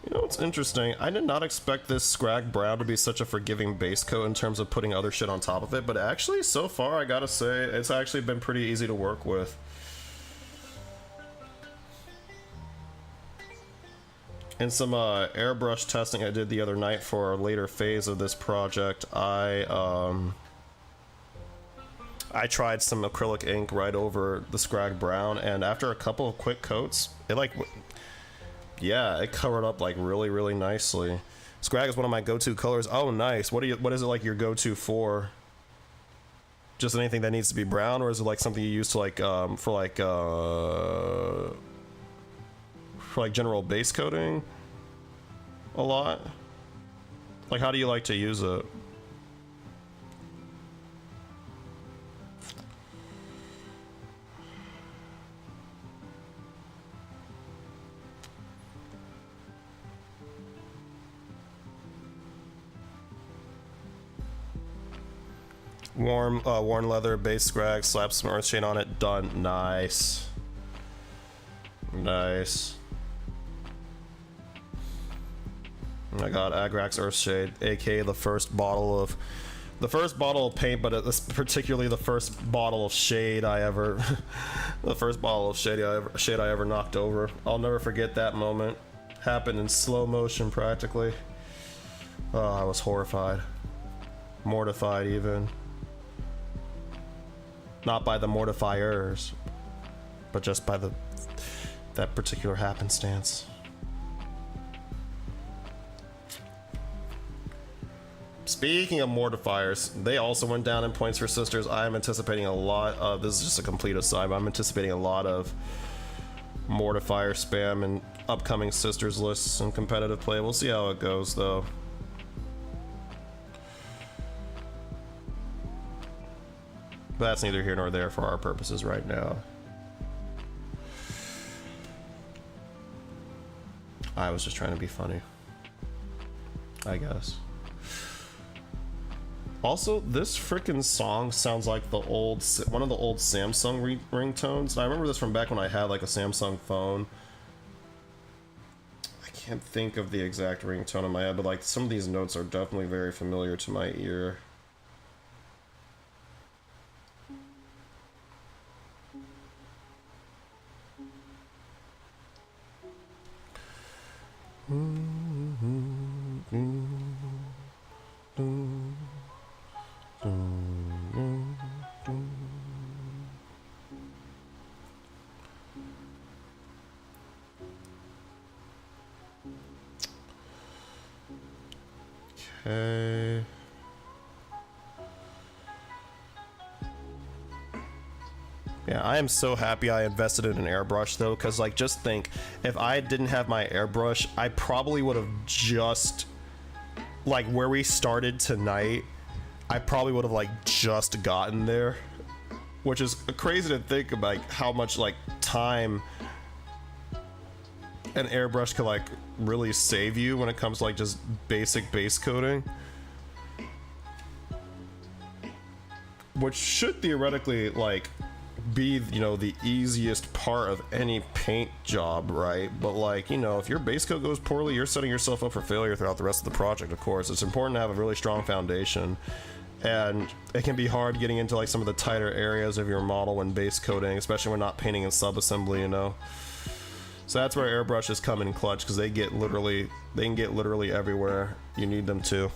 You know, it's interesting. I did not expect this Scrag Brown to be such a forgiving base coat in terms of putting other shit on top of it, but actually, so far, I gotta say, it's actually been pretty easy to work with. In some airbrush testing I did the other night for a later phase of this project, I tried some acrylic ink right over the Scrag Brown, and after a couple of quick coats, it like... yeah, it covered up like really nicely. Scrag is one of my go-to colors. Oh, nice. What is it like your go-to for? Just anything that needs to be brown, or is it like something you use to like for like general base coating a lot? Like, how do you like to use it? Worn leather, base Scrag, slap some earthshade on it, done. Nice. Nice. I got Agrax Earthshade, aka the first bottle of paint, but it's particularly the first bottle of shade I ever the first bottle of shade I ever knocked over. I'll never forget that moment. Happened in slow motion practically. Oh, I was horrified. Mortified even. Not by the mortifiers, but just by that particular happenstance. Speaking of mortifiers, they also went down in points for sisters. I am anticipating a lot of, this is just a complete aside, but I'm anticipating a lot of mortifier spam in upcoming sisters lists and competitive play. We'll see how it goes though. But that's neither here nor there for our purposes right now. I was just trying to be funny, I guess. Also, this frickin' song sounds like the old, one of the old Samsung ringtones. I remember this from back when I had like a Samsung phone. I can't think of the exact ringtone in my head, but like some of these notes are definitely very familiar to my ear. Okay. Yeah, I am so happy I invested in an airbrush though, because like just think, if I didn't have my airbrush, I probably would have just, like where we started tonight, I probably would have like just gotten there, which is crazy to think about, like how much like time an airbrush could like really save you when it comes to like just basic base coating, which should theoretically like be, you know, the easiest part of any paint job, right? But like, you know, if your base coat goes poorly, you're setting yourself up for failure throughout the rest of the project. Of course, it's important to have a really strong foundation, and it can be hard getting into like some of the tighter areas of your model when base coating, especially when not painting in sub-assembly, you know. So that's where airbrushes come in clutch, because they can get literally everywhere you need them to.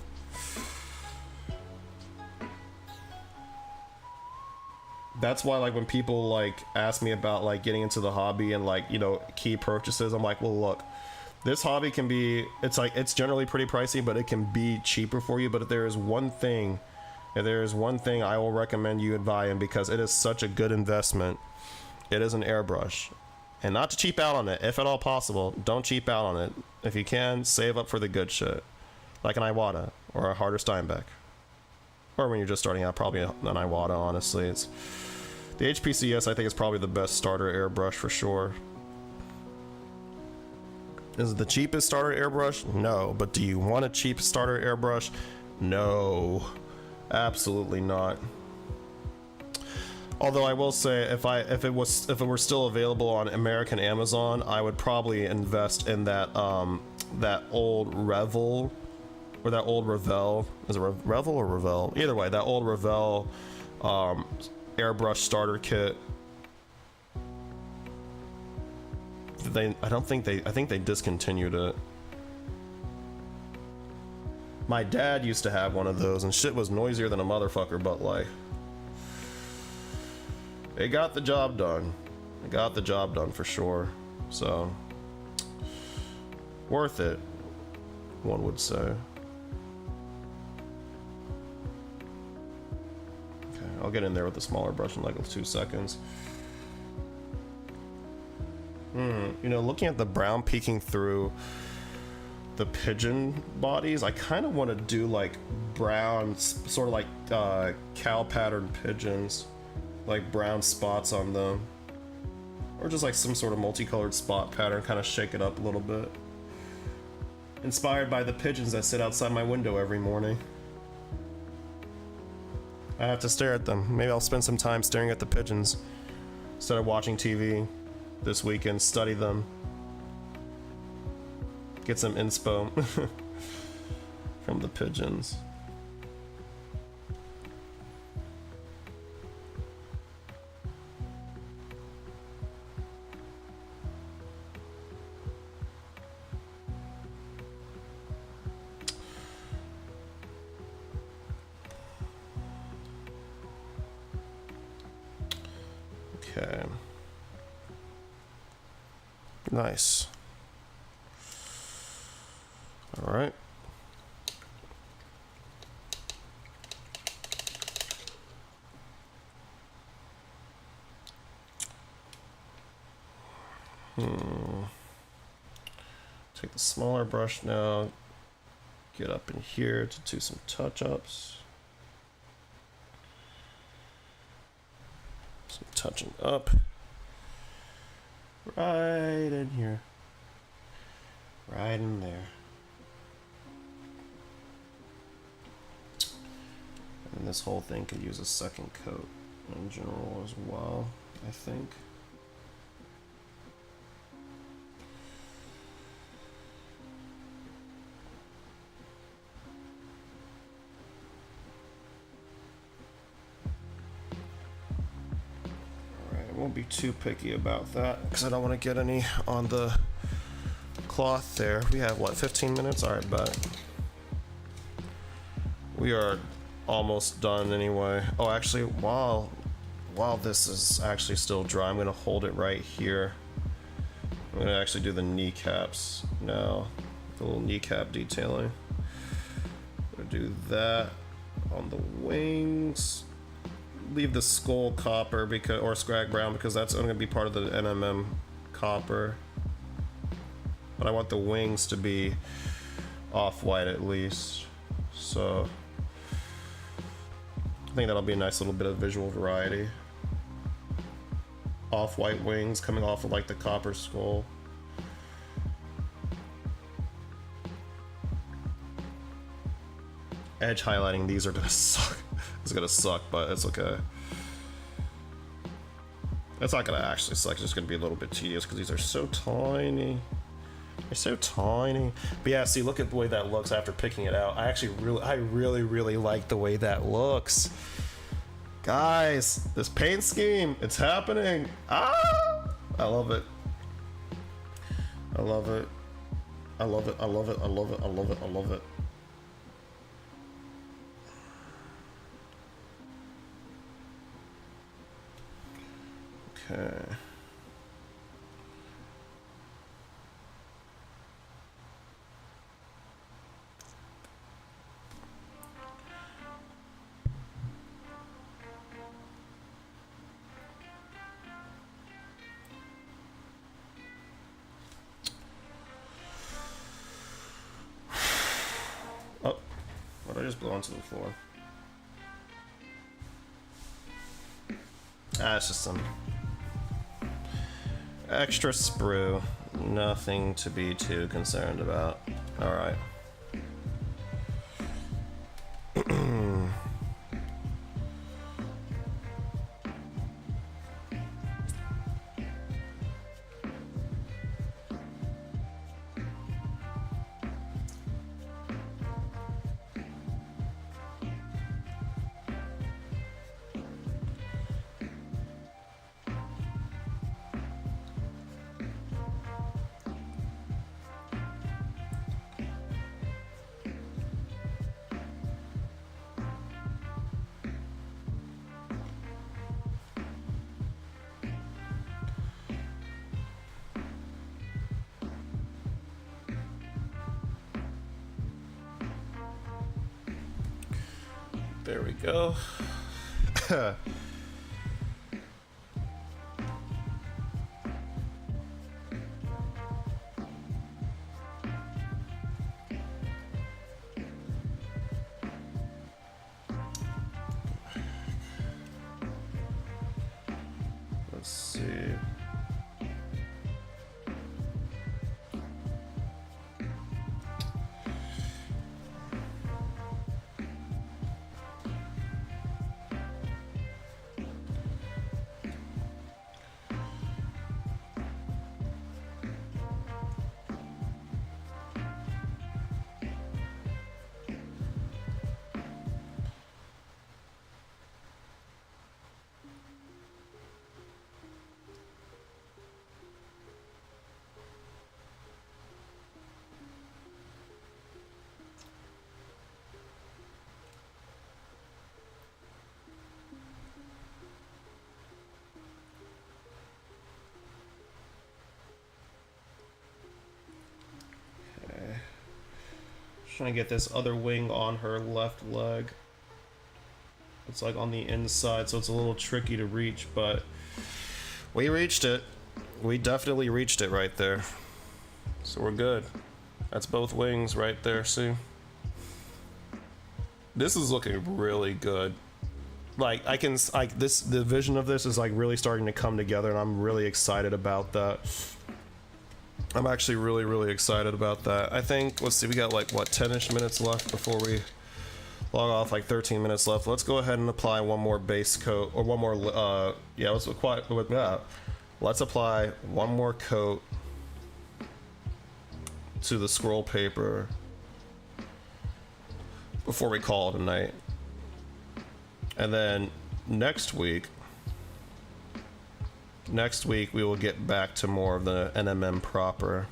That's why, like, when people like ask me about like getting into the hobby and like, you know, key purchases, I'm like, well, look, this hobby can be, it's generally pretty pricey, but it can be cheaper for you. But if there is one thing I will recommend you buy in, because it is such a good investment, it is an airbrush. And not to cheap out on it, if at all possible, don't cheap out on it. If you can, save up for the good shit, like an Iwata or a harder Steinbeck, or when you're just starting out, probably an Iwata. Honestly, it's the HPCS. I think is probably the best starter airbrush for sure. Is it the cheapest starter airbrush? No. But do you want a cheap starter airbrush? No, absolutely not. Although I will say, if it were still available on American Amazon, I would probably invest in that that old Revel, or that old Revell. Is it Revel or Revell? Either way, that old Revell airbrush starter kit. I think they discontinued it. My dad used to have one of those, and shit was noisier than a motherfucker, but like, it got the job done. It got the job done for sure. So, worth it, one would say. Okay, I'll get in there with the smaller brush in like 2 seconds. You know, looking at the brown peeking through the pigeon bodies, I kind of want to do like brown, sort of like cow pattern pigeons, like brown spots on them, or just like some sort of multicolored spot pattern, kind of shake it up a little bit. Inspired by the pigeons that sit outside my window every morning. I have to stare at them. Maybe I'll spend some time staring at the pigeons instead of watching TV this weekend. Study them, get some inspo from the pigeons. Okay. Nice. All right. Take the smaller brush now. Get up in here to do some touch-ups. Some touching up. Right in here. Right in there. And this whole thing could use a second coat in general as well, I think. Won't be too picky about that because I don't want to get any on the cloth there. We have what, 15 minutes? All right, but we are almost done anyway. Oh, actually, while this is actually still dry, I'm gonna hold it right here. I'm gonna actually do the kneecaps now, the little kneecap detailing. I'm gonna do that on the wings. Leave the skull copper because, or scrag brown, because that's going to be part of the NMM copper. But I want the wings to be off-white at least. So I think that'll be a nice little bit of visual variety. Off-white wings coming off of like the copper skull. edge highlighting these are gonna suck. It's gonna suck, but it's okay. It's not gonna actually suck, it's just gonna be a little bit tedious because these are so tiny. They're so tiny. But yeah, see, look at the way that looks after picking it out. I really like the way that looks. Guys, this paint scheme, it's happening. Ah! I love it. I love it. I love it. I love it. I love it. I love it. I love it. Okay. Oh, what did I just blow onto the floor? Ah, it's just some extra sprue. Nothing to be too concerned about. Alright. There we go. Let's see. Trying to get this other wing on her left leg. It's like on the inside, so it's a little tricky to reach, but we reached it. We definitely reached it right there. So we're good. That's both wings right there, see? This is looking really good. Like, the vision of this is like really starting to come together, and I'm really excited about that. I'm actually really excited about that. I think, let's see, we got like, what, 10-ish minutes left before we log off, like 13 minutes left. Let's go ahead and apply one more base coat, or one more, yeah, let's apply one more coat to the scroll paper before we call it a night. And then next week we will get back to more of the NMM proper.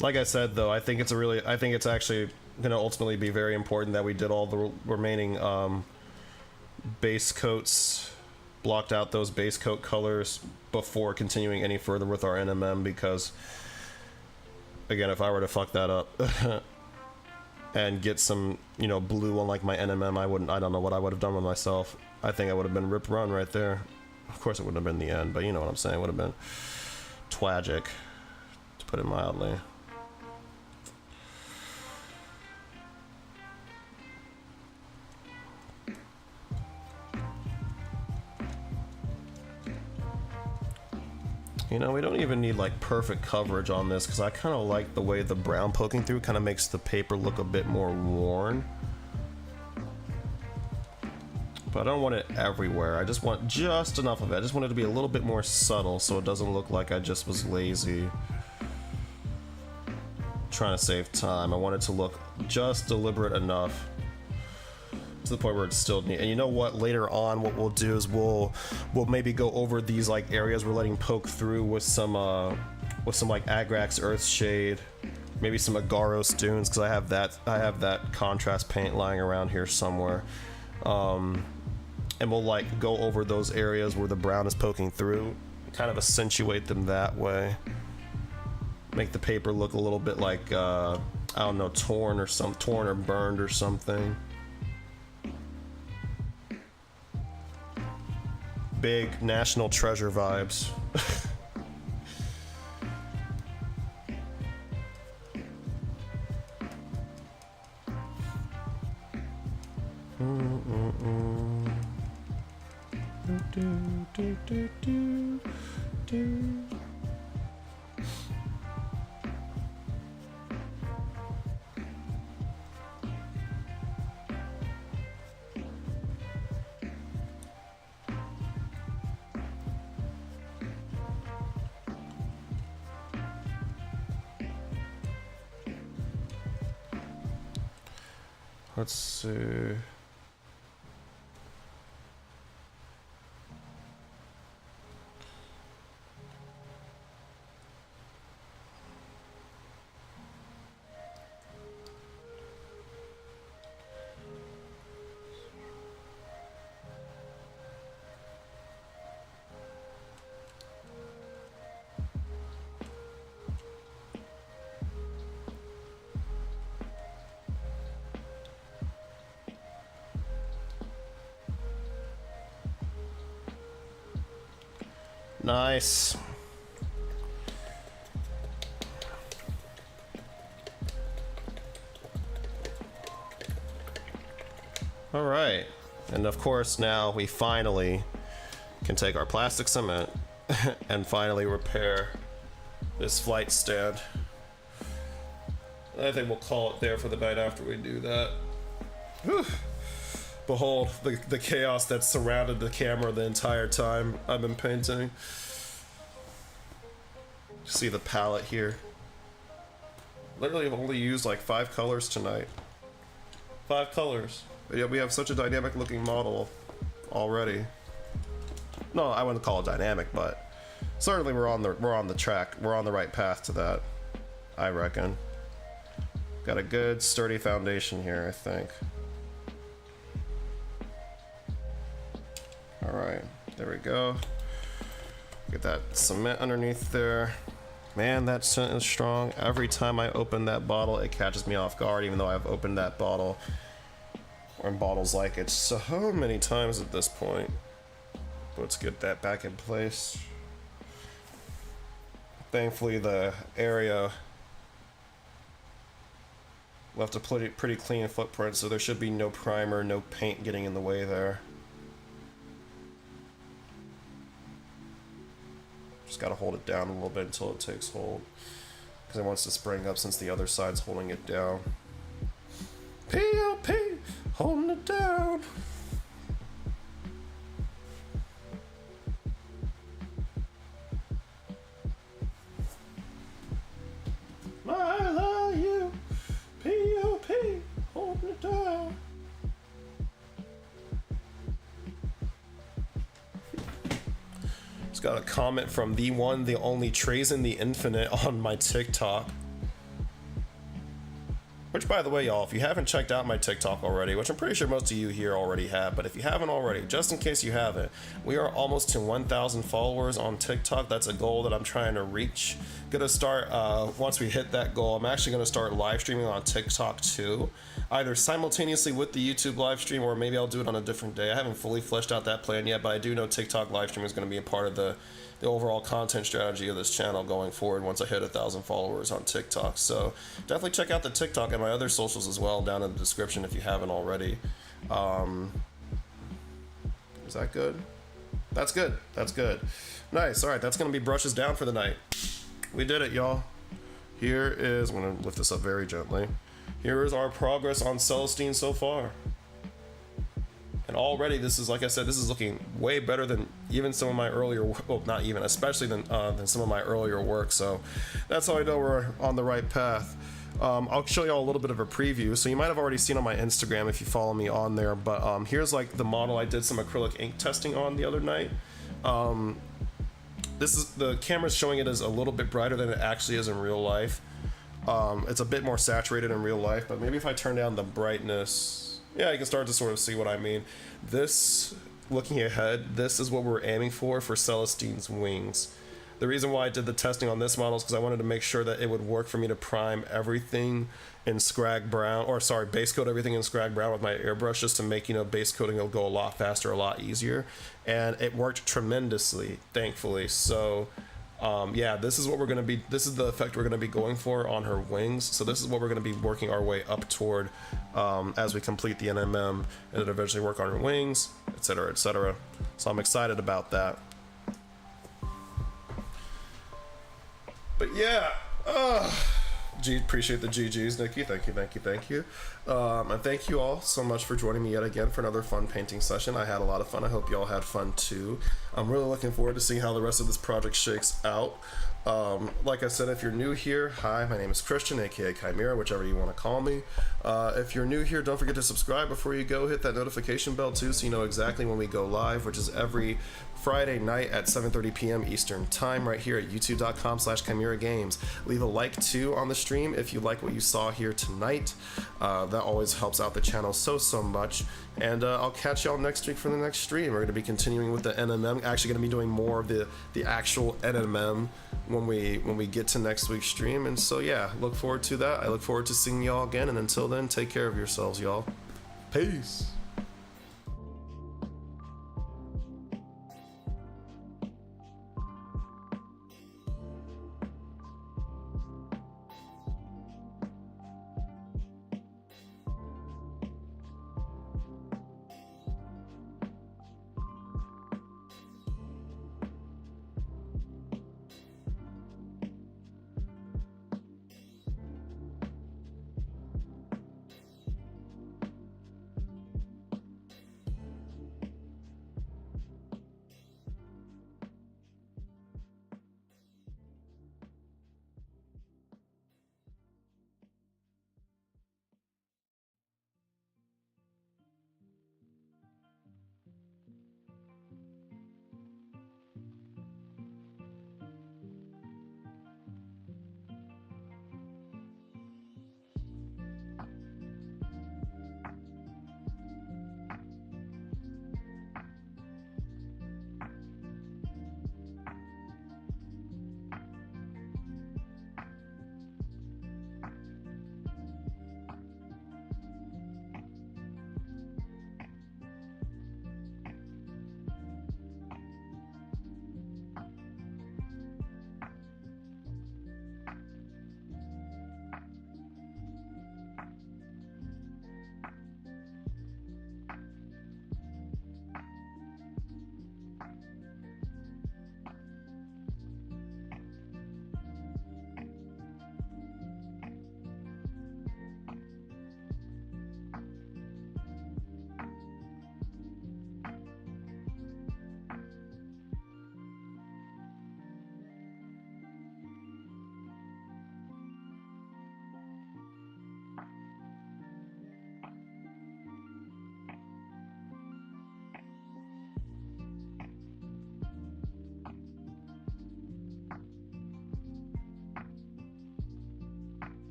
Like I said, though, I think it's actually going to ultimately be very important that we did all the remaining base coats, blocked out those base coat colors before continuing any further with our NMM, because again, if I were to fuck that up and get some, you know, blue on like my NMM, I don't know what I would have done with myself. I think I would have been rip run right there. Of course it wouldn't have been the end, but you know what I'm saying, it would have been twagic, to put it mildly. You know, we don't even need like perfect coverage on this because I kind of like the way the brown poking through kind of makes the paper look a bit more worn. But I don't want it everywhere. I just want just enough of it. I just want it to be a little bit more subtle so it doesn't look like I just was lazy trying to save time. I want it to look just deliberate enough to the point where it's still neat. And you know what? Later on, what we'll do is we'll maybe go over these like areas we're letting poke through with some like Agrax Earthshade, maybe some Agaros Dunes because I have that contrast paint lying around here somewhere. And we'll like go over those areas where the brown is poking through, kind of accentuate them that way. Make the paper look a little bit like I don't know, torn or burned or something. Big national treasure vibes. Let's see. Nice. All right. And of course, now we finally can take our plastic cement and finally repair this flight stand. I think we'll call it there for the night after we do that. Whew. Behold the chaos that surrounded the camera the entire time I've been painting. See the palette here. Literally I've only used like 5 colors tonight. 5 colors. But yet we have such a dynamic looking model already. No, I wouldn't call it dynamic, but certainly we're on the track. We're on the right path to that, I reckon. Got a good sturdy foundation here, I think. Alright, there we go. Get that cement underneath there. Man, that scent is strong. Every time I open that bottle, it catches me off guard, even though I've opened that bottle, or in bottles like it, so many times at this point. But let's get that back in place. Thankfully, the area left a pretty clean footprint, so there should be no primer, no paint getting in the way there. Just gotta hold it down a little bit until it takes hold, because it wants to spring up since the other side's holding it down. P.O.P. holding it down. I love you. P.O.P. holding it down. Just got a comment from the one, the only Trazen the Infinite on my TikTok. Which, by the way, y'all, if you haven't checked out my TikTok already, which I'm pretty sure most of you here already have, but if you haven't already, just in case you haven't, we are almost to 1,000 followers on TikTok. That's a goal that I'm trying to reach. Gonna start, once we hit that goal, I'm actually gonna start live streaming on TikTok too, either simultaneously with the YouTube live stream, or maybe I'll do it on a different day. I haven't fully fleshed out that plan yet, but I do know TikTok live stream is gonna be a part of the overall content strategy of this channel going forward once I hit 1,000 followers on TikTok. So definitely check out the TikTok and my other socials as well down in the description if you haven't already. Is that good? That's good. That's good. Nice. All right, that's going to be brushes down for the night. We did it, y'all. Here is, I'm going to lift this up very gently. Here is our progress on Celestine so far. And already this is, like I said, this is looking way better than even some of my earlier, well, not even, especially than some of my earlier work. So that's how I know we're on the right path. I'll show y'all a little bit of a preview. So you might have already seen on my Instagram if you follow me on there, but here's like the model I did some acrylic ink testing on the other night. This is, the camera's showing it as a little bit brighter than it actually is in real life. It's a bit more saturated in real life, but maybe if I turn down the brightness, yeah, you can start to sort of see what I mean. This, looking ahead, this is what we're aiming for Celestine's wings. The reason why I did the testing on this model is because I wanted to make sure that it would work for me to prime everything in Scrag Brown, or sorry, base coat everything in Scrag Brown with my airbrush, just to make, you know, base coating will go a lot faster, a lot easier. And it worked tremendously, thankfully. So yeah, this is what we're going to be, this is the effect we're going to be going for on her wings. So this is what we're going to be working our way up toward as we complete the NMM, and then eventually work on her wings, etc., etc. So I'm excited about that. But yeah, appreciate the GGs, Nikki. Thank you, thank you, thank you. And thank you all so much for joining me yet again for another fun painting session. I had a lot of fun. I hope you all had fun too. I'm really looking forward to seeing how the rest of this project shakes out. Like I said, if you're new here, hi, my name is Christian, aka Chimera, whichever you want to call me. If you're new here, don't forget to subscribe before you go. Hit that notification bell too, so you know exactly when we go live, which is every Friday night at 7:30 p.m. Eastern Time, right here at youtube.com/Chimera Games. Leave a like too on the stream if you like what you saw here tonight. That always helps out the channel so much. And I'll catch y'all next week for the next stream. We're going to be continuing with the NMM. Actually going to be doing more of the actual NMM when we get to next week's stream. And so yeah, look forward to that. I look forward to seeing y'all again. And until then, take care of yourselves, y'all. Peace.